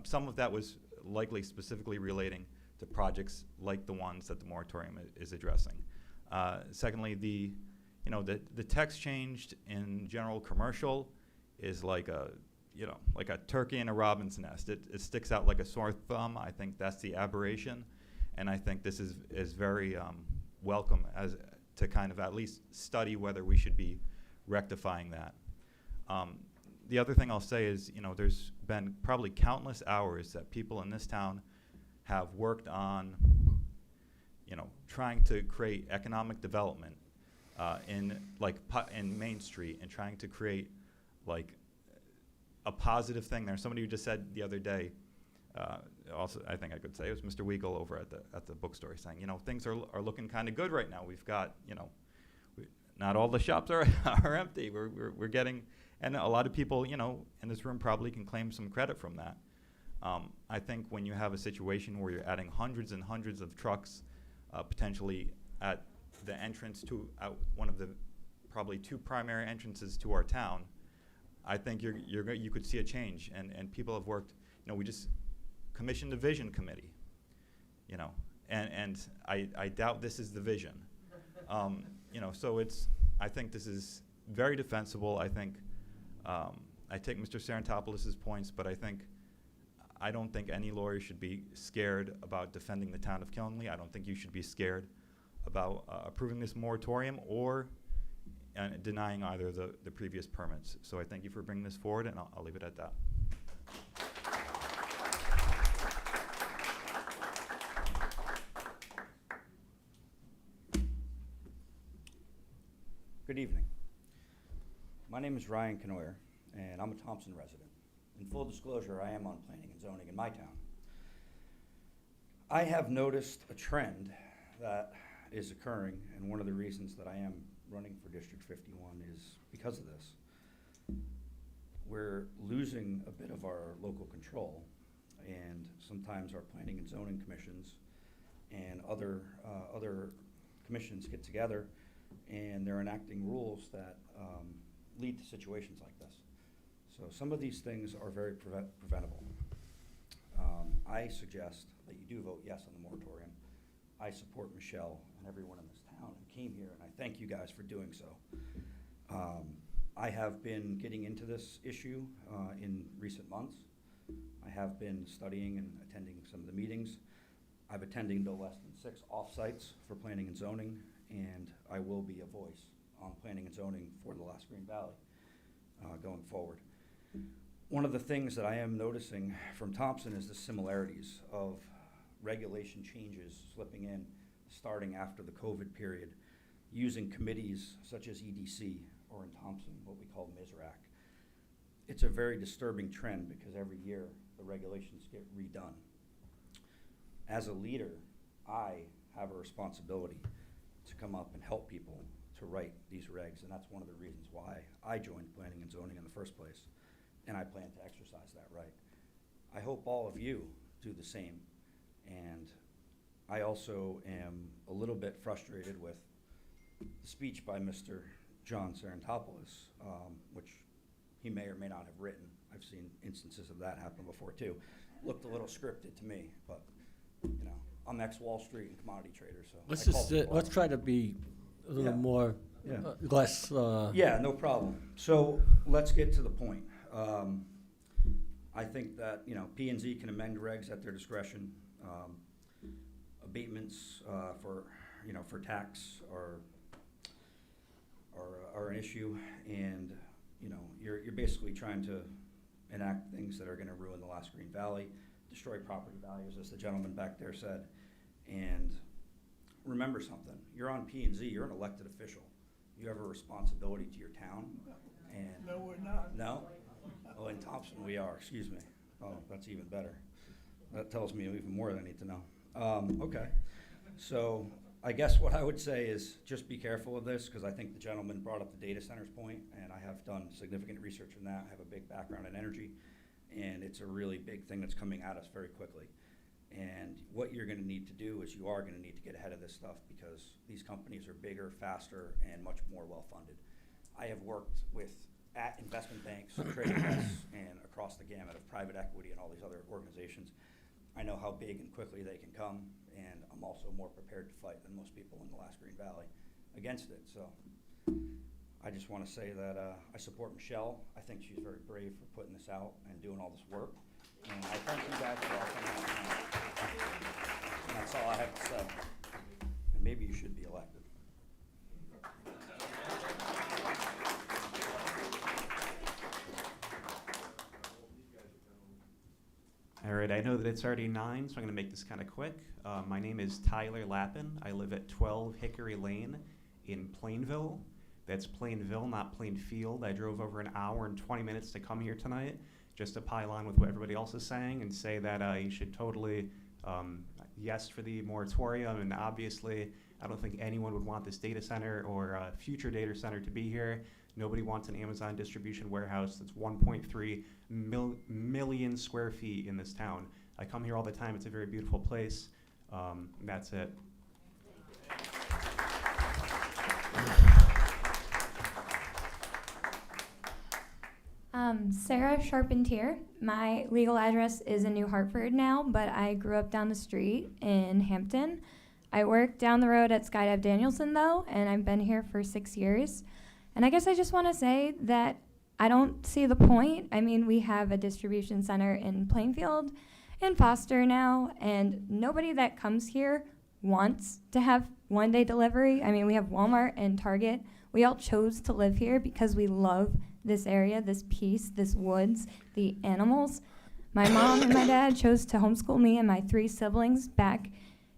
some of that was likely specifically relating to projects like the ones that the moratorium is addressing. Secondly, the text changed in general commercial is like a turkey in a robin's nest. It sticks out like a sore thumb. I think that's the aberration. And I think this is very welcome as to kind of at least study whether we should be rectifying that. The other thing I'll say is, you know, there's been probably countless hours that people in this town have worked on, you know, trying to create economic development in Main Street and trying to create like a positive thing there. Somebody who just said the other day, also, I think I could say it was Mr. Weigel over at the bookstore saying, you know, things are looking kind of good right now. We've got, you know, not all the shops are empty. We're getting, and a lot of people, you know, in this room probably can claim some credit from that. I think when you have a situation where you're adding hundreds and hundreds of trucks, potentially at the entrance to one of the probably two primary entrances to our town, I think you could see a change, and people have worked. You know, we just commissioned a vision committee, you know, and I doubt this is the vision. You know, so I think this is very defensible. I think I take Mr. Sarantopoulos' points, but I don't think any lawyer should be scared about defending the town of Killingley. I don't think you should be scared about approving this moratorium or denying either the previous permits. So I thank you for bringing this forward, and I'll leave it at that. Good evening. My name is Ryan Canoyer, and I'm a Thompson resident. In full disclosure, I am on planning and zoning in my town. I have noticed a trend that is occurring, and one of the reasons that I am running for District 51 is because of this. We're losing a bit of our local control, and sometimes our planning and zoning commissions and other commissions get together and they're enacting rules that lead to situations like this. So some of these things are very preventable. I suggest that you do vote yes on the moratorium. I support Michelle and everyone in this town who came here, and I thank you guys for doing so. I have been getting into this issue in recent months. I have been studying and attending some of the meetings. I've attended no less than 6 off-sites for planning and zoning, and I will be a voice on planning and zoning for the Lost Green Valley going forward. One of the things that I am noticing from Thompson is the similarities of regulation changes slipping in starting after the COVID period, using committees such as EDC, or in Thompson, what we call MISRAC. It's a very disturbing trend because every year the regulations get redone. As a leader, I have a responsibility to come up and help people to write these regs, and that's one of the reasons why I joined planning and zoning in the first place, and I plan to exercise that right. I hope all of you do the same, and I also am a little bit frustrated with the speech by Mr. John Sarantopoulos, which he may or may not have written. I've seen instances of that happen before too. Looked a little scripted to me, but, you know, I'm ex-Wall Street and commodity trader, so. Let's I call just, people let's out. try to be a little Yeah. more, Yeah. less, Yeah, no problem. So let's get to the point. I think that, you know, P and Z can amend regs at their discretion. Abatements for, you know, for tax are an issue, and, you know, you're basically trying to enact things that are gonna ruin the Lost Green Valley, destroy property values, as the gentleman back there said. And remember something, you're on P and Z, you're an elected official. You have a responsibility to your town, and. No, we're not. No? Oh, in Thompson we are, excuse me. Oh, that's even better. That tells me even more than I need to know. Okay. So I guess what I would say is just be careful of this, because I think the gentleman brought up the data centers point, and I have done significant research on that. I have a big background in energy, and it's a really big thing that's coming at us very quickly. And what you're gonna need to do is you are gonna need to get ahead of this stuff, because these companies are bigger, faster, and much more well-funded. I have worked at investment banks, trading desks, and across the gamut of private equity and all these other organizations. I know how big and quickly they can come, and I'm also more prepared to fight than most people in the Lost Green Valley against it. So I just want to say that I support Michelle. I think she's very brave for putting this out and doing all this work. And I thank you guys for all coming out tonight. And that's all I have to say. And maybe you should be elected. All right, I know that it's already 9, so I'm going to make this kind of quick. My name is Tyler Lappin. I live at 12 Hickory Lane in Plainville. That's Plainville, not Plainfield. I drove over an hour and 20 minutes to come here tonight just to pile on with what everybody else is saying and say that you should totally yes for the moratorium. And obviously, I don't think anyone would want this data center or future data center to be here. Nobody wants an Amazon distribution warehouse that's 1.3 million square feet in this town. I come here all the time. It's a very beautiful place. That's it. Sarah Charpentier. My legal address is in New Hartford now, but I grew up down the street in Hampton. I work down the road at Skydive Danielson, though, and I've been here for 6 years. And I guess I just want to say that I don't see the point. I mean, we have a distribution center in Plainfield and Foster now, and nobody that comes here wants to have one-day delivery. I mean, we have Walmart and Target. We all chose to live here because we love this area, this peace, this woods, the animals. My mom and my dad chose to homeschool me and my 3 siblings back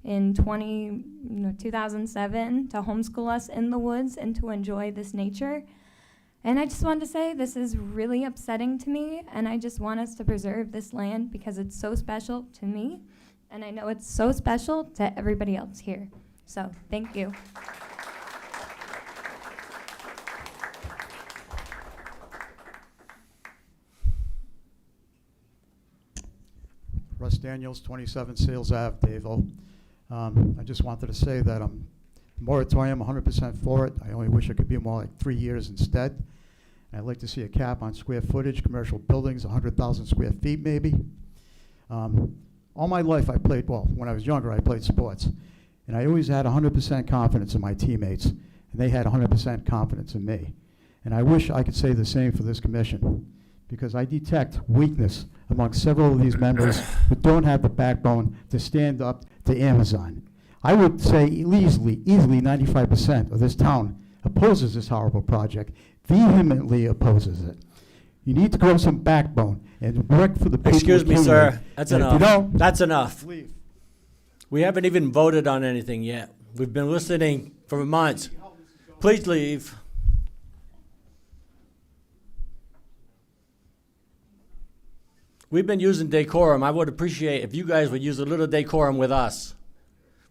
in 2007 to homeschool us in the woods and to enjoy this nature. And I just wanted to say this is really upsetting to me, and I just want us to preserve this land because it's so special to me, and I know it's so special to everybody else here. So, thank you. Russ Daniels, 27 Sales Ave, Dayville. I just wanted to say that I'm moratorium 100% for it. I only wish it could be more like 3 years instead. I'd like to see a cap on square footage, commercial buildings, 100,000 square feet maybe. All my life I played, well, when I was younger I played sports. And I always had 100% confidence in my teammates, and they had 100% confidence in me. And I wish I could say the same for this commission, because I detect weakness among several of these members who don't have the backbone to stand up to Amazon. I would say easily 95% of this town opposes this horrible project, vehemently opposes it. You need to grow some backbone and work for the people. Excuse me, sir. That's And if you enough. don't, That's enough. leave. We haven't even voted on anything yet. We've been listening for months. Please leave. We've been using decorum. I would appreciate if you guys would use a little decorum with us.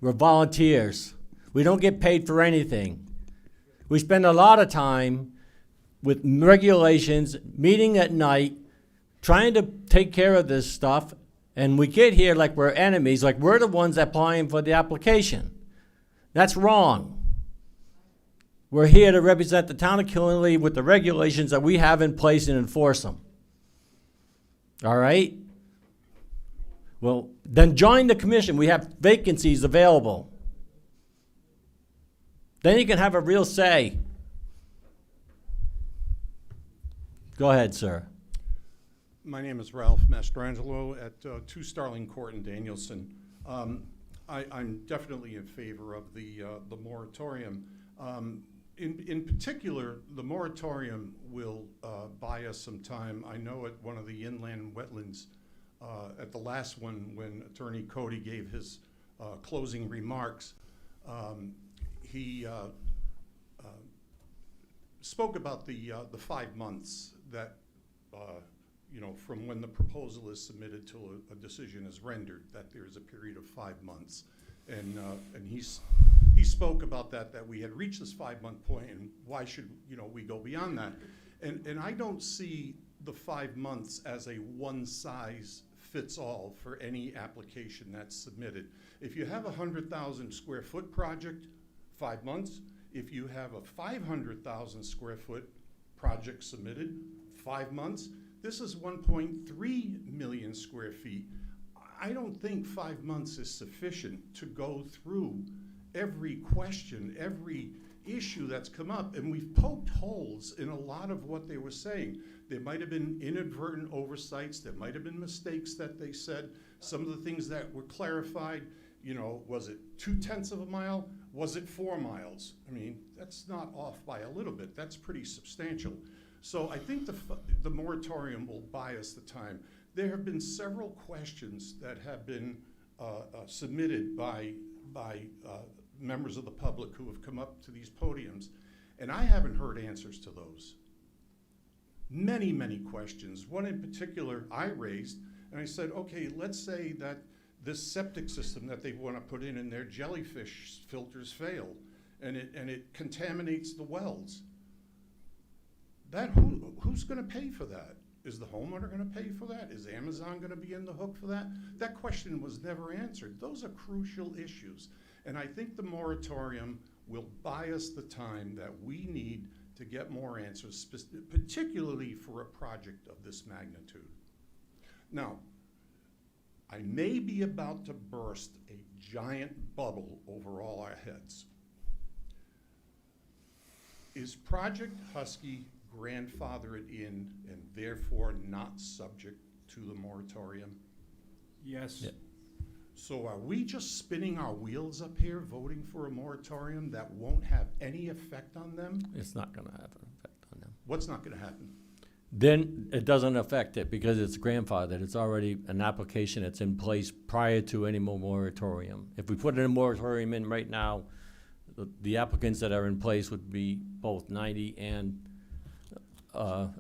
We're volunteers. We don't get paid for anything. We spend a lot of time with regulations, meeting at night, trying to take care of this stuff, and we get here like we're enemies, like we're the ones applying for the application. That's wrong. We're here to represent the town of Killingley with the regulations that we have in place and enforce them. All right? Well, then join the commission. We have vacancies available. Then you can have a real say. Go ahead, sir. My name is Ralph Mastrangelo at 2 Starling Court in Danielson. I'm definitely in favor of the moratorium. In particular, the moratorium will buy us some time. I know at one of the inland wetlands, at the last one, when Attorney Cody gave his closing remarks, he spoke about the 5 months that, from when the proposal is submitted till a decision is rendered, that there is a period of 5 months. And he spoke about that we had reached this 5-month point, and why should we go beyond that? And I don't see the 5 months as a one-size-fits-all for any application that's submitted. If you have a 100,000 square foot project, 5 months. If you have a 500,000 square foot project submitted, 5 months. This is 1.3 million square feet. I don't think 5 months is sufficient to go through every question, every issue that's come up, and we've poked holes in a lot of what they were saying. There might have been inadvertent oversights, there might have been mistakes that they said. Some of the things that were clarified, was it 0.2 of a mile? Was it 4 miles? I mean, that's not off by a little bit, that's pretty substantial. So I think the moratorium will buy us the time. There have been several questions that have been submitted by members of the public who have come up to these podiums, and I haven't heard answers to those. Many, many questions. One in particular I raised, and I said, okay, let's say that this septic system that they want to put in their jellyfish filters fail, and it contaminates the wells. Who's going to pay for that? Is the homeowner going to pay for that? Is Amazon going to be in the hook for that? That question was never answered. Those are crucial issues. And I think the moratorium will buy us the time that we need to get more answers, particularly for a project of this magnitude. Now, I may be about to burst a giant bubble over all our heads. Is Project Husky grandfathered in and therefore not subject to the moratorium? Yes. Yeah. So are we just spinning our wheels up here voting for a moratorium that won't have any effect on them? It's not going to have an effect on them. What's not going to happen? Then it doesn't affect it because it's grandfathered. It's already an application that's in place prior to any more moratorium. If we put a moratorium in right now, the applicants that are in place would be both 90 and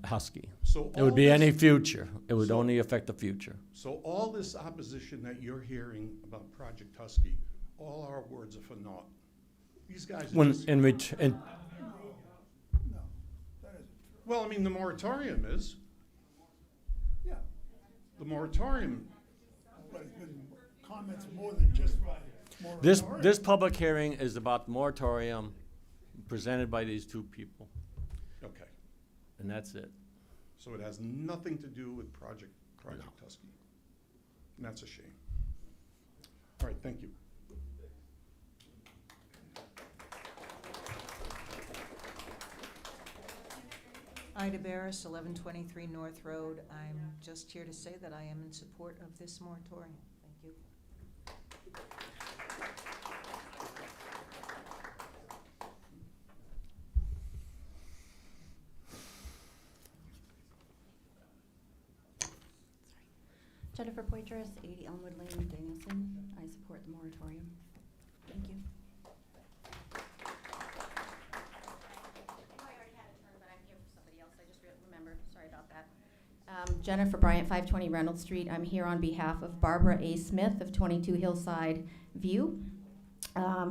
Husky. So it would be all any this- future. It would only affect the future. So all this opposition that you're hearing about Project Husky, all our words are for naught. These guys are just... Well, I mean, the moratorium is. Yeah. The moratorium. But it's been comments more than just moratorium. This public hearing is about the moratorium presented by these two people, Okay. and that's it. So it has nothing to do with Project Husky. And that's a shame. All right, thank you. Ida Barris, 1123 North Road. I'm just here to say that I am in support of this moratorium. Thank you. Jennifer Poitras, 80 Elmwood Lane, Danielson. I support the moratorium. Thank you. Jennifer Bryant, 520 Reynolds Street. I'm here on behalf of Barbara A. Smith of 22 Hillside View.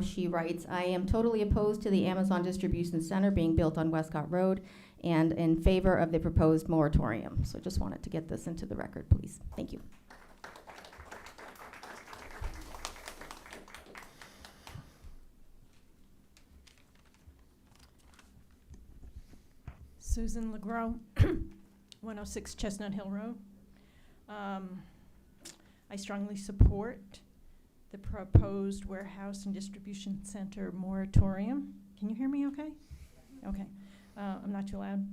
She writes, I am totally opposed to the Amazon Distribution Center being built on Westcott Road and in favor of the proposed moratorium. So just wanted to get this into the record, please. Thank you. Susan LeGros, 106 Chestnut Hill Road. I strongly support the proposed warehouse and distribution center moratorium. Can you hear me okay? Okay. I'm not too loud.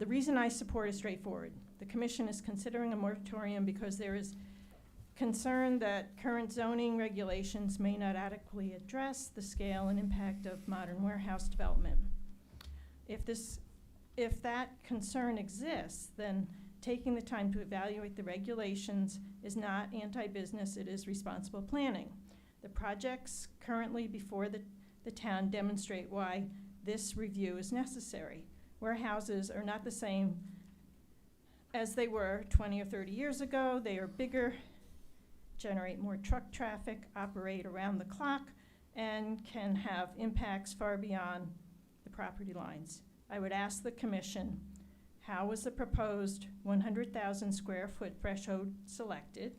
The reason I support is straightforward. The commission is considering a moratorium because there is concern that current zoning regulations may not adequately address the scale and impact of modern warehouse development. If that concern exists, then taking the time to evaluate the regulations is not anti-business, it is responsible planning. The projects currently before the town demonstrate why this review is necessary. Warehouses are not the same as they were 20 or 30 years ago. They are bigger, generate more truck traffic, operate around the clock, and can have impacts far beyond the property lines. I would ask the commission, how was the proposed 100,000 square foot threshold selected?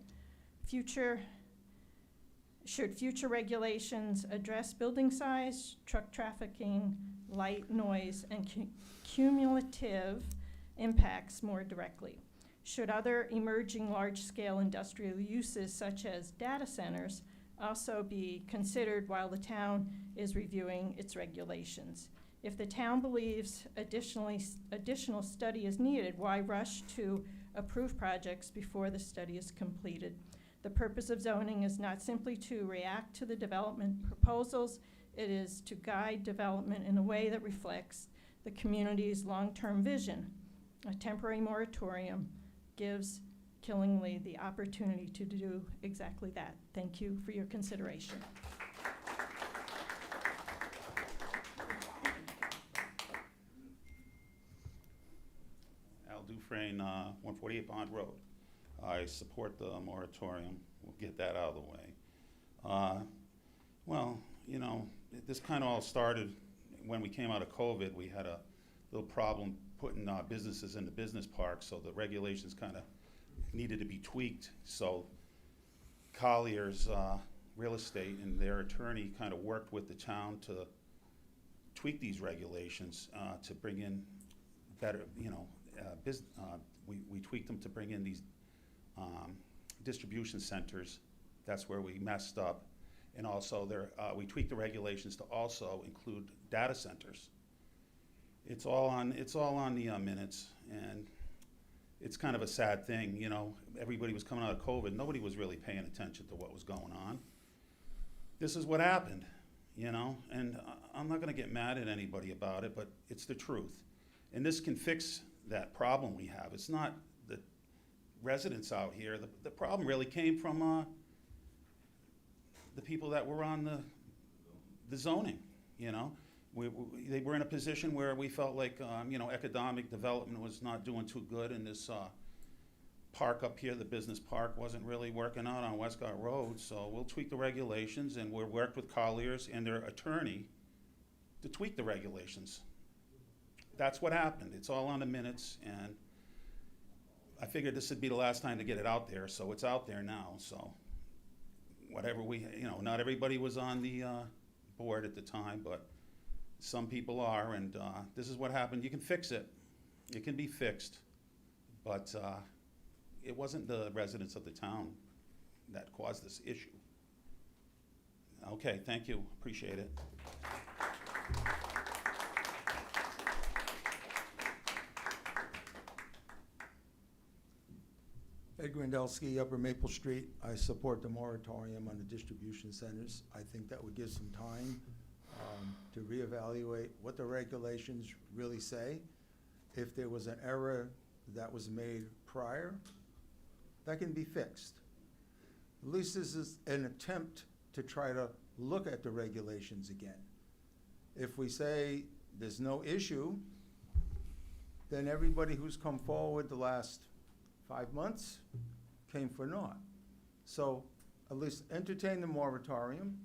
Should future regulations address building size, truck trafficking, light, noise, and cumulative impacts more directly? Should other emerging large-scale industrial uses such as data centers also be considered while the town is reviewing its regulations? If the town believes additional study is needed, why rush to approve projects before the study is completed? The purpose of zoning is not simply to react to the development proposals, it is to guide development in a way that reflects the community's long-term vision. A temporary moratorium gives Killingly the opportunity to do exactly that. Thank you for your consideration. Al Dufresne, 148 Bond Road. I support the moratorium. We'll get that out of the way. Well, you know, this kind of all started when we came out of COVID. We had a little problem putting businesses into business parks, so the regulations kind of needed to be tweaked. So Collier's Real Estate and their attorney kind of worked with the town to tweak these regulations to bring in better, you know, we tweaked them to bring in these distribution centers. That's where we messed up. And also we tweaked the regulations to also include data centers. It's all on the minutes, and it's kind of a sad thing, you know. Everybody was coming out of COVID. Nobody was really paying attention to what was going on. This is what happened, you know, and I'm not gonna get mad at anybody about it, but it's the truth. And this can fix that problem we have. It's not the residents out here. The problem really came from the people that were on the zoning, you know. They were in a position where we felt like, you know, economic development was not doing too good, and this park up here, the business park, wasn't really working out on Westcott Road. So we'll tweak the regulations, and we'll work with Colliers and their attorney to tweak the regulations. That's what happened. It's all on the minutes, and I figured this would be the last time to get it out there, so it's out there now. So whatever you know, not everybody was on the board at the time, but some people are, and this is what happened. You can fix it. It can be fixed, but it wasn't the residents of the town that caused this issue. Okay, thank you. Appreciate it. Ed Grandelsky, Upper Maple Street. I support the moratorium on the distribution centers. I think that would give some time to reevaluate what the regulations really say. If there was an error that was made prior, that can be fixed. At least this is an attempt to try to look at the regulations again. If we say there's no issue, then everybody who's come forward the last 5 months came for naught. So at least entertain the moratorium,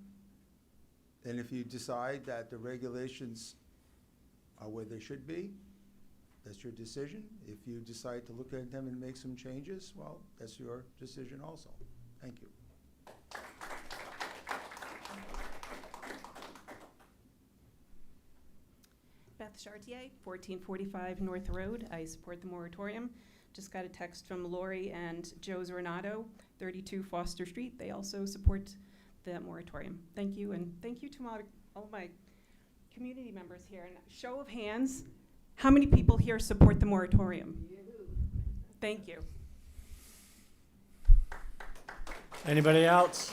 and if you decide that the regulations are where they should be, that's your decision. If you decide to look at them and make some changes, well, that's your decision also. Thank you. Beth Beth Chartier, 1445 North Road. I support the moratorium. Just got a text from Lori and Joe Zornato, 32 Foster Street. They also support the moratorium. Thank you, and thank you to all my community members here. And show of hands, how many people here support the moratorium? Thank you. Anybody else?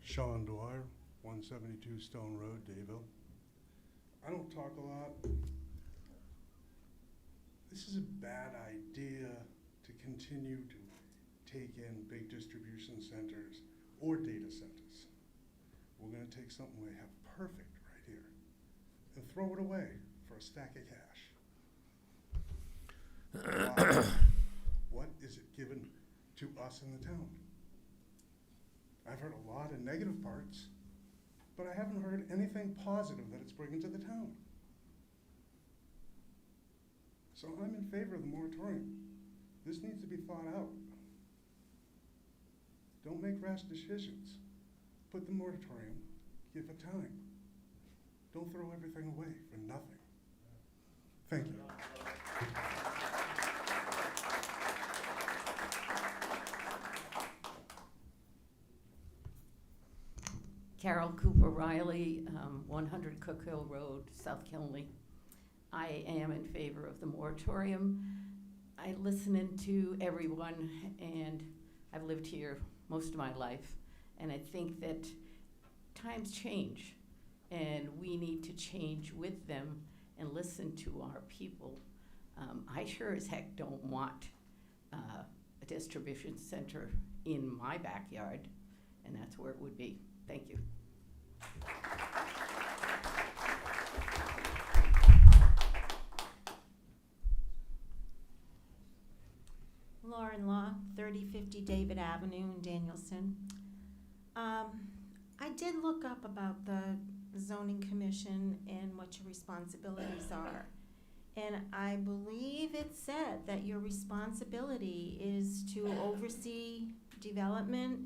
Sean Dwyer, 172 Stone Road, Dayville. I don't talk a lot. This is a bad idea to continue to take in big distribution centers or data centers. We're going to take something we have perfect right here and throw it away for a stack of cash. What is it given to us in the town? I've heard a lot of negative parts, but I haven't heard anything positive that it's bringing to the town. So I'm in favor of the moratorium. This needs to be thought out. Don't make rash decisions. Put the moratorium, give it time. Don't throw everything away for nothing. Thank you. Carol Cooper Riley, 100 Cook Hill Road, South Killenly. I am in favor of the moratorium. I listen to everyone, and I've lived here most of my life, and I think that times change, and we need to change with them and listen to our people. I sure as heck don't want a distribution center in my backyard, and that's where it would be. Thank you. Lauren Law, 3050 David Avenue in Danielson. I did look up about the zoning commission and what your responsibilities are. And I believe it said that your responsibility is to oversee development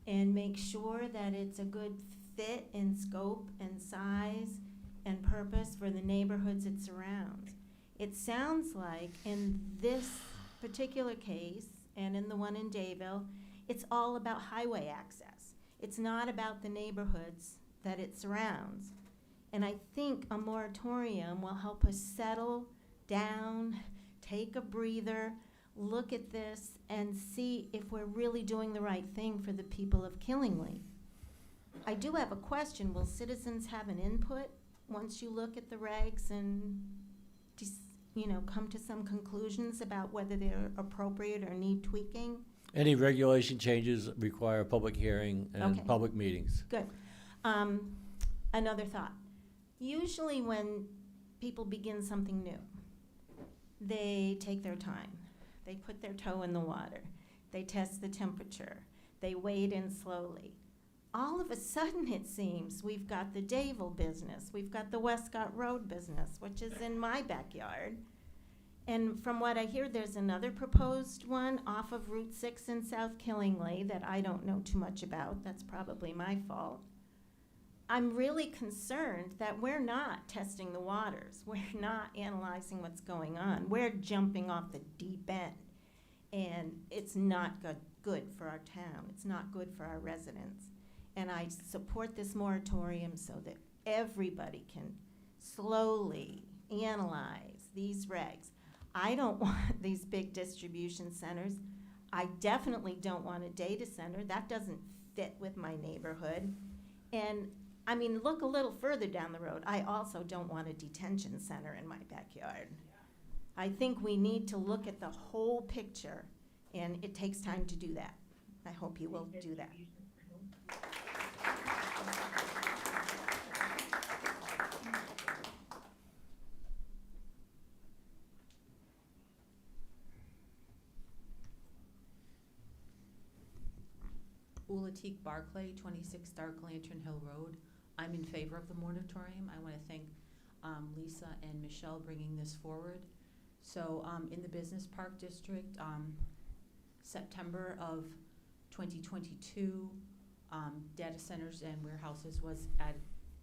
and make sure that it's a good fit in scope and size and purpose for the neighborhoods it surrounds. It sounds like in this particular case and in the one in Dayville, it's all about highway access. It's not about the neighborhoods that it surrounds. And I think a moratorium will help us settle down, take a breather, look at this, and see if we're really doing the right thing for the people of Killingly. I do have a question. Will citizens have an input once you look at the regs and come to some conclusions about whether they're appropriate or need tweaking? Any regulation changes require a public hearing and Okay. public meetings. Good. Another thought. Usually when people begin something new, they take their time. They put their toe in the water. They test the temperature. They wade in slowly. All of a sudden, it seems, we've got the Dayville business. We've got the Westcott Road business, which is in my backyard. And from what I hear, there's another proposed one off of Route 6 in South Killingly that I don't know too much about. That's probably my fault. I'm really concerned that we're not testing the waters. We're not analyzing what's going on. We're jumping off the deep end. And it's not good for our town. It's not good for our residents. And I support this moratorium so that everybody can slowly analyze these regs. I don't want these big distribution centers. I definitely don't want a data center. That doesn't fit with my neighborhood. And I mean, look a little further down the road. I also don't want a detention center in my backyard. I think we need to look at the whole picture, and it takes time to do that. I hope you will do that. Ulatique Barclay, 26 Dark Lantern Hill Road. I'm in favor of the moratorium. I want to thank Lisa and Michelle bringing this forward. So in the Business Park District, September of 2022, data centers and warehouses was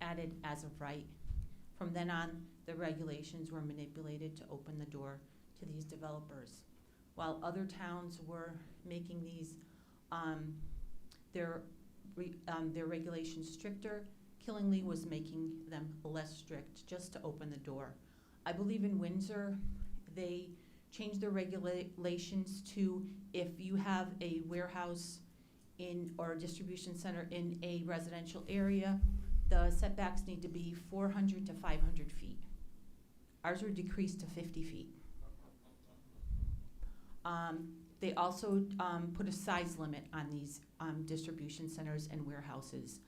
added as of right. From then on, the regulations were manipulated to open the door to these developers. While other towns were making these, their regulations stricter, Killingly was making them less strict, just to open the door. I believe in Windsor, they changed their regulations to, if you have a warehouse or a distribution center in a residential area, the setbacks need to be 400 to 500 feet. Ours were decreased to 50 feet. They also put a size limit on these distribution centers and warehouses.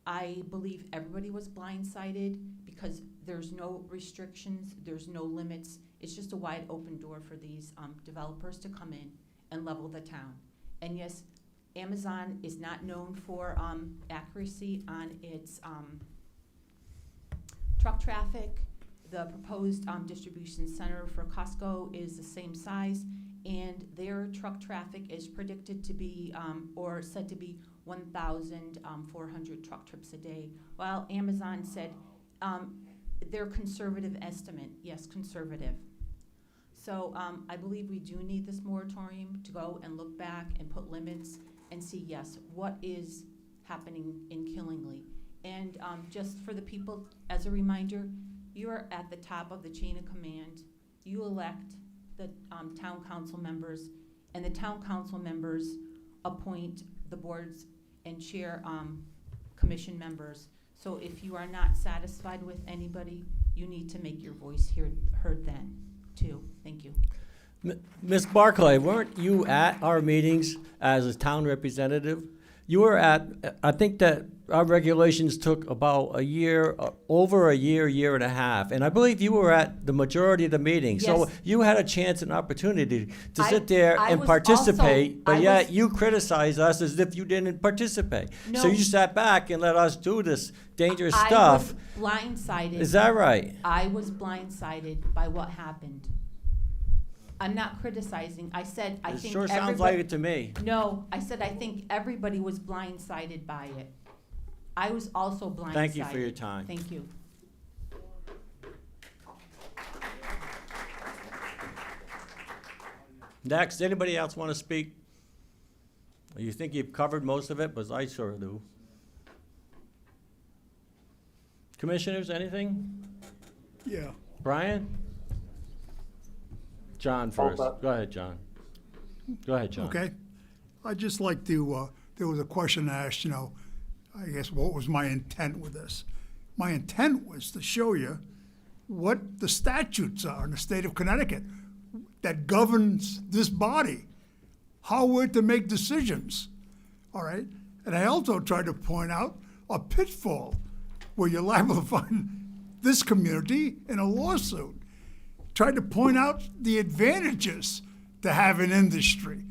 I believe everybody was blindsided because there's no restrictions, there's no limits. It's just a wide open door for these developers to come in and level the town. And yes, Amazon is not known for accuracy on its truck traffic. The proposed distribution center for Costco is the same size, and their truck traffic is predicted to be, or said to be, 1,400 truck trips a day, while Amazon said their conservative estimate, yes, conservative. So I believe we do need this moratorium to go and look back and put limits and see, yes, what is happening in Killingly. And just for the people, as a reminder, you are at the top of the chain of command. You elect the town council members, and the town council members appoint the boards and chair commission members. So if you are not satisfied with anybody, you need to make your voice heard then, too. Thank you. Ms. Barclay, weren't you at our meetings as a town representative? You were at, I think that our regulations took about a year, over a year and a half. And I believe you were at the majority of the meetings. So Yes. you had a chance and opportunity to I- sit there I and was participate, also- but I yet was- you criticize us as if you didn't participate. So No. you sat back and let us do this dangerous I stuff. was blindsided. Is that right? I was blindsided by what happened. I'm not criticizing. I said I It think sure sounds like everybody- it to me. No, I said I think everybody was blindsided by it. I was also blindsided. Thank you for your time. Thank you. Next, anybody else want to speak? You think you've covered most of it, but I sure do. Commissioners, anything? Yeah. Brian? John first. Go ahead, John. Go ahead, John. Okay. I'd just like to, there was a question asked, I guess, what was my intent with this? My intent was to show you what the statutes are in the state of Connecticut that governs this body, how we're to make decisions, all right? And I also tried to point out a pitfall where you're liable to find this community in a lawsuit. Tried to point out the advantages to have an industry,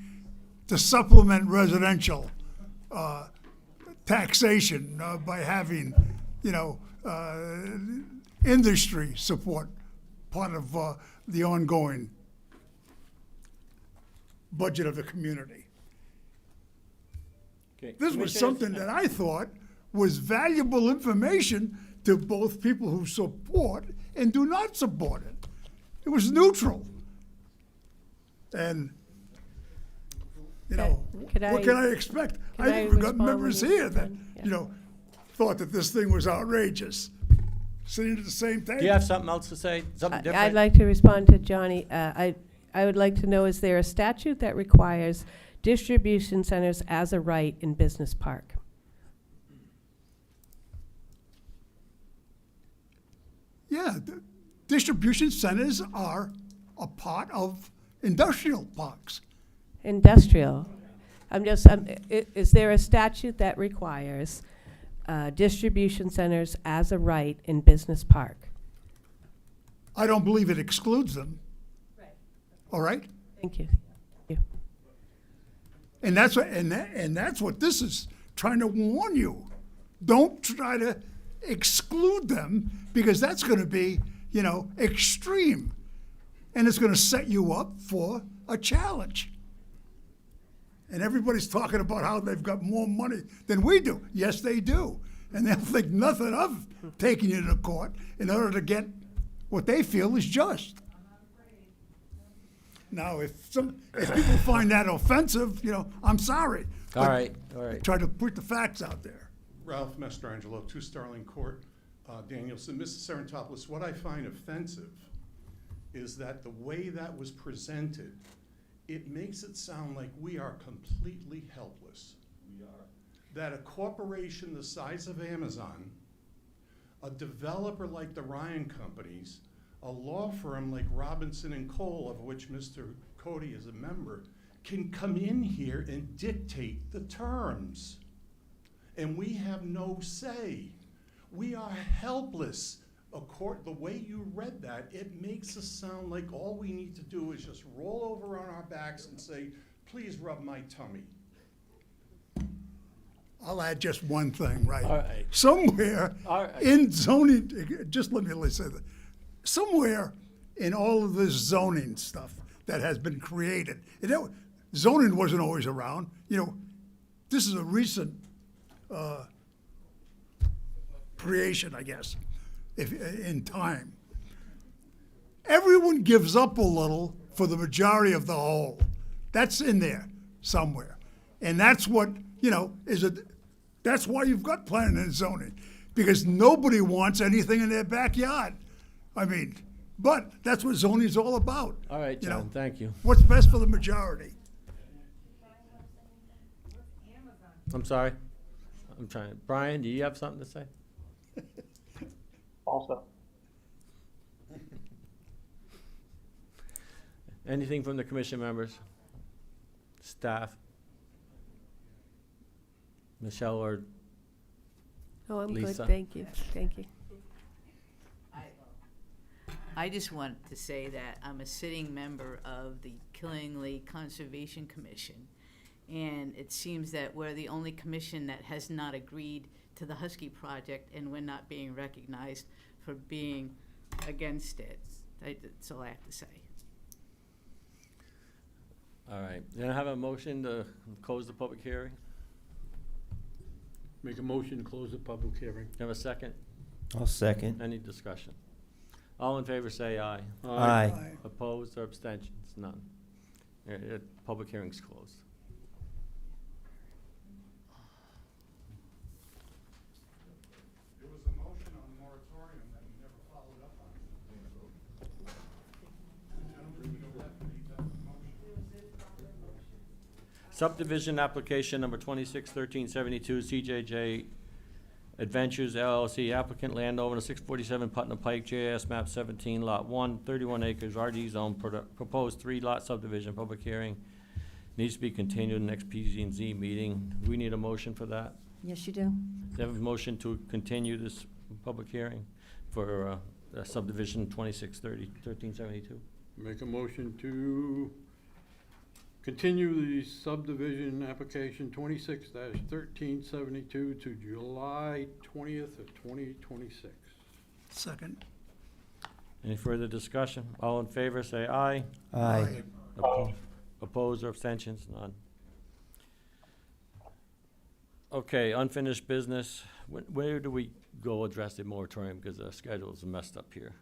to supplement residential taxation by having, industry support, part of the ongoing budget of the community. Okay. This was Commissioners, something that I thought was valuable information to both people who support and do not support it. It was neutral. And, what can I expect? can I I even got respond members when you- here that, Yeah. thought that this thing was outrageous. Sitting at the same table. Do you have something else to say? Something different? I'd like to respond to Johnny. I would like to know, is there a statute that requires distribution centers as a right in Business Park? Yeah, distribution centers are a part of industrial parks. Industrial. Is there a statute that requires distribution centers as a right in Business Park? I don't believe it excludes them. Right. All right? Thank you. And that's what this is trying to warn you. Don't try to exclude them, because that's going to be, extreme. And it's going to set you up for a challenge. And everybody's talking about how they've got more money than we do. Yes, they do. And they'll think nothing of taking you to court in order to get what they feel is just. Now, if people find that offensive, I'm sorry. All But right, all right. Try to put the facts out there. Ralph Mastrangelo, 2 Sterling Court, Danielson. Mr. Serentopoulos, what I find offensive is that the way that was presented, it makes it sound like we are completely helpless. We are. That a corporation the size of Amazon, a developer like the Ryan Companies, a law firm like Robinson and Cole, of which Mr. Cody is a member, can come in here and dictate the terms. And we have no say. We are helpless. The way you read that, it makes us sound like all we need to do is just roll over on our backs and say, please rub my tummy. I'll add just one thing, right? All right. Somewhere All right. in zoning, just let me say that. Somewhere in all of this zoning stuff that has been created, zoning wasn't always around. This is a recent creation, I guess, in time. Everyone gives up a little for the majority of the whole. That's in there somewhere. And that's what, that's why you've got planning and zoning, because nobody wants anything in their backyard. But that's what zoning is all about. All right, John, thank you. What's best for the majority? I'm sorry. I'm trying. Brian, do you have something to say? Also. Anything from the commission members? Staff? Michelle or Oh, I'm Lisa? good, thank you, thank you. I just want to say that I'm a sitting member of the Killingly Conservation Commission, and it seems that we're the only commission that has not agreed to the Husky project, and we're not being recognized for being against it. That's all I have to say. All right. Then I have a motion to close the public hearing. Make a motion to close the public hearing. Have a second? I'll second. Any discussion? All in favor say aye. Aye. Opposed or abstentions? None. Public hearing's closed. There was a motion on moratorium that we never followed up on. Subdivision application number 261372, CJJ Adventures LLC, applicant landowner 647 Putnam Pike, JS map 17, lot 1, 31 acres, RD zone, proposed 3-lot subdivision, public hearing needs to be continued next PZ&Z meeting. We need a motion for that. Yes, you do. They have a motion to continue this public hearing for subdivision 261372. Make a motion to continue the subdivision application 26-1372 to July 20th of 2026. Second. Any further discussion? All in favor, say aye. Aye. Opposed or abstentions? None. Okay, unfinished business. Where do we go address the moratorium, because the schedule's messed up here?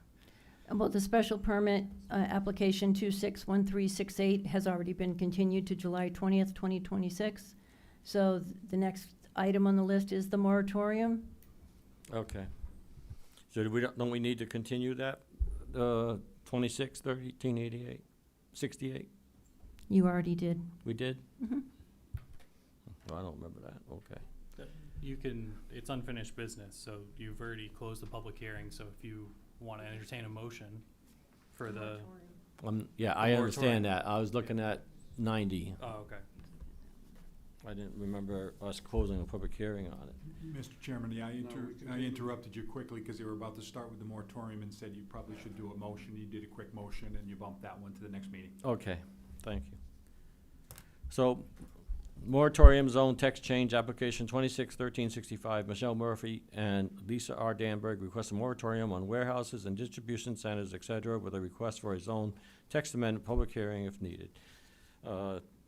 Well, the special permit application 261368 has already been continued to July 20th, 2026. So the next item on the list is the moratorium. Okay. So don't we need to continue that, 261388, 68? You already did. We did? Mhm. Oh, I don't remember that, okay. You can, it's unfinished business, so you've already closed the public hearing, so if you want to entertain a motion for the. Yeah, the I understand moratorium. that. I was looking at 90. Oh, okay. I didn't remember us closing a public hearing on it. Mr. Chairman, yeah, I interrupted you quickly because you were about to start with the moratorium and said you probably should do a motion. You did a quick motion and you bumped that one to the next meeting. Okay, thank you. So, moratorium zone text change application 261365, Michelle Murphy and Lisa R. Danberg request a moratorium on warehouses and distribution centers, et cetera, with a request for a zone text amendment public hearing if needed.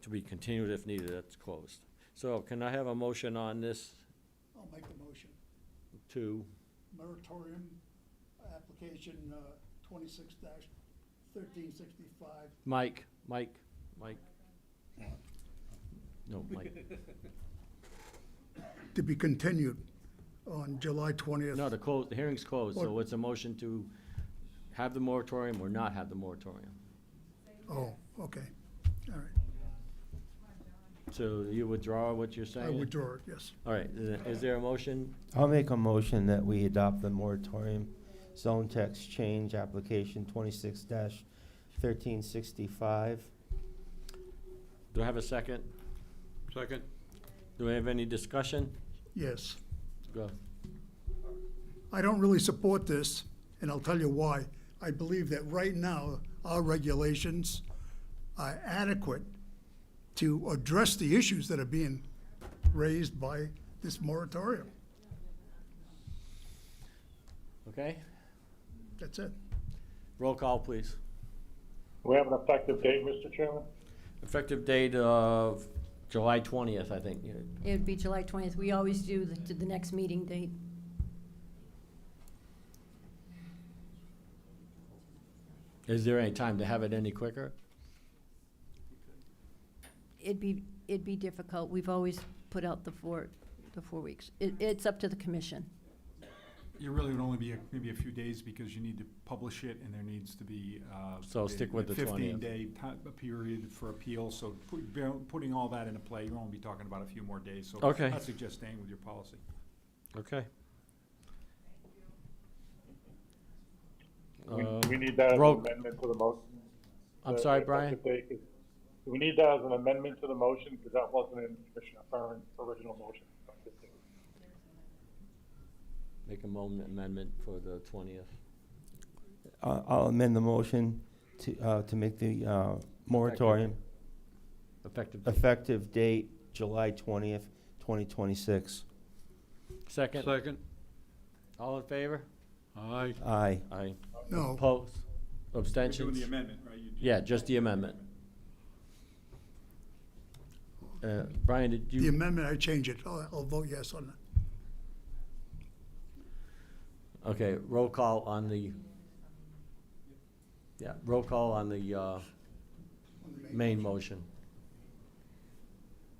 to be continued if needed, that's closed. So can I have a motion on this I'll make the motion. to, Moratorium, application, 26-1365. Mike? No, Mike. To be continued on July 20th. No, the hearing's closed, so it's a motion to have the moratorium or not have the moratorium. Oh, okay, all right. So you withdraw what you're saying? I withdraw it, yes. All right, is there a motion? I'll make a motion that we adopt the moratorium zone text change application 26-1365. Do I have a second? Second. Do we have any discussion? Yes. Go. I don't really support this, and I'll tell you why. I believe that right now, our regulations are adequate to address the issues that are being raised by this moratorium. Okay, That's it. roll call, please. We have an effective date, Mr. Chairman? Effective date of July 20th, I think. It would be July 20th. We always do the next meeting date. Is there any time to have it any quicker? It'd be difficult. We've always put out the 4 weeks. It's up to the commission. You really would only be maybe a few days because you need to publish it and there needs to be, So stick with the 20th. 15-day period for appeal, so putting all that into play, you'll only be talking about a few more days, so Okay. I'd suggest staying with your policy. Okay. We need that as an roll- amendment to the motion. I'm The sorry, Brian? effective date is- Do we need that as an amendment to the motion, because that wasn't in Commissioner Furman's original motion? Make a amendment for the 20th. I'll amend the motion to make the moratorium effective date July 20th, 2026. Second? Second. All in favor? Aye. Aye. Aye. No. Opposed? You're Abstentions? doing the amendment, right? Yeah, just the amendment. Brian, did The you? amendment, I change it. I'll vote yes on that. Okay, roll call on the, roll call on the main motion.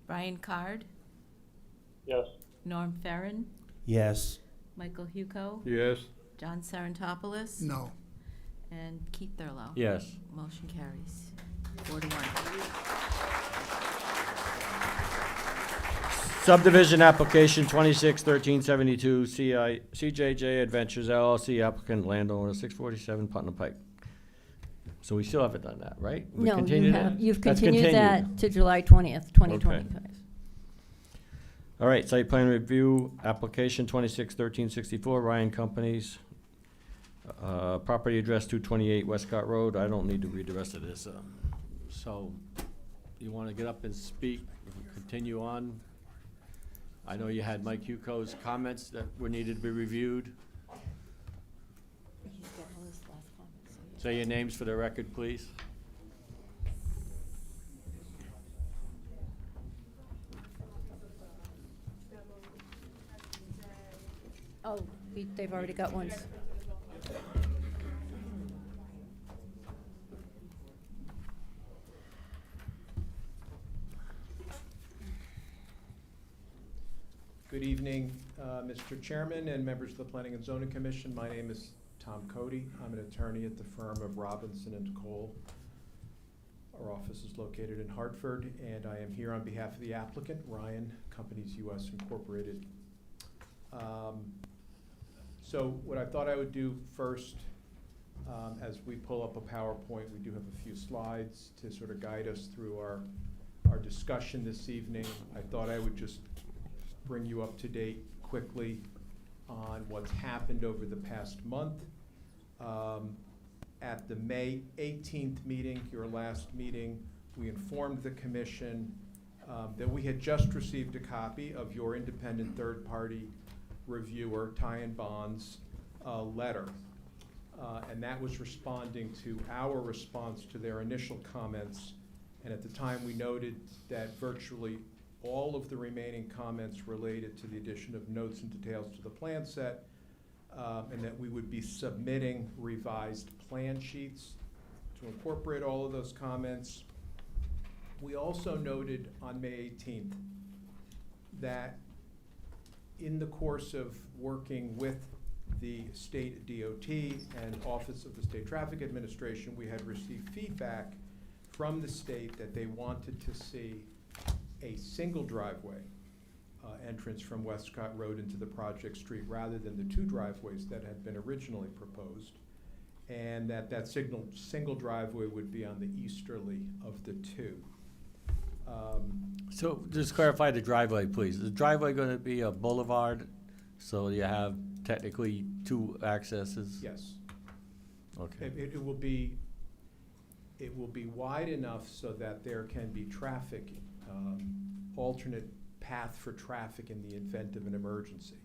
Brian Card, Yes. Norm Farren, Yes. Michael Huco, Yes. John Sarantopoulos. No. And Keith Thurlow. Yes. Motion carries 4-1. Subdivision application 26-1372 CJJ Adventures LLC applicant landowner 647 Putnam Pike. So we still haven't done that, right? We No, continued it? you've That's continued that to July 20th, 2025. All right, site plan review, application 26-1364, Ryan Companies. Property address 228 Westcott Road. I don't need to read the rest of this. So, you want to get up and speak, continue on? I know you had Mike Huco's comments that were needed to be reviewed. Say your names for the record, please. Oh, they've already got ones. Good evening, Mr. Chairman and members of the Planning and Zoning Commission. My name is Tom Cody. I'm an attorney at the firm of Robinson and Cole. Our office is located in Hartford, and I am here on behalf of the applicant, Ryan Companies US Incorporated. So what I thought I would do first, as we pull up a PowerPoint, we do have a few slides to sort of guide us through our discussion this evening. I thought I would just bring you up to date quickly on what's happened over the past month. At the May 18th meeting, your last meeting, we informed the commission that we had just received a copy of your independent third-party reviewer, Ty and Bond's letter. And that was responding to our response to their initial comments And at the time, we noted that virtually all of the remaining comments related to the addition of notes and details to the plan set, and that we would be submitting revised plan sheets to incorporate all of those comments. We also noted on May 18th that in the course of working with the state DOT and Office of the State Traffic Administration, we had received feedback from the state that they wanted to see a single driveway entrance from Westcott Road into the project street rather than the two driveways that had been originally proposed, and that single driveway would be on the easterly of the two. So just clarify the driveway, please. Is the driveway going to be a boulevard, so you have technically two accesses? Yes. Okay. It will be wide enough so that there can be traffic, alternate path for traffic in the event of an emergency.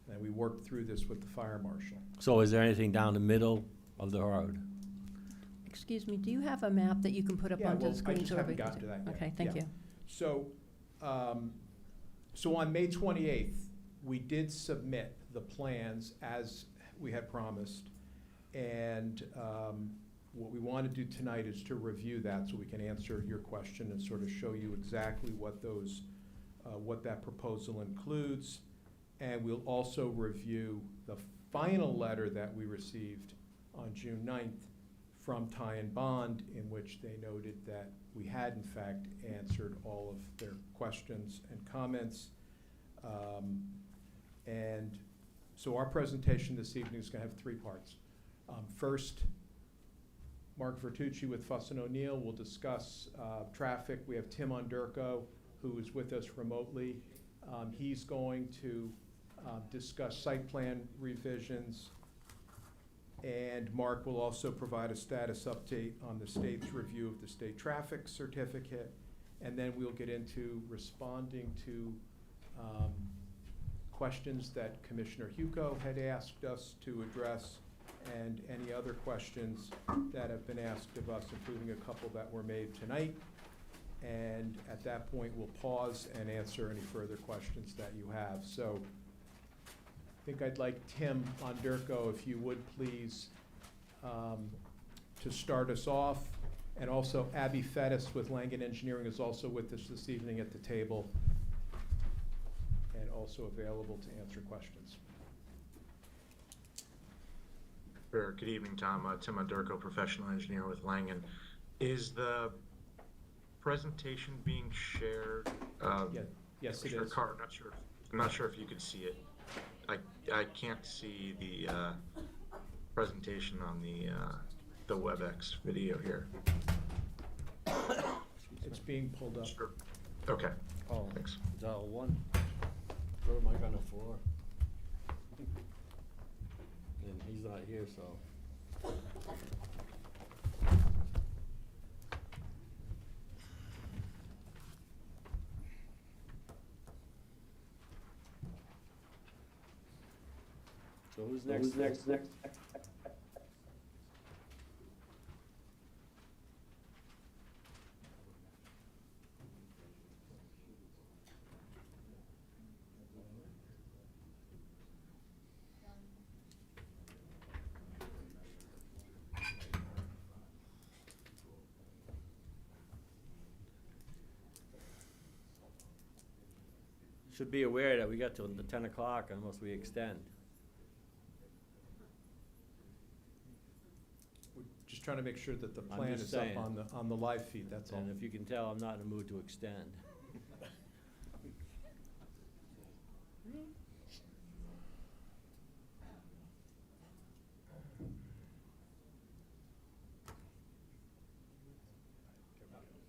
And we worked through this with the fire marshal. So is there anything down the middle of the road? Excuse me, do you have a map that you can put up Yeah, onto well, the screen? I just so haven't everybody gotten to can that see? yet. Okay, thank Yeah. you. So on May 28th, we did submit the plans as we had promised. And what we want to do tonight is to review that so we can answer your question and sort of show you exactly what those, what that proposal includes. And we'll also review the final letter that we received on June 9th from Ty and Bond, in which they noted that we had in fact answered all of their questions and comments. And so our presentation this evening is going to have three parts. First, Mark Vertucci with Fuss and O'Neill will discuss traffic. We have Tim Underko, who is with us remotely. He's going to discuss site plan revisions. And Mark will also provide a status update on the state's review of the state traffic certificate. And then we'll get into responding to questions that Commissioner Huco had asked us to address, and any other questions that have been asked of us, including a couple that were made tonight. And at that point, we'll pause and answer any further questions that you have. So I think I'd like Tim Onderko, if you would please, to start us off. And also Abby Fettis with Langen Engineering is also with us this evening at the table and also available to answer questions. Sure. Good evening, Tom. Tim Underko, professional engineer with Langen. Is the presentation being shared? Yes, it is. I'm not sure if you could see it. I can't see the presentation on the WebEx video here. It's being pulled up. Sure. Okay. Oh, thanks. Dial one. Where am I gonna for? And he's not here, so. So who's next? Should be aware that we got till the 10 o'clock unless we extend. We're just trying to make sure that the I'm plan just is up saying. on the live feed, that's all. And if you can tell, I'm not in the mood to extend.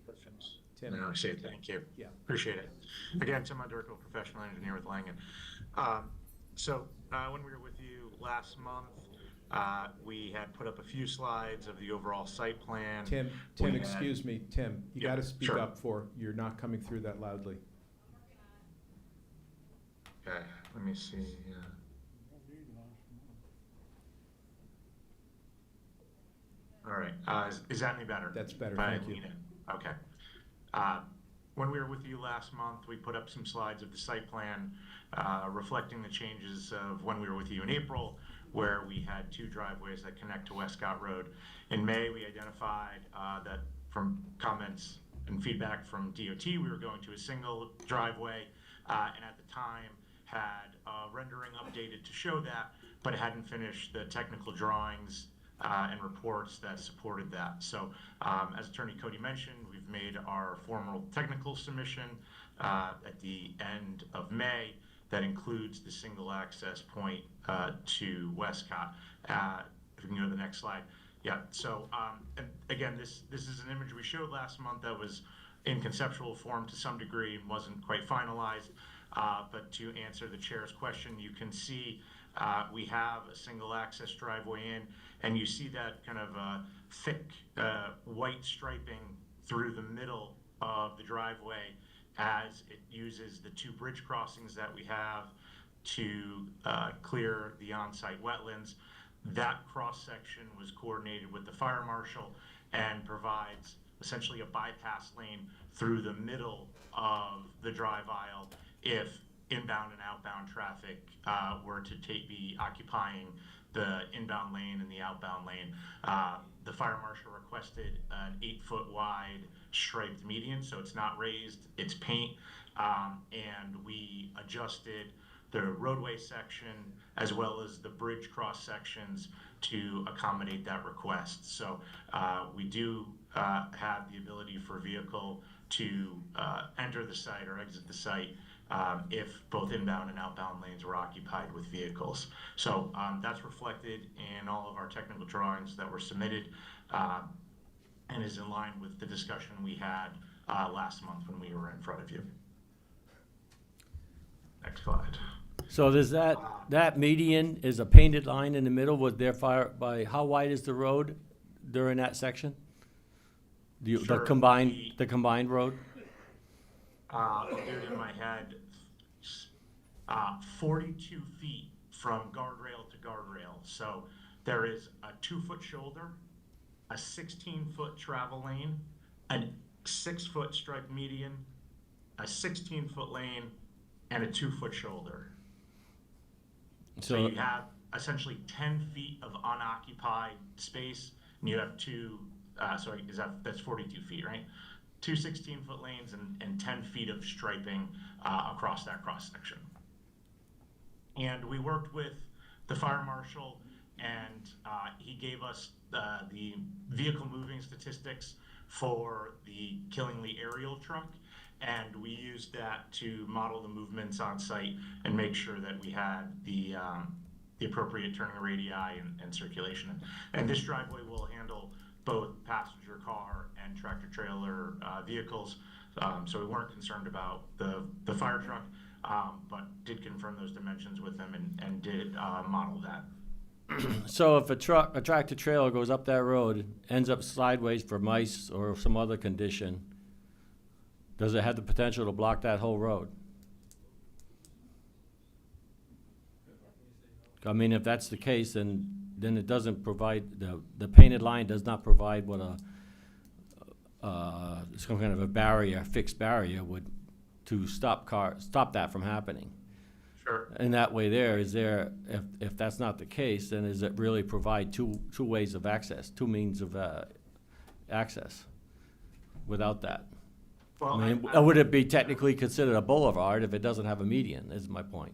Questions? Tim. No, I say thank you. Yeah. Appreciate it. Again, Tim Underko, professional engineer with Langen. When we were with you last month, we had put up a few slides of the overall site plan. Tim, excuse me, Tim, you Yeah, gotta speak sure. up you're not coming through that loudly. Okay, let me see. All right, is that any better? That's better, If I thank you. lean in? Okay. When we were with you last month, we put up some slides of the site plan reflecting the changes of when we were with you in April, where we had 2 driveways that connect to Westcott Road. In May, we identified that from comments and feedback from DOT, we were going to a single driveway, and at the time had rendering updated to show that, but hadn't finished the technical drawings and reports that supported that. So as Attorney Cody mentioned, we've made our formal technical submission at the end of May that includes the single access point to Westcott. If we can go to the next slide. Yeah, so and again, this is an image we showed last month that was in conceptual form to some degree and wasn't quite finalized. But to answer the chair's question, you can see we have a single access driveway in, and you see that kind of thick white striping through the middle of the driveway as it uses the 2 bridge crossings that we have to clear the on-site wetlands. That cross-section was coordinated with the fire marshal and provides essentially a bypass lane through the middle of the drive aisle if inbound and outbound traffic were to be occupying the inbound lane and the outbound lane. The fire marshal requested an 8-foot wide striped median, so it's not raised, it's paint, and we adjusted the roadway section as well as the bridge cross sections to accommodate that request. So we do have the ability for a vehicle to enter the site or exit the site if both inbound and outbound lanes were occupied with vehicles. So that's reflected in all of our technical drawings that were submitted and is in line with the discussion we had last month when we were in front of you. Next slide. So does that median is a painted line in the middle with their fire by, how wide is the road during that section? The Sure. combined road? I'll do it in my head. 42 feet from guardrail to guardrail. So there is a 2-foot shoulder, a 16-foot travel lane, a 6-foot striped median, a 16-foot lane, and a 2-foot shoulder. So you have essentially 10 feet of unoccupied space, and you have that's 42 feet, right? 2 16-foot lanes and 10 feet of striping across that cross section. And we worked with the fire marshal, and he gave us the vehicle moving statistics for the Killingly aerial truck, and we used that to model the movements on site and make sure that we had the appropriate turning radii and circulation. And this driveway will handle both passenger car and tractor trailer vehicles, so we weren't concerned about the fire truck, but did confirm those dimensions with them and did model that. So if a tractor trailer goes up that road, ends up sideways for mice or some other condition, does it have the potential to block that whole road? I mean, if that's the case, then it doesn't provide, the painted line does not provide what some kind of a barrier, fixed barrier would, to stop that from happening. Sure. And that way if that's not the case, then does it really provide two ways of access, 2 means of access without that? Well, I mean, would it be technically considered a boulevard if it doesn't have a median, is my point.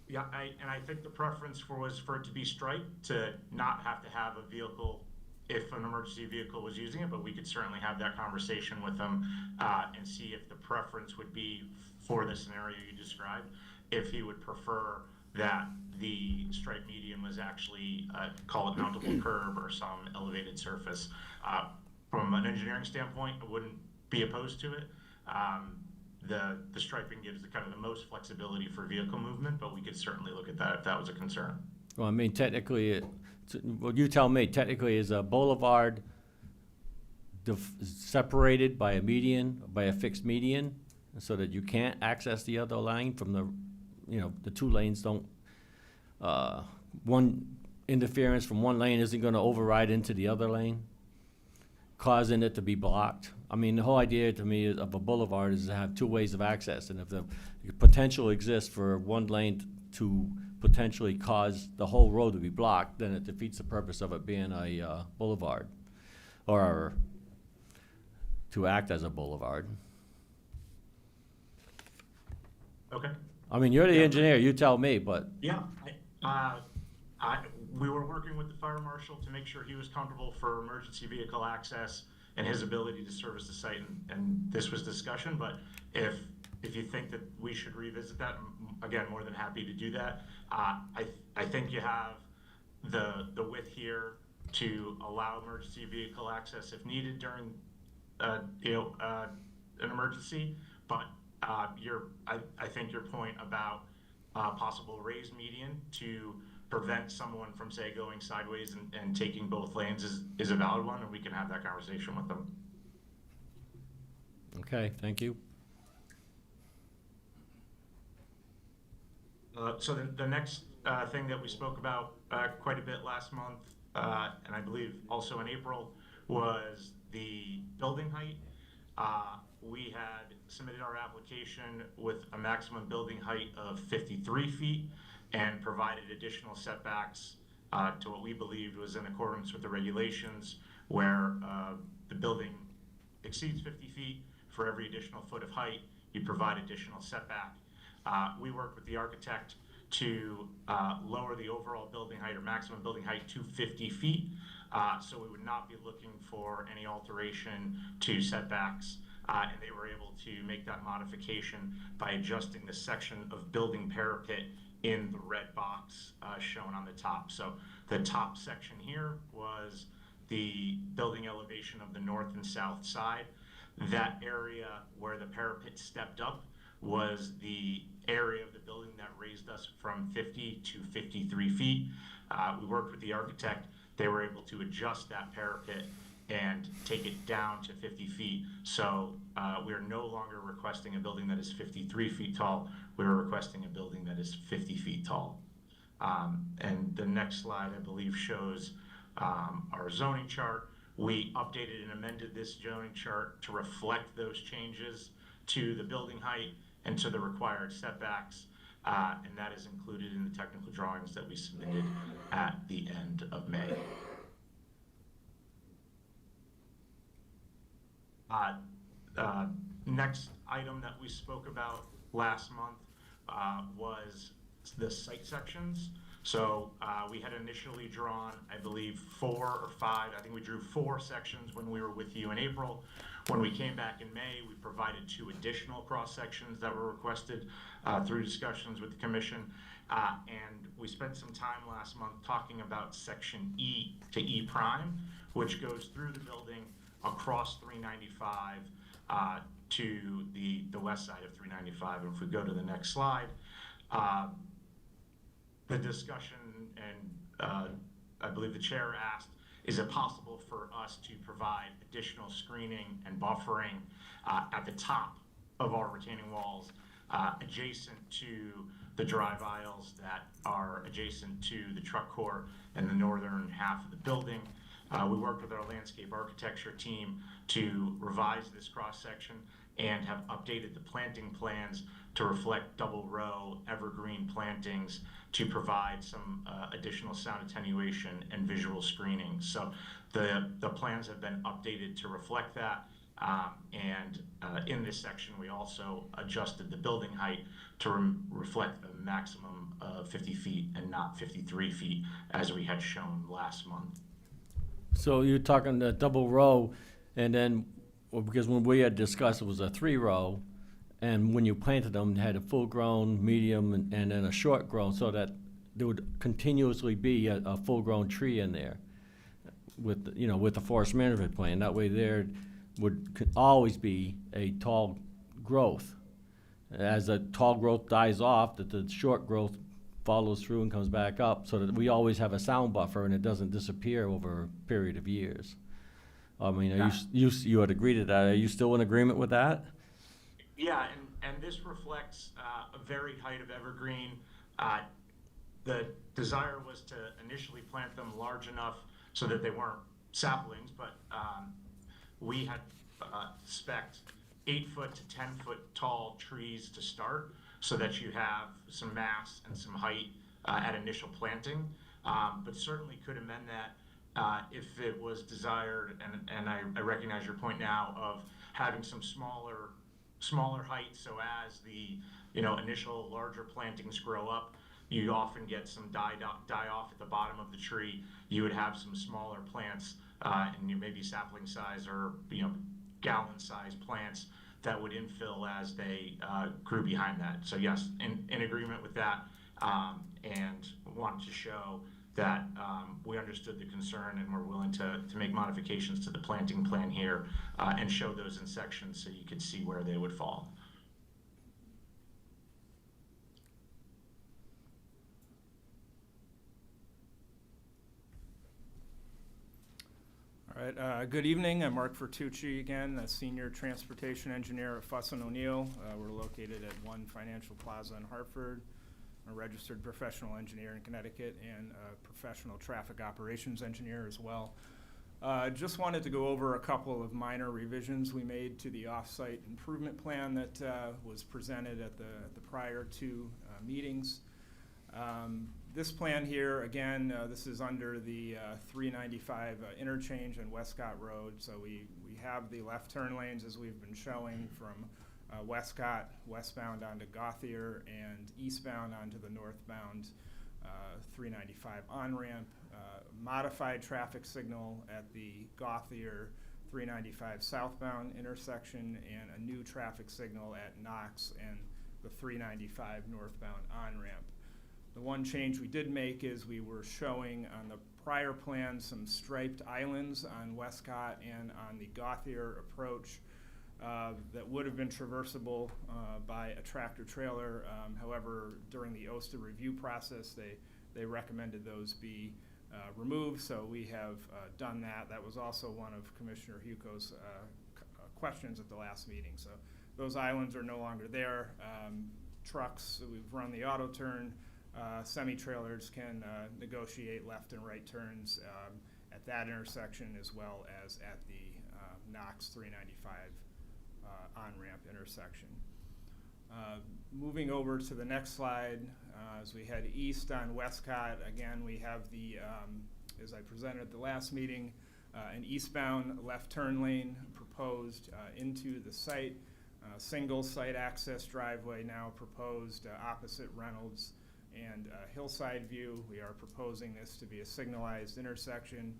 Yeah, I think the preference was for it to be striped, to not have to have a vehicle if an emergency vehicle was using it, but we could certainly have that conversation with them and see if the preference would be for the scenario you described, if he would prefer that the striped median was actually, call it mountable curb or some elevated surface. From an engineering standpoint, I wouldn't be opposed to it. The striping gives the most flexibility for vehicle movement, but we could certainly look at that if that was a concern. Well, I mean, technically, well, you tell me, technically is a boulevard separated by a median, by a fixed median, so that you can't access the other lane from the 2 lanes don't, one interference from one lane isn't gonna override into the other lane? causing it to be blocked. I mean, the whole idea to me of a boulevard is to have two ways of access, and if the potential exists for one lane to potentially cause the whole road to be blocked, then it defeats the purpose of it being a boulevard, or to act as a boulevard. Okay. I mean, you're the engineer, you tell me, but Yeah, we were working with the fire marshal to make sure he was comfortable for emergency vehicle access and his ability to service the site, and this was discussion, but if you think that we should revisit that, again, more than happy to do that. I think you have the width here to allow emergency vehicle access if needed during, an emergency, but I think your point about possible raised median to prevent someone from, say, going sideways and taking both lanes is a valid one, and we can have that conversation with them. okay, thank you. So the next thing that we spoke about quite a bit last month, and I believe also in April, was the building height. We had submitted our application with a maximum building height of 53 feet and provided additional setbacks to what we believed was in accordance with the regulations, where the building exceeds 50 feet. For every additional foot of height, you provide additional setback. We worked with the architect to lower the overall building height or maximum building height to 50 feet. So we would not be looking for any alteration to setbacks. And they were able to make that modification by adjusting the section of building parapet in the red box shown on the top. So the top section here was the building elevation of the north and south side. That area where the parapet stepped up was the area of the building that raised us from 50 to 53 feet. We worked with the architect. They were able to adjust that parapet and take it down to 50 feet. So we are no longer requesting a building that is 53 feet tall. We're requesting a building that is 50 feet tall. And the next slide, I believe, shows our zoning chart. We updated and amended this zoning chart to reflect those changes to the building height and to the required setbacks. And that is included in the technical drawings that we submitted at the end of May. Next item that we spoke about last month was the site sections. So we had initially drawn, I believe, 4 or 5. I think we drew 4 sections when we were with you in April. When we came back in May, we provided 2 additional cross sections that were requested through discussions with the commission. And we spent some time last month talking about section E to E prime, which goes through the building across 395 to the west side of 395. And if we go to the next slide, the discussion, and I believe the chair asked, is it possible for us to provide additional screening and buffering at the top of our retaining walls adjacent to the drive aisles that are adjacent to the truck court and the northern half of the building? We worked with our landscape architecture team to revise this cross-section and have updated the planting plans to reflect double row evergreen plantings to provide some additional sound attenuation and visual screening. So the plans have been updated to reflect that. And in this section, we also adjusted the building height to reflect the maximum of 50 feet and not 53 feet as we had shown last month. So you're talking the double row, and then, well, because when we had discussed, it was a 3-row, and when you planted them, you had a full-grown, medium, and then a short-grown, so that there would continuously be a full-grown tree in there with, with the forest management plan. That way there would always be a tall growth. As the tall growth dies off, that the short growth follows through and comes back up, so that we always have a sound buffer and it doesn't disappear over a period of years. I mean, you had agreed to that. Are you still in agreement with that? Yeah, and this reflects a varied height of evergreen. The desire was to initially plant them large enough so that they weren't saplings, but we had spec'd 8-foot to 10-foot tall trees to start, so that you have some mass and some height at initial planting. But certainly could amend that if it was desired, and I recognize your point now of having some smaller height, so as the initial larger plantings grow up, you often get some die off at the bottom of the tree. You would have some smaller plants, and you maybe sapling size or gallon size plants that would infill as they grew behind that. So yes, in agreement with that, and wanted to show that we understood the concern and we're willing to make modifications to the planting plan here and show those in sections so you could see where they would fall. All right, good evening. I'm Mark Vertucci again, a senior transportation engineer at Fuss & O'Neill. We're located at 1 Financial Plaza in Hartford. I'm a registered professional engineer in Connecticut and a professional traffic operations engineer as well. Just wanted to go over a couple of minor revisions we made to the off-site improvement plan that was presented at the prior 2 meetings. This plan here, again, this is under the 395 interchange on Westcott Road. So we have the left turn lanes as we've been showing from Westcott westbound onto Gauthier and eastbound onto the northbound 395 on-ramp. Modified traffic signal at the Gauthier 395 southbound intersection and a new traffic signal at Knox and the 395 northbound on-ramp. The one change we did make is we were showing on the prior plan some striped islands on Westcott and on the Gauthier approach that would have been traversable by a tractor trailer. However, during the OSTA review process, they recommended those be removed, so we have done that. That was also one of Commissioner Huco's questions at the last meeting. So those islands are no longer there. Trucks, we've run the auto turn. Semi-trailers can negotiate left and right turns at that intersection as well as at the Knox 395 on-ramp intersection. Moving over to the next slide, as we head east on Westcott, again we have the, as I presented at the last meeting, an eastbound left turn lane proposed into the site. Single site access driveway now proposed opposite Reynolds and Hillside View. We are proposing this to be a signalized intersection.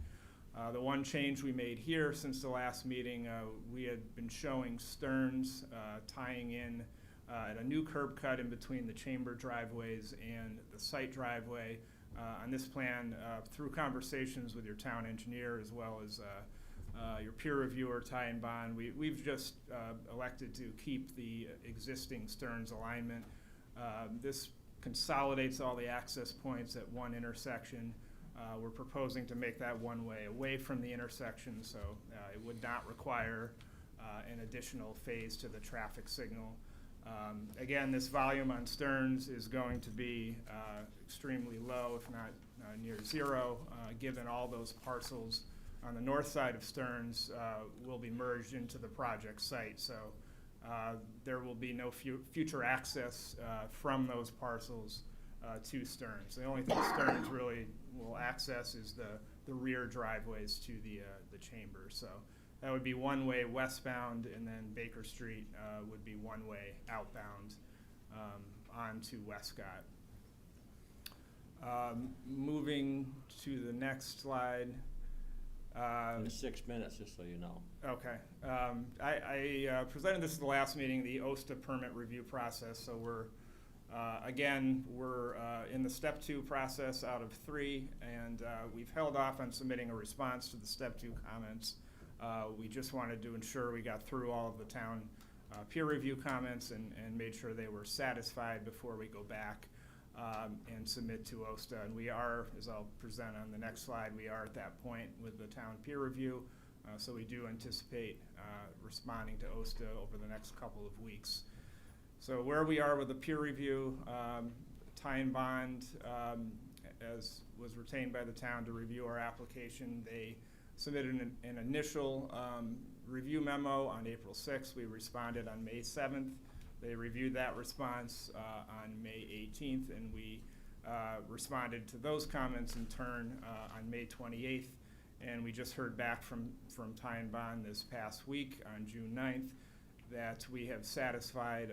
The one change we made here since the last meeting, we had been showing Stearns tying in at a new curb cut in between the chamber driveways and the site driveway. On this plan, through conversations with your town engineer as well as your peer reviewer, Ty and Bond, we've just elected to keep the existing Stearns alignment. This consolidates all the access points at one intersection. We're proposing to make that one way away from the intersection, so it would not require an additional phase to the traffic signal. Again, this volume on Stearns is going to be extremely low, if not near zero, given all those parcels on the north side of Stearns will be merged into the project site. So there will be no future access from those parcels to Stearns. The only thing Stearns really will access is the rear driveways to the chamber. So that would be one way westbound, and then Baker Street would be one way outbound onto Westcott. Moving to the next slide. In 6 minutes, just so you know. Okay. I presented this at the last meeting, the OSTA permit review process. So we're in the step 2 process out of 3, and we've held off on submitting a response to the step 2 comments. We just wanted to ensure we got through all of the town peer review comments and made sure they were satisfied before we go back and submit to OSTA. And we are, as I'll present on the next slide, we are at that point with the town peer review. So we do anticipate responding to OSTA over the next couple of weeks. So where we are with the peer review, Ty and Bond, as was retained by the town to review our application, they submitted an initial review memo on April 6th. We responded on May 7th. They reviewed that response on May 18th, and we responded to those comments in turn on May 28th. And we just heard back from Ty and Bond this past week on June 9th that we have satisfied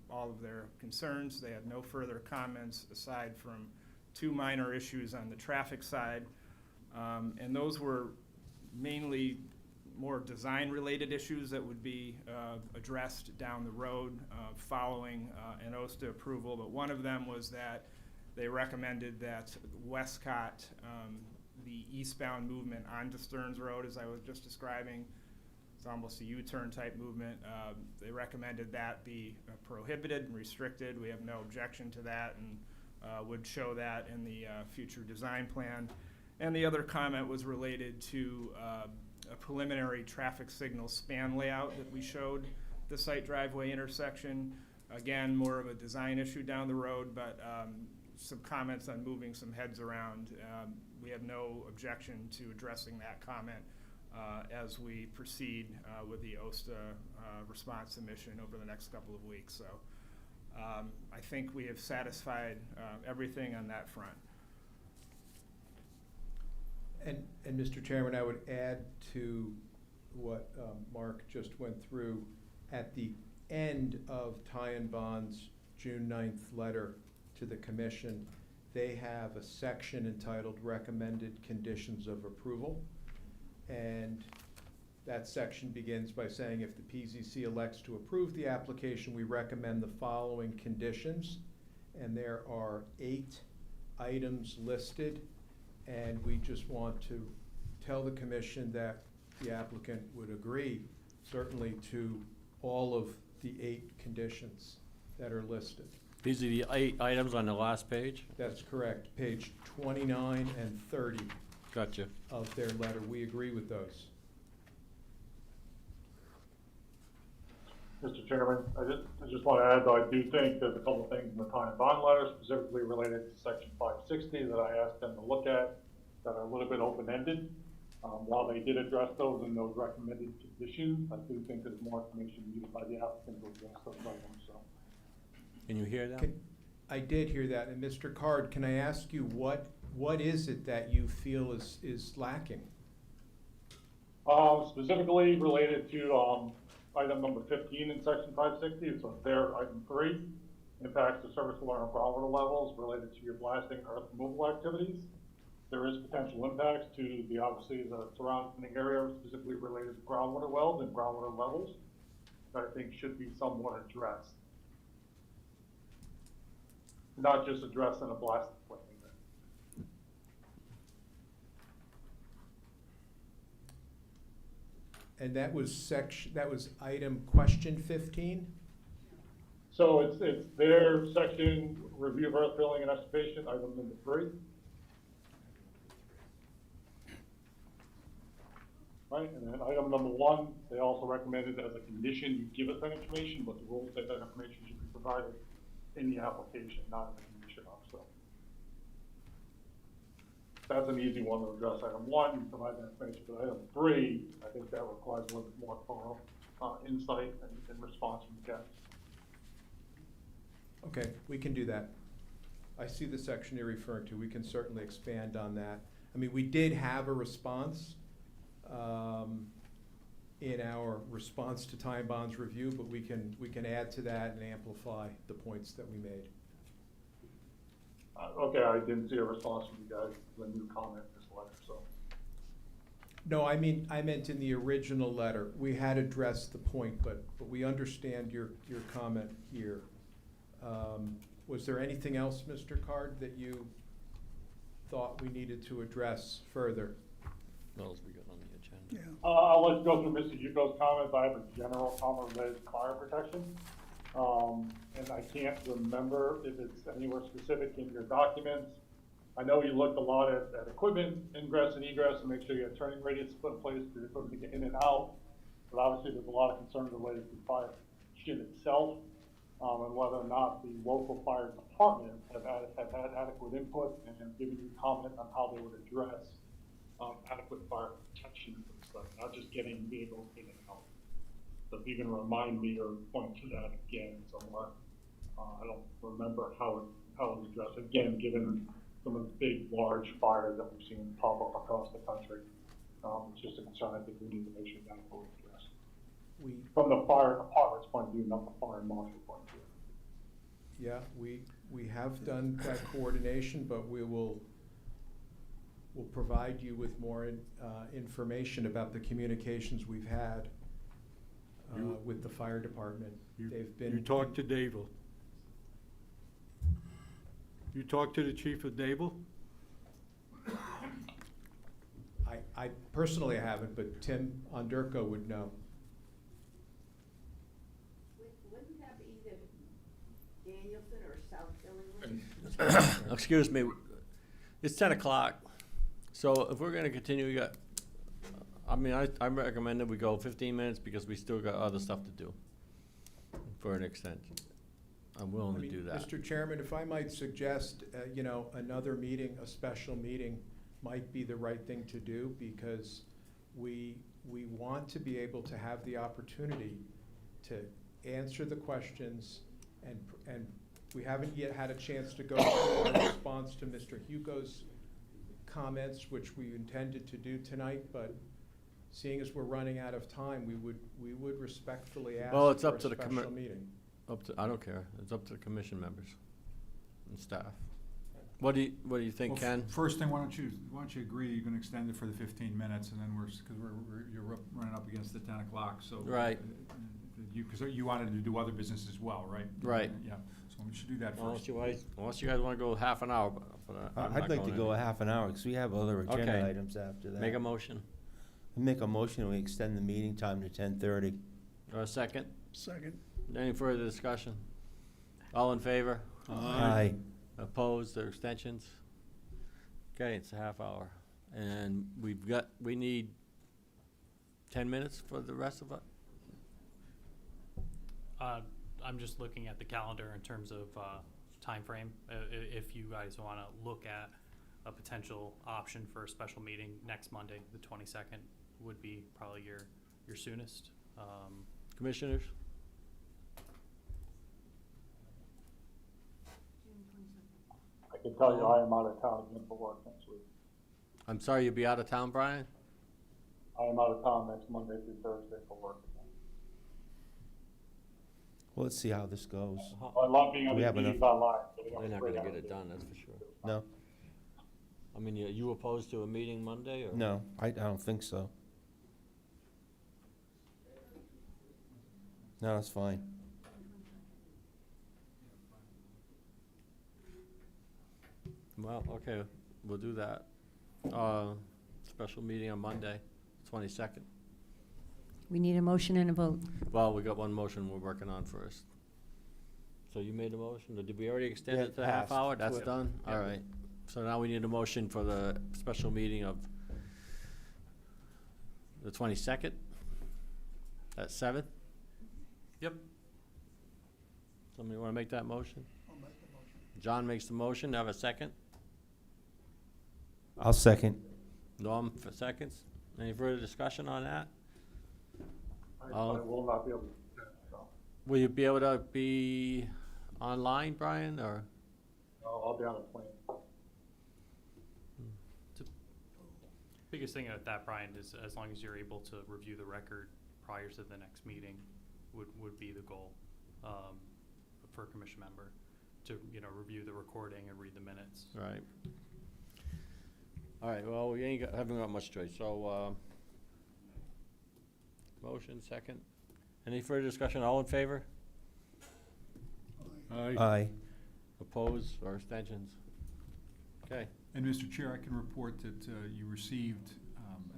all of their concerns. They had no further comments aside from 2 minor issues on the traffic side. And those were mainly more design-related issues that would be addressed down the road following an OSTA approval. But one of them was that they recommended that Westcott, the eastbound movement onto Stearns Road, as I was just describing, it's almost a U-turn type movement. They recommended that be prohibited and restricted. We have no objection to that and would show that in the future design plan. And the other comment was related to a preliminary traffic signal span layout that we showed the site driveway intersection. Again, more of a design issue down the road, but some comments on moving some heads around. We have no objection to addressing that comment as we proceed with the OSTA response submission over the next couple of weeks. So I think we have satisfied everything on that front. And Mr. Chairman, I would add to what Mark just went through. At the end of Ty and Bond's June 9th letter to the commission, they have a section entitled Recommended Conditions of Approval. And that section begins by saying, if the PZC elects to approve the application, we recommend the following conditions. And there are 8 items listed. And we just want to tell the commission that the applicant would agree, certainly, to all of the 8 conditions that are listed. These are the 8 items on the last page? That's correct, page 29 and 30. Gotcha. Of their letter. We agree with those. Mr. Chairman, I just want to add, though, I do think there's a couple of things in the Ty and Bond letter specifically related to section 560 that I asked them to look at that are a little bit open-ended. While they did address those in those recommended conditions, I do think there's more information needed by the applicant to address those items. So. Can you hear that? I did hear that. And Mr. Card, can I ask you what is it that you feel is lacking? Specifically related to item number 15 in section 560, it's there, item 3, impacts to surface water and groundwater levels related to your blasting earth removal activities. There is potential impacts to obviously the surrounding area, specifically related to groundwater wells and groundwater levels, that I think should be somewhat addressed. Not just addressed in a blasting plan. And that was item question 15? So it's their section, review of earth filling and excavation, item number 3. Right, and then item number 1, they also recommended as a condition you give us that information, but the rules say that information should be provided in the application, not in the condition of. So that's an easy one to address. Item 1, you provide that information, but item 3, I think that requires a little bit more thorough insight and response from the guests. Okay, we can do that. I see the section you're referring to. We can certainly expand on that. I mean, we did have a response in our response to Ty and Bond's review, but we can add to that and amplify the points that we made. Okay, I didn't see a response from you guys when you comment this letter, so. No, I meant in the original letter. We had addressed the point, but we understand your comment here. Was there anything else, Mr. Card, that you thought we needed to address further? What else we got on the agenda? Yeah. I'll let you go through Mr. Yuko's comments. I have a general comment related to fire protection. And I can't remember if it's anywhere specific in your documents. I know you looked a lot at equipment, ingress and egress, and make sure you have turning radius put in place for your equipment to get in and out. But obviously there's a lot of concerns related to fire protection itself, and whether or not the local fire department have had adequate input and given you comment on how they would address adequate fire protection for the site, not just getting vehicles in and out. So if you can remind me or point to that again somewhere, I don't remember how it was addressed. Again, given some of the big, large fires that we've seen pop up across the country, it's just a concern I think we need to make sure that fully addressed. From the fire department's point of view, not the fire marshal's point of view. Yeah, we have done that coordination, but we'll provide you with more information about the communications we've had with the fire department. They've been. You talked to Dable? You talked to the chief of Dable? I personally haven't, but Tim Onderko would know. Wouldn't that be either Danielson or South Killingly? Excuse me, it's 10 o'clock, so if we're gonna continue, we got, I mean, I recommend that we go 15 minutes because we still got other stuff to do for an extension. I'm willing to do that. Mr. Chairman, if I might suggest, another meeting, a special meeting might be the right thing to do, because we want to be able to have the opportunity to answer the questions, and we haven't yet had a chance to go through our response to Mr. Hugo's comments, which we intended to do tonight, but seeing as we're running out of time, we would respectfully ask Well, it's for up a to the special meeting. I don't care, it's up to the commission members and staff. What do you think, Well, Ken? First thing, why don't you agree, you can extend it for the 15 minutes, and then because you're running up against the 10 o'clock, so. Right. Because you wanted to do other business as well, right? Right. Yeah, so we should do that first. Unless you guys wanna go half an hour, but I'm I'd not like to going go a any. half an hour, because we have other agenda Okay. items after that. Make a motion, Make a motion, we extend the meeting time to 10:30. or a second? Second. Any further discussion? All in favor? Aye. Opposed or extensions? Okay, it's a half hour. And we need 10 minutes for the rest of it? I'm just looking at the calendar in terms of timeframe. If you guys want to look at a potential option for a special meeting next Monday, the 22nd, would be probably your soonest. Commissioners? I can tell you I am out of town again for work next week. I'm sorry, you'll be out of town, Brian? I am out of town next Monday through Thursday for work again. Well, let's see how this goes. I love being on We these have meetings enough- online. So They're not gonna get it done, that's for sure. No? I mean, you opposed to a meeting Monday, or? No, I don't think so. No, that's fine. Well, okay, we'll do that. Special meeting on Monday, 22nd. We need a motion and a vote. Well, we got one motion we're working on first. So you made a motion, or did we already extend Yeah, it to a half passed. hour? That's Yeah. done? All right. So now we need a motion for the special meeting of the 22nd at 7? Yep. Somebody want to make that motion? John makes the motion, have a second? I'll second. Norm for seconds. Any further discussion on that? I will not be able to do that, so Will you be able to be online, Brian, or? I'll be on a plane. Biggest thing at that, Brian, is as long as you're able to review the record prior to the next meeting would be the goal for a commission member, to, review the recording and read the minutes. Right. All right, well, we haven't got much choice, so, motion, second. Any further discussion? All in favor? Aye. Aye. Opposed or abstentions? Okay. And Mr. Chair, I can report that you received,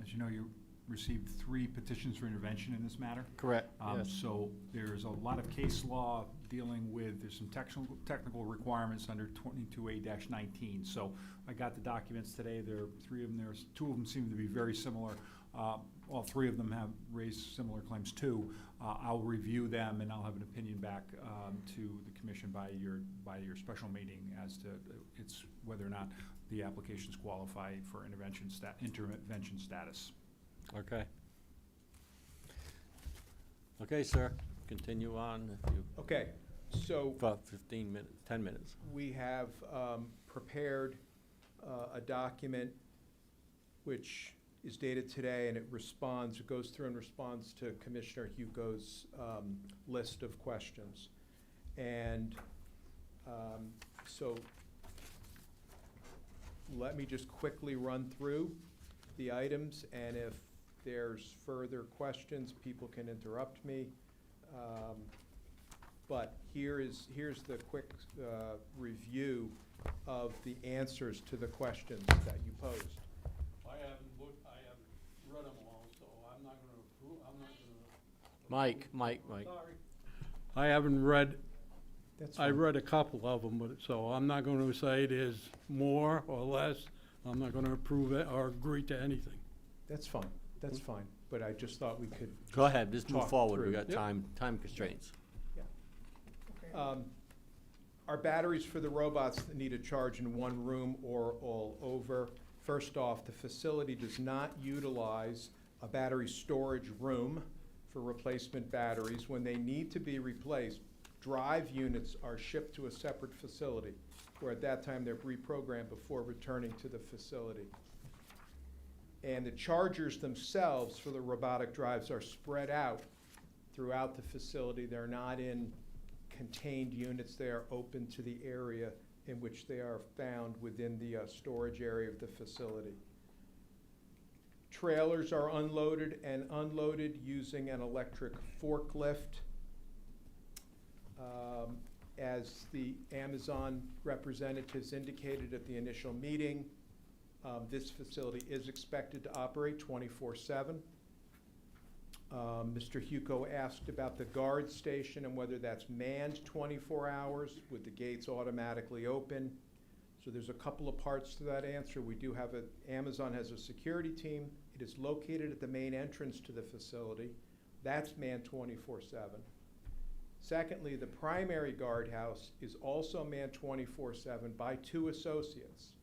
as you know, you received 3 petitions for intervention in this matter. Correct, yes. So there's a lot of case law dealing with, there's some technical requirements under 22A-19. So I got the documents today. There are 3 of them. 2 of them seem to be very similar. All three of them have raised similar claims too. I'll review them and I'll have an opinion back to the commission by your special meeting as to whether or not the applications qualify for intervention status. Okay. Okay, sir, continue on if you, Okay, so for 15 minutes, 10 minutes. we have prepared a document which is dated today, and it goes through and responds to Commissioner Hugo's list of questions. And so let me just quickly run through the items, and if there's further questions, people can interrupt me. But here's the quick review of the answers to the questions that you posed. I haven't read them all, so I'm not gonna approve, Mike. Sorry. I haven't read, That's I fine. read a couple of them, but, so I'm not gonna say there's more or less. I'm not gonna approve it or agree to anything. That's fine, that's fine, but I just thought we could. Go ahead, just move talk forward, we through. got Yep. time constraints. Our batteries for the robots that need a charge in one room or all over. First off, the facility does not utilize a battery storage room for replacement batteries. When they need to be replaced, drive units are shipped to a separate facility, where at that time they're reprogrammed before returning to the facility. And the chargers themselves for the robotic drives are spread out throughout the facility. They're not in contained units. They are open to the area in which they are found within the storage area of the facility. Trailers are unloaded and unloaded using an electric forklift. As the Amazon representatives indicated at the initial meeting, this facility is expected to operate 24/7. Mr. Hugo asked about the guard station and whether that's manned 24 hours with the gates automatically open. So there's a couple of parts to that answer. We do have Amazon has a security team. It is located at the main entrance to the facility. That's manned 24/7. Secondly, the primary guardhouse is also manned 24/7 by 2 associates.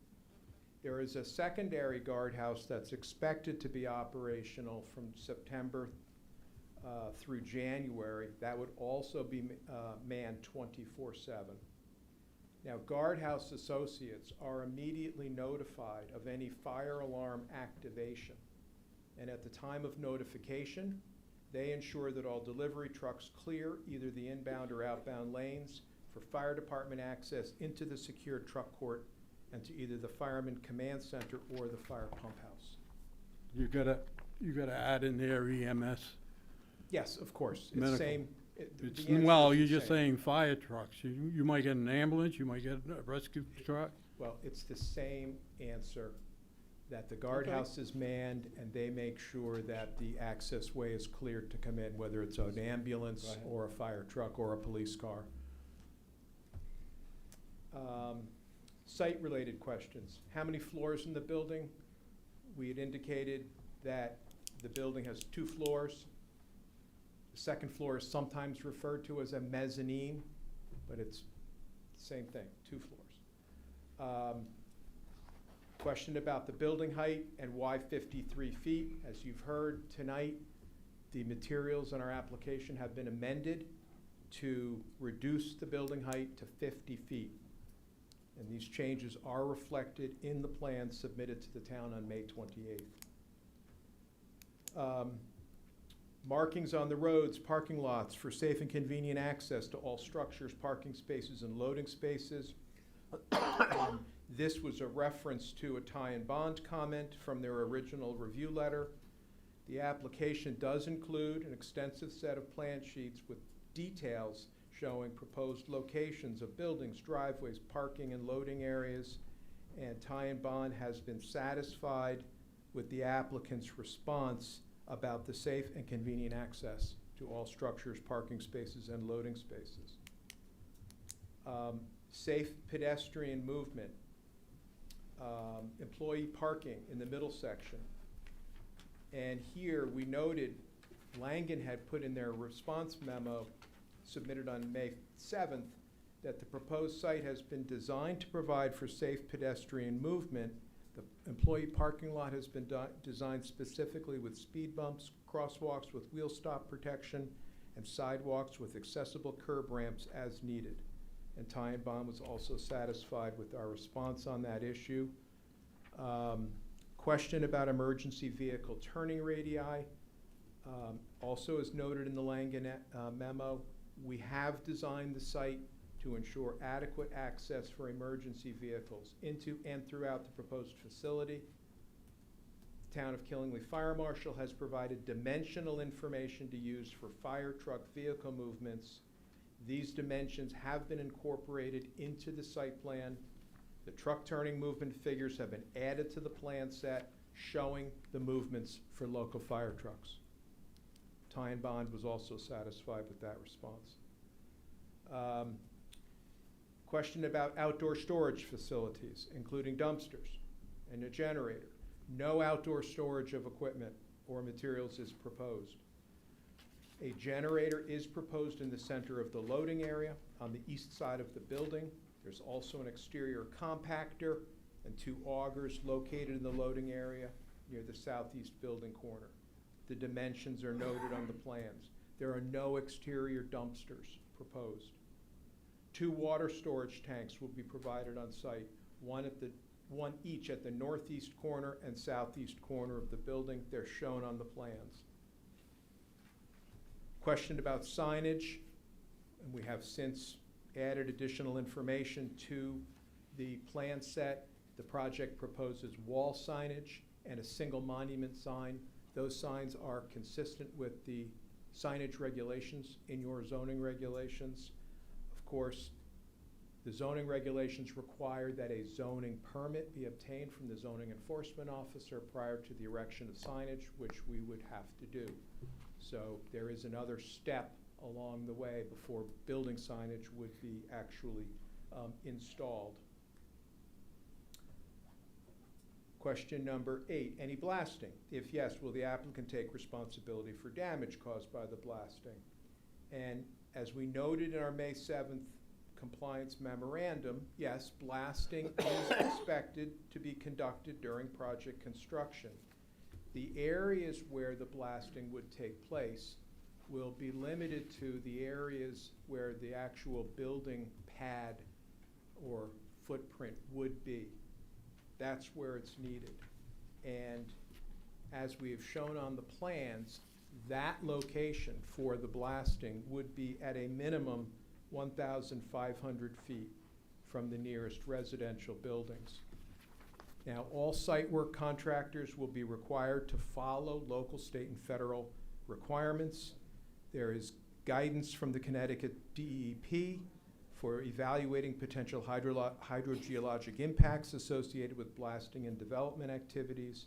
There is a secondary guardhouse that's expected to be operational from September through January. That would also be manned 24/7. Now, guardhouse associates are immediately notified of any fire alarm activation. And at the time of notification, they ensure that all delivery trucks clear either the inbound or outbound lanes for fire department access into the secured truck court and to either the fireman command center or the fire pump house. You gotta add in there EMS. Yes, of course. It's Medical. same. It's, the answer well, is you're the just same. saying fire trucks. You might get an ambulance, you might get a rescue truck. Well, it's the same answer, that the guardhouse is manned and they make sure that the access way is cleared to come in, whether it's an ambulance Go ahead. or a fire truck or a police car. Site-related questions. How many floors in the building? We had indicated that the building has 2 floors. The second floor is sometimes referred to as a mezzanine, but it's the same thing, 2 floors. Question about the building height and why 53 feet. As you've heard tonight, the materials in our application have been amended to reduce the building height to 50 feet. And these changes are reflected in the plan submitted to the town on May 28th. Markings on the roads, parking lots for safe and convenient access to all structures, parking spaces, and loading spaces. This was a reference to a tie and bond comment from their original review letter. The application does include an extensive set of plan sheets with details showing proposed locations of buildings, driveways, parking and loading areas, and tie and bond has been satisfied with the applicant's response about the safe and convenient access to all structures, parking spaces, and loading spaces. Safe pedestrian movement, employee parking in the middle section. And here, we noted Langen had put in their response memo submitted on May 7th that the proposed site has been designed to provide for safe pedestrian movement. The employee parking lot has been designed specifically with speed bumps, crosswalks with wheel stop protection, and sidewalks with accessible curb ramps as needed. And Ty and Bond was also satisfied with our response on that issue. Question about emergency vehicle turning radii. Also as noted in the Langen memo, we have designed the site to ensure adequate access for emergency vehicles into and throughout the proposed facility. The Town of Killingly Fire Marshal has provided dimensional information to use for fire truck vehicle movements. These dimensions have been incorporated into the site plan. The truck turning movement figures have been added to the plan set showing the movements for local fire trucks. Ty and Bond was also satisfied with that response. Question about outdoor storage facilities, including dumpsters and a generator. No outdoor storage of equipment or materials is proposed. A generator is proposed in the center of the loading area on the east side of the building. There's also an exterior compactor and 2 augers located in the loading area near the southeast building corner. The dimensions are noted on the plans. There are no exterior dumpsters proposed. 2 water storage tanks will be provided on site, one each at the northeast corner and southeast corner of the building. They're shown on the plans. Question about signage, and we have since added additional information to the plan set. The project proposes wall signage and a single monument sign. Those signs are consistent with the signage regulations in your zoning regulations. Of course, the zoning regulations require that a zoning permit be obtained from the zoning enforcement officer prior to the erection of signage, which we would have to do. So there is another step along the way before building signage would be actually installed. Question number 8, any blasting? If yes, will the applicant take responsibility for damage caused by the blasting? And as we noted in our May 7th compliance memorandum, yes, blasting is expected to be conducted during project construction. The areas where the blasting would take place will be limited to the areas where the actual building pad or footprint would be. That's where it's needed. And as we have shown on the plans, that location for the blasting would be at a minimum 1,500 feet from the nearest residential buildings. Now, all site work contractors will be required to follow local, state, and federal requirements. There is guidance from the Connecticut DEP for evaluating potential hydrogeologic impacts associated with blasting and development activities.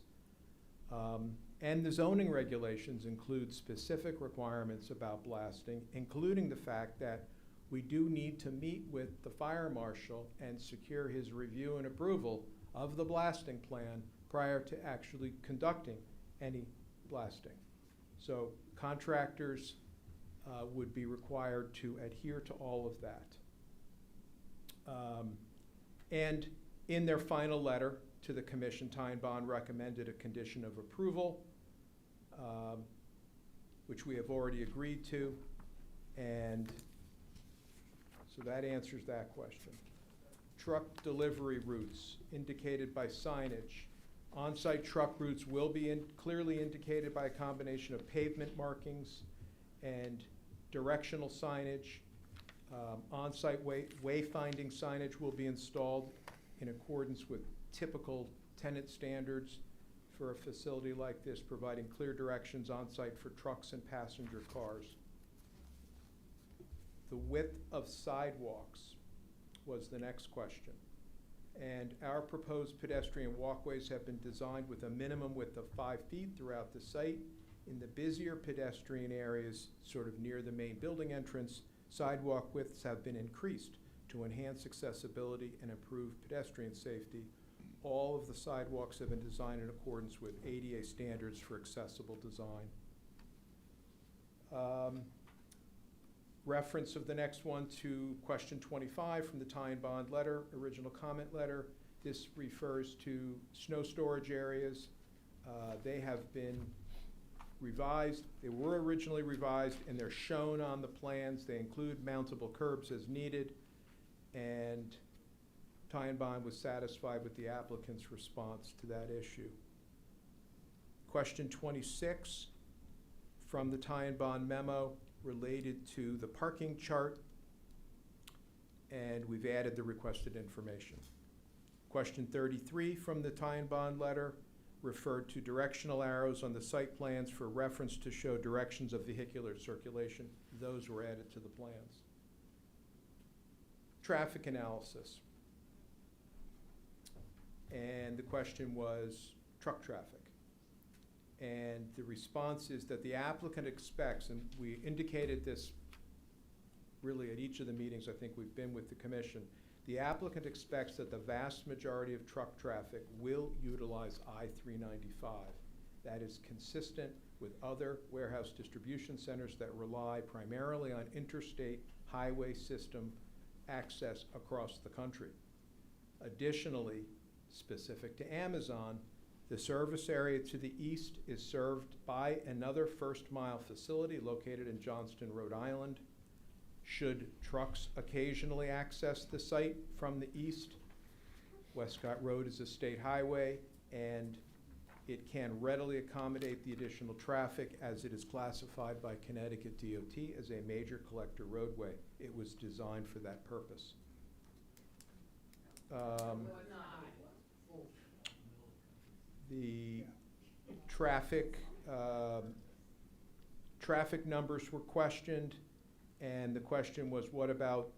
And the zoning regulations include specific requirements about blasting, including the fact that we do need to meet with the fire marshal and secure his review and approval of the blasting plan prior to actually conducting any blasting. So contractors would be required to adhere to all of that. And in their final letter to the commission, Ty and Bond recommended a condition of approval, which we have already agreed to, and so that answers that question. Truck delivery routes indicated by signage. On-site truck routes will be clearly indicated by a combination of pavement markings and directional signage. On-site wayfinding signage will be installed in accordance with typical tenant standards for a facility like this, providing clear directions on-site for trucks and passenger cars. The width of sidewalks was the next question. And our proposed pedestrian walkways have been designed with a minimum width of 5 feet throughout the site. In the busier pedestrian areas, sort of near the main building entrance, sidewalk widths have been increased to enhance accessibility and improve pedestrian safety. all of the sidewalks have been designed in accordance with ADA standards for accessible design. Reference of the next one to question 25 from the tie and bond letter, original comment letter. This refers to snow storage areas. They have been revised. They were originally revised, and they're shown on the plans. They include mountable curbs as needed, and Tie and Bond was satisfied with the applicant's response to that issue. Question 26 from the Tie and Bond memo related to the parking chart, and we've added the requested information. Question 33 from the Tie and Bond letter referred to directional arrows on the site plans for reference to show directions of vehicular circulation. Those were added to the plans. Traffic analysis. And the question was truck traffic. And the response is that the applicant expects, and we indicated this really at each of the meetings I think we've been with the commission, the applicant expects that the vast majority of truck traffic will utilize I-395. That is consistent with other warehouse distribution centers that rely primarily on interstate highway system access across the country. Additionally, specific to Amazon, the service area to the east is served by another first mile facility located in Johnston, Rhode Island. Should trucks occasionally access the site from the east, Westcott Road is a state highway, and it can readily accommodate the additional traffic as it is classified by Connecticut DOT as a major collector roadway. It was designed for that purpose. The traffic numbers were questioned, and the question was, what about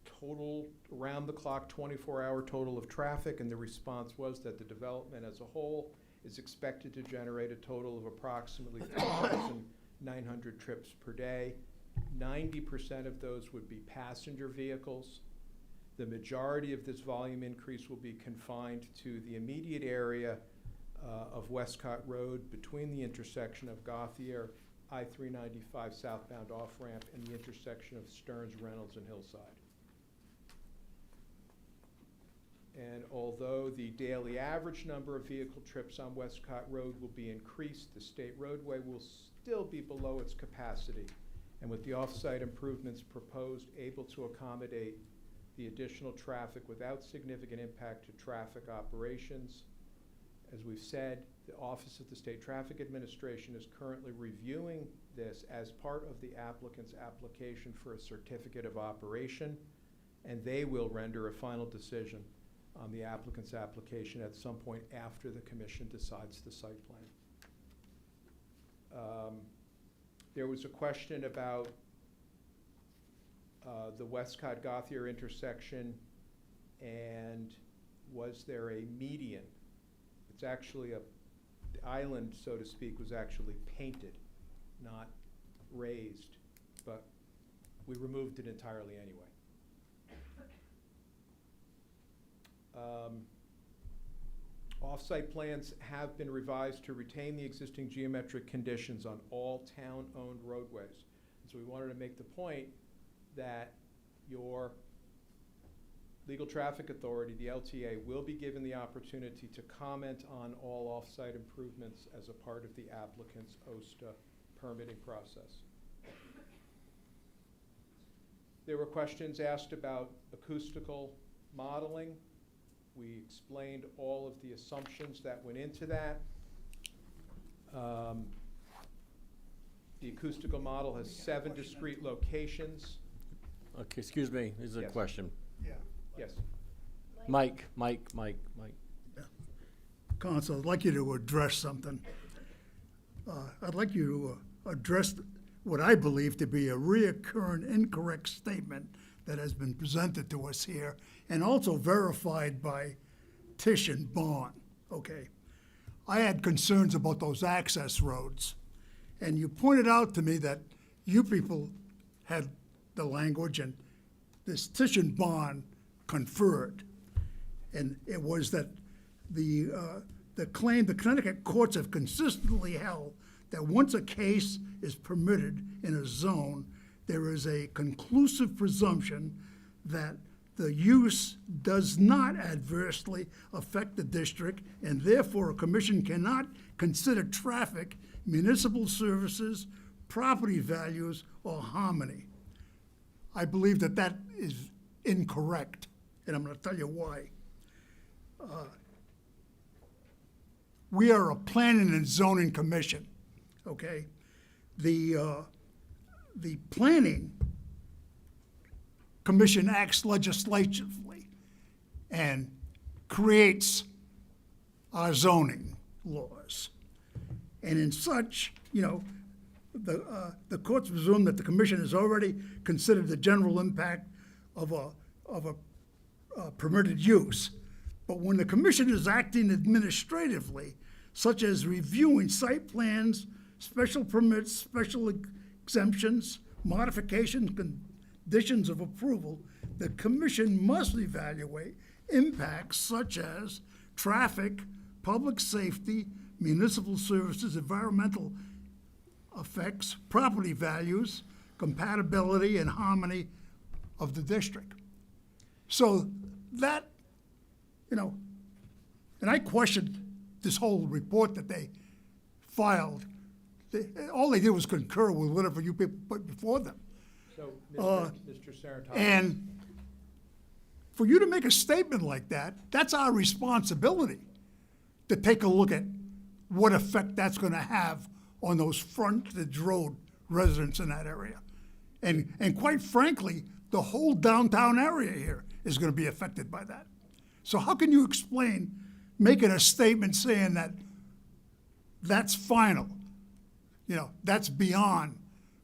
total round-the-clock 24-hour total of traffic? And the response was that the development as a whole is expected to generate a total of approximately 3,900 trips per day. 90% of those would be passenger vehicles. The majority of this volume increase will be confined to the immediate area of Westcott Road between the intersection of Gauthier, I-395 southbound off-ramp, and the intersection of Stearns, Reynolds, and Hillside. And although the daily average number of vehicle trips on Westcott Road will be increased, the state roadway will still be below its capacity, and with the off-site improvements proposed, able to accommodate the additional traffic without significant impact to traffic operations. As we've said, the Office of the State Traffic Administration is currently reviewing this as part of the applicant's application for a certificate of operation, and they will render a final decision on the applicant's application at some point after the commission decides the site plan. There was a question about the Westcott-Gauthier intersection, and was there a median? It's actually the island, so to speak, was actually painted, not raised, but we removed it entirely anyway. Off-site plans have been revised to retain the existing geometric conditions on all town-owned roadways. So we wanted to make the point that your Legal Traffic Authority, the LTA, will be given the opportunity to comment on all off-site improvements as a part of the applicant's OSTA permitting process. There were questions asked about acoustical modeling. We explained all of the assumptions that went into that. The acoustical model has 7 discrete locations. Okay, excuse me, this is a Yes. question. Yeah. Yes. Mike. Counsel, I'd like you to address something. I'd like you to address what I believe to be a reoccurring incorrect statement that has been presented to us here, and also verified by Tish and Bond, okay? I had concerns about those access roads, and you pointed out to me that you people had the language, and this Tish and Bond conferred, and it was that the claim the Connecticut courts have consistently held that once a case is permitted in a zone, there is a conclusive presumption that the use does not adversely affect the district, and therefore a commission cannot consider traffic, municipal services, property values, or harmony. I believe that that is incorrect, and I'm going to tell you why. We are a planning and zoning commission, okay? The planning commission acts legislatively and creates our zoning laws. And in such, the courts presume that the commission has already considered the general impact of a permitted use. But when the commission is acting administratively, such as reviewing site plans, special permits, special exemptions, modifications, conditions of approval, the commission must evaluate impacts such as traffic, public safety, municipal services, environmental effects, property values, compatibility and harmony of the district. So that, and I questioned this whole report that they filed. All they did was concur with whatever you people put before them. So, Mr. Sarantopoulos. And for you to make a statement like that, that's our responsibility to take a look at what effect that's going to have on those frontage road residents in that area. And quite frankly, the whole downtown area here is going to be affected by that. So how can you explain making a statement saying that that's final? That's beyond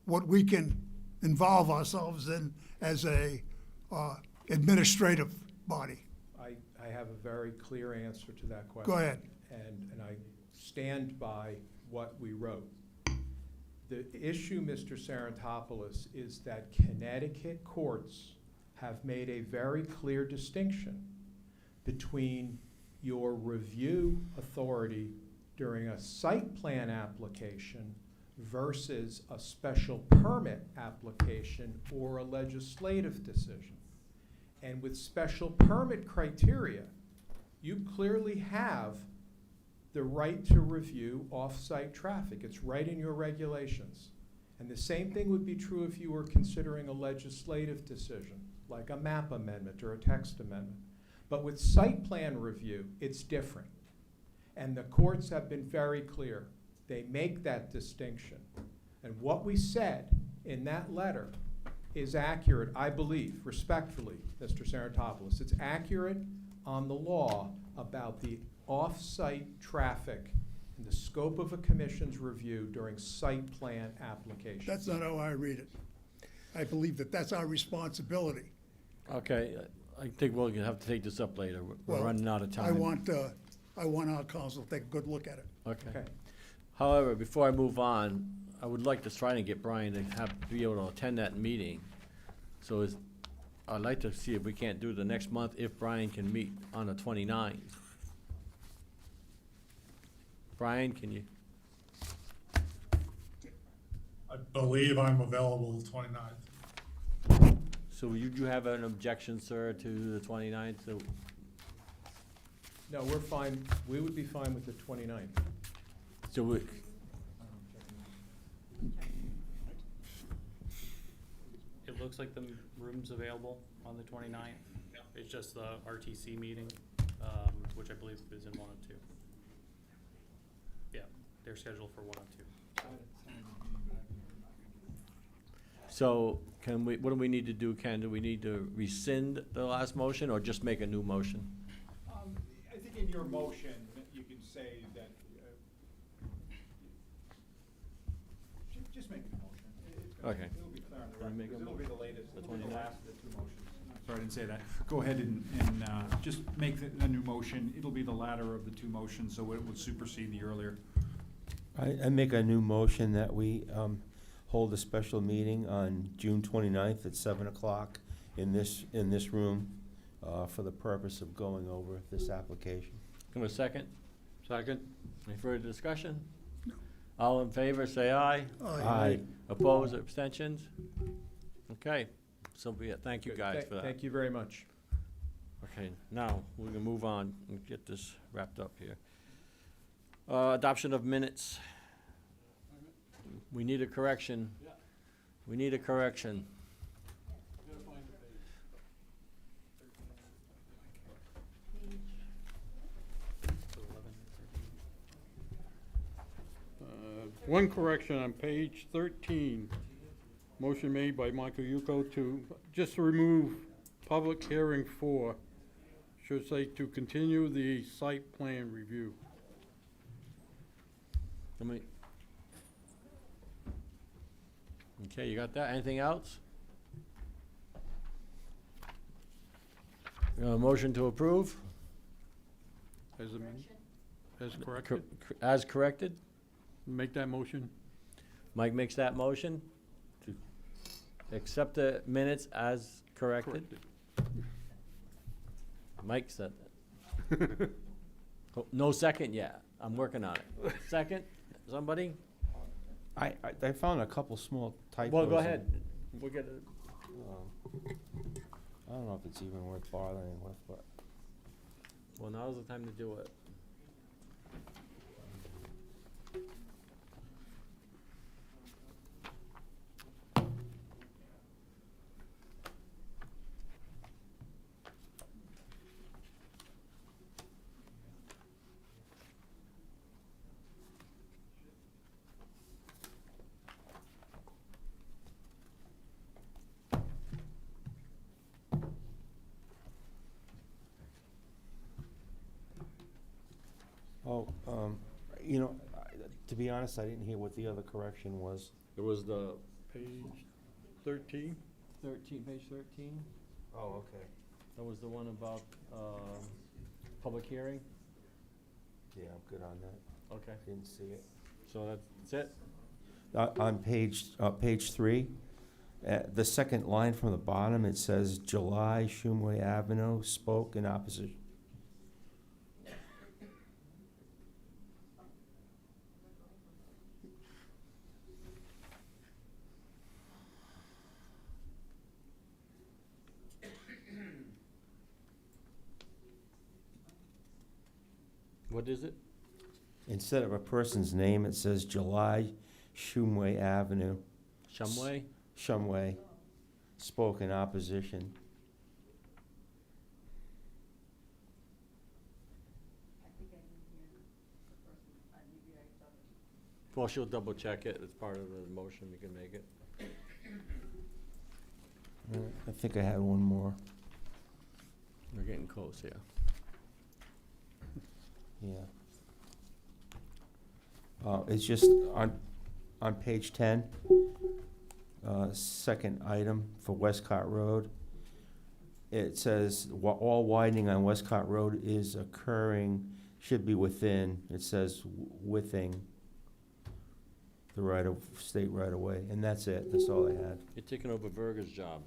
what we can involve ourselves in as a administrative body. I have a very clear answer to that question. Go ahead. And I stand by what we wrote. The issue, Mr. Sarantopoulos, is that Connecticut courts have made a very clear distinction between your review authority during a site plan application versus a special permit application or a legislative decision. And with special permit criteria, you clearly have the right to review off-site traffic. It's right in your regulations. And the same thing would be true if you were considering a legislative decision, like a map amendment or a text amendment. But with site plan review, it's different. And the courts have been very clear. They make that distinction. And what we said in that letter is accurate, I believe, respectfully, Mr. Sarantopoulos. It's accurate on the law about the off-site traffic and the scope of a commission's review during site plan applications. That's not how I read it. I believe that that's our responsibility. Okay, I think we'll have to take this up later. We're Well, running out of time. I want our council to take a good look at it. Okay. However, before I move on, I would like to try and get Brian to be able to attend that meeting. So I'd like to see if we can't do the next month, if Brian can meet on the 29th. Brian, can you? I believe I'm available the 29th. So would you have an objection, sir, to the 29th? So No, we're fine. We would be fine with the 29th. So we, It looks like the room's available on the 29th. It's just the RTC meeting, which I believe is in 102. Yeah, they're scheduled for 102. so what do we need to do, Ken? Do we need to rescind the last motion or just make a new motion? I think in your motion, you can say that, just make a motion. Okay. It'll be clear on the Can we record, make a because it'll be the latest, the it'll be the 29th? last of the two motions. Sorry, I didn't say that. Go ahead and just make a new motion. It'll be the latter of the two motions, so it will supersede the earlier. I make a new motion that we hold a special meeting on June 29th at 7 o'clock in this room for the purpose of going over this application. Give me a second. Second? Any further discussion? All in favor, say aye. Aye. Opposed, abstentions? Okay, so be it. Thank you Good. guys for that. Thank you very much. Okay, now, we're gonna move on and get this wrapped up here. Adoption of minutes. We need a correction. We need a correction. One correction on page 13. Motion made by Michael Yuko to just remove public hearing 4. Should say to continue the site plan review. Let me. Okay, you got that? Anything else? Motion to approve? As amended? As corrected? As corrected? Make that motion. Mike makes that motion to accept the minutes as corrected. Mike said that. Oh, no second yet. I'm working on it. Second? Somebody? I found a couple small typos. Well, go in- ahead. We'll get it. I don't know if it's even worth bothering with, but Well, now's the time to do it. you know, to be honest, I didn't hear what the other correction was. It was the Page 13? 13, page 13. Oh, okay. That was the one about, public hearing? Yeah, I'm good on that. Okay. Didn't see it. So that's it? On page 3, the second line from the bottom, it says July Shumway Avenue spoke in opposition. What is it? Instead of a person's name, it says July Shumway Avenue. Shumway? Shumway spoke in opposition. Well, she'll double check it. It's part of the motion. We can make it. I think I had one more. We're getting close here. Yeah. It's just on page 10, second item for Westcott Road. It says, all widening on Westcott Road is occurring, should be within, it says within the state right of way, and that's it, that's all I had. You're taking over Berger's job.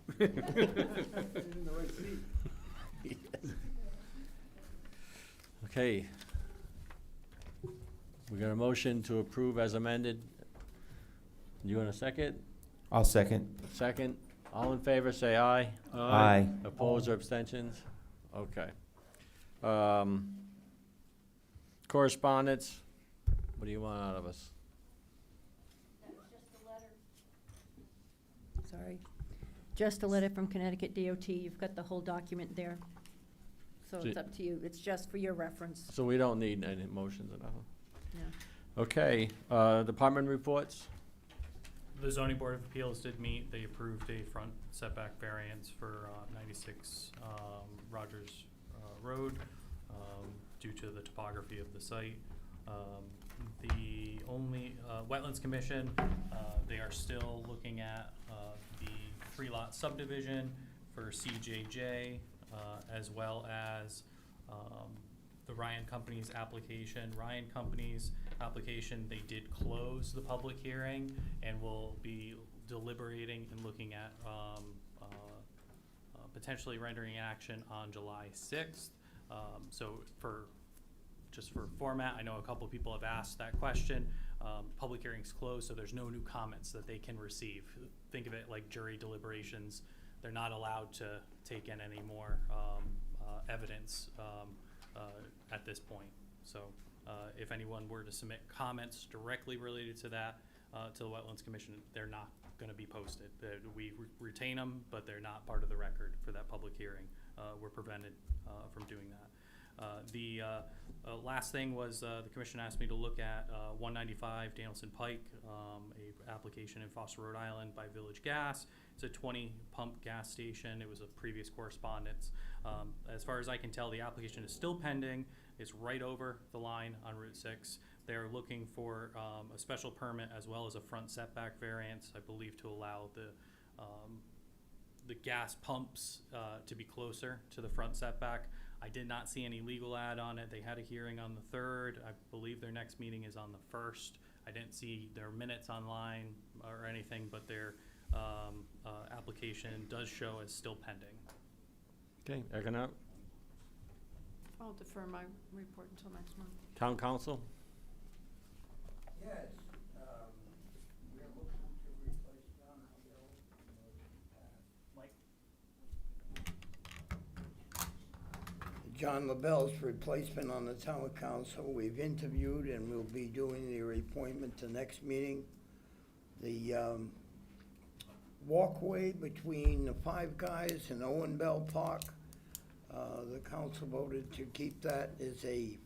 Okay. We got a motion to approve as amended. You want a second? I'll second. Second. All in favor, say aye. Aye. Opposed or abstentions? Okay. Correspondence, what do you want out of us? Sorry. Just a letter from Connecticut DOT. You've got the whole document there. So So- it's up to you. It's just for your reference. So we don't need any motions or nothing? No. Okay, department reports? The zoning board of appeals did meet. They approved a front setback variance for 96 Rogers Road due to the topography of the site. The only Wetlands Commission, they are still looking at the 3-lot subdivision for CJJ, as well as the Ryan Company's application. Ryan Company's application, they did close the public hearing and will be deliberating and looking at potentially rendering action on July 6th. So for just for format, I know a couple people have asked that question. Public hearing's closed, so there's no new comments that they can receive. Think of it like jury deliberations. They're not allowed to take in any more evidence at this point. So if anyone were to submit comments directly related to that, to the Wetlands Commission, they're not going to be posted. We retain them, but they're not part of the record for that public hearing. We're prevented from doing that. The last thing was the commission asked me to look at 195 Danielson Pike, a application in Foster, Rhode Island by Village Gas. It's a 20 pump gas station. It was a previous correspondence. As far as I can tell, the application is still pending. It's right over the line on Route 6. They're looking for a special permit as well as a front setback variance, I believe, to allow the gas pumps to be closer to the front setback. I did not see any legal ad on it. They had a hearing on the 3rd. I believe their next meeting is on the 1st. I didn't see their minutes online or anything, but their application does show as still pending. Okay, Economic, I'll defer my report until next month. Town Council? Yes, we are looking to replace John LaBelle. John LaBelle's replacement on the town council. We've interviewed and we'll be doing the appointment to next meeting. The walkway between the Five Guys and Owen Bell Park, the council voted to keep that as a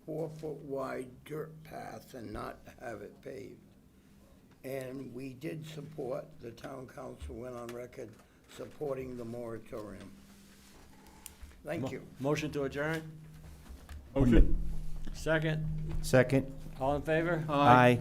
4-foot wide dirt path and not have it paved. And we did support, the town council went on record supporting the moratorium. Thank you. Motion to adjourn? Motion. Second? Second. All in favor? Aye.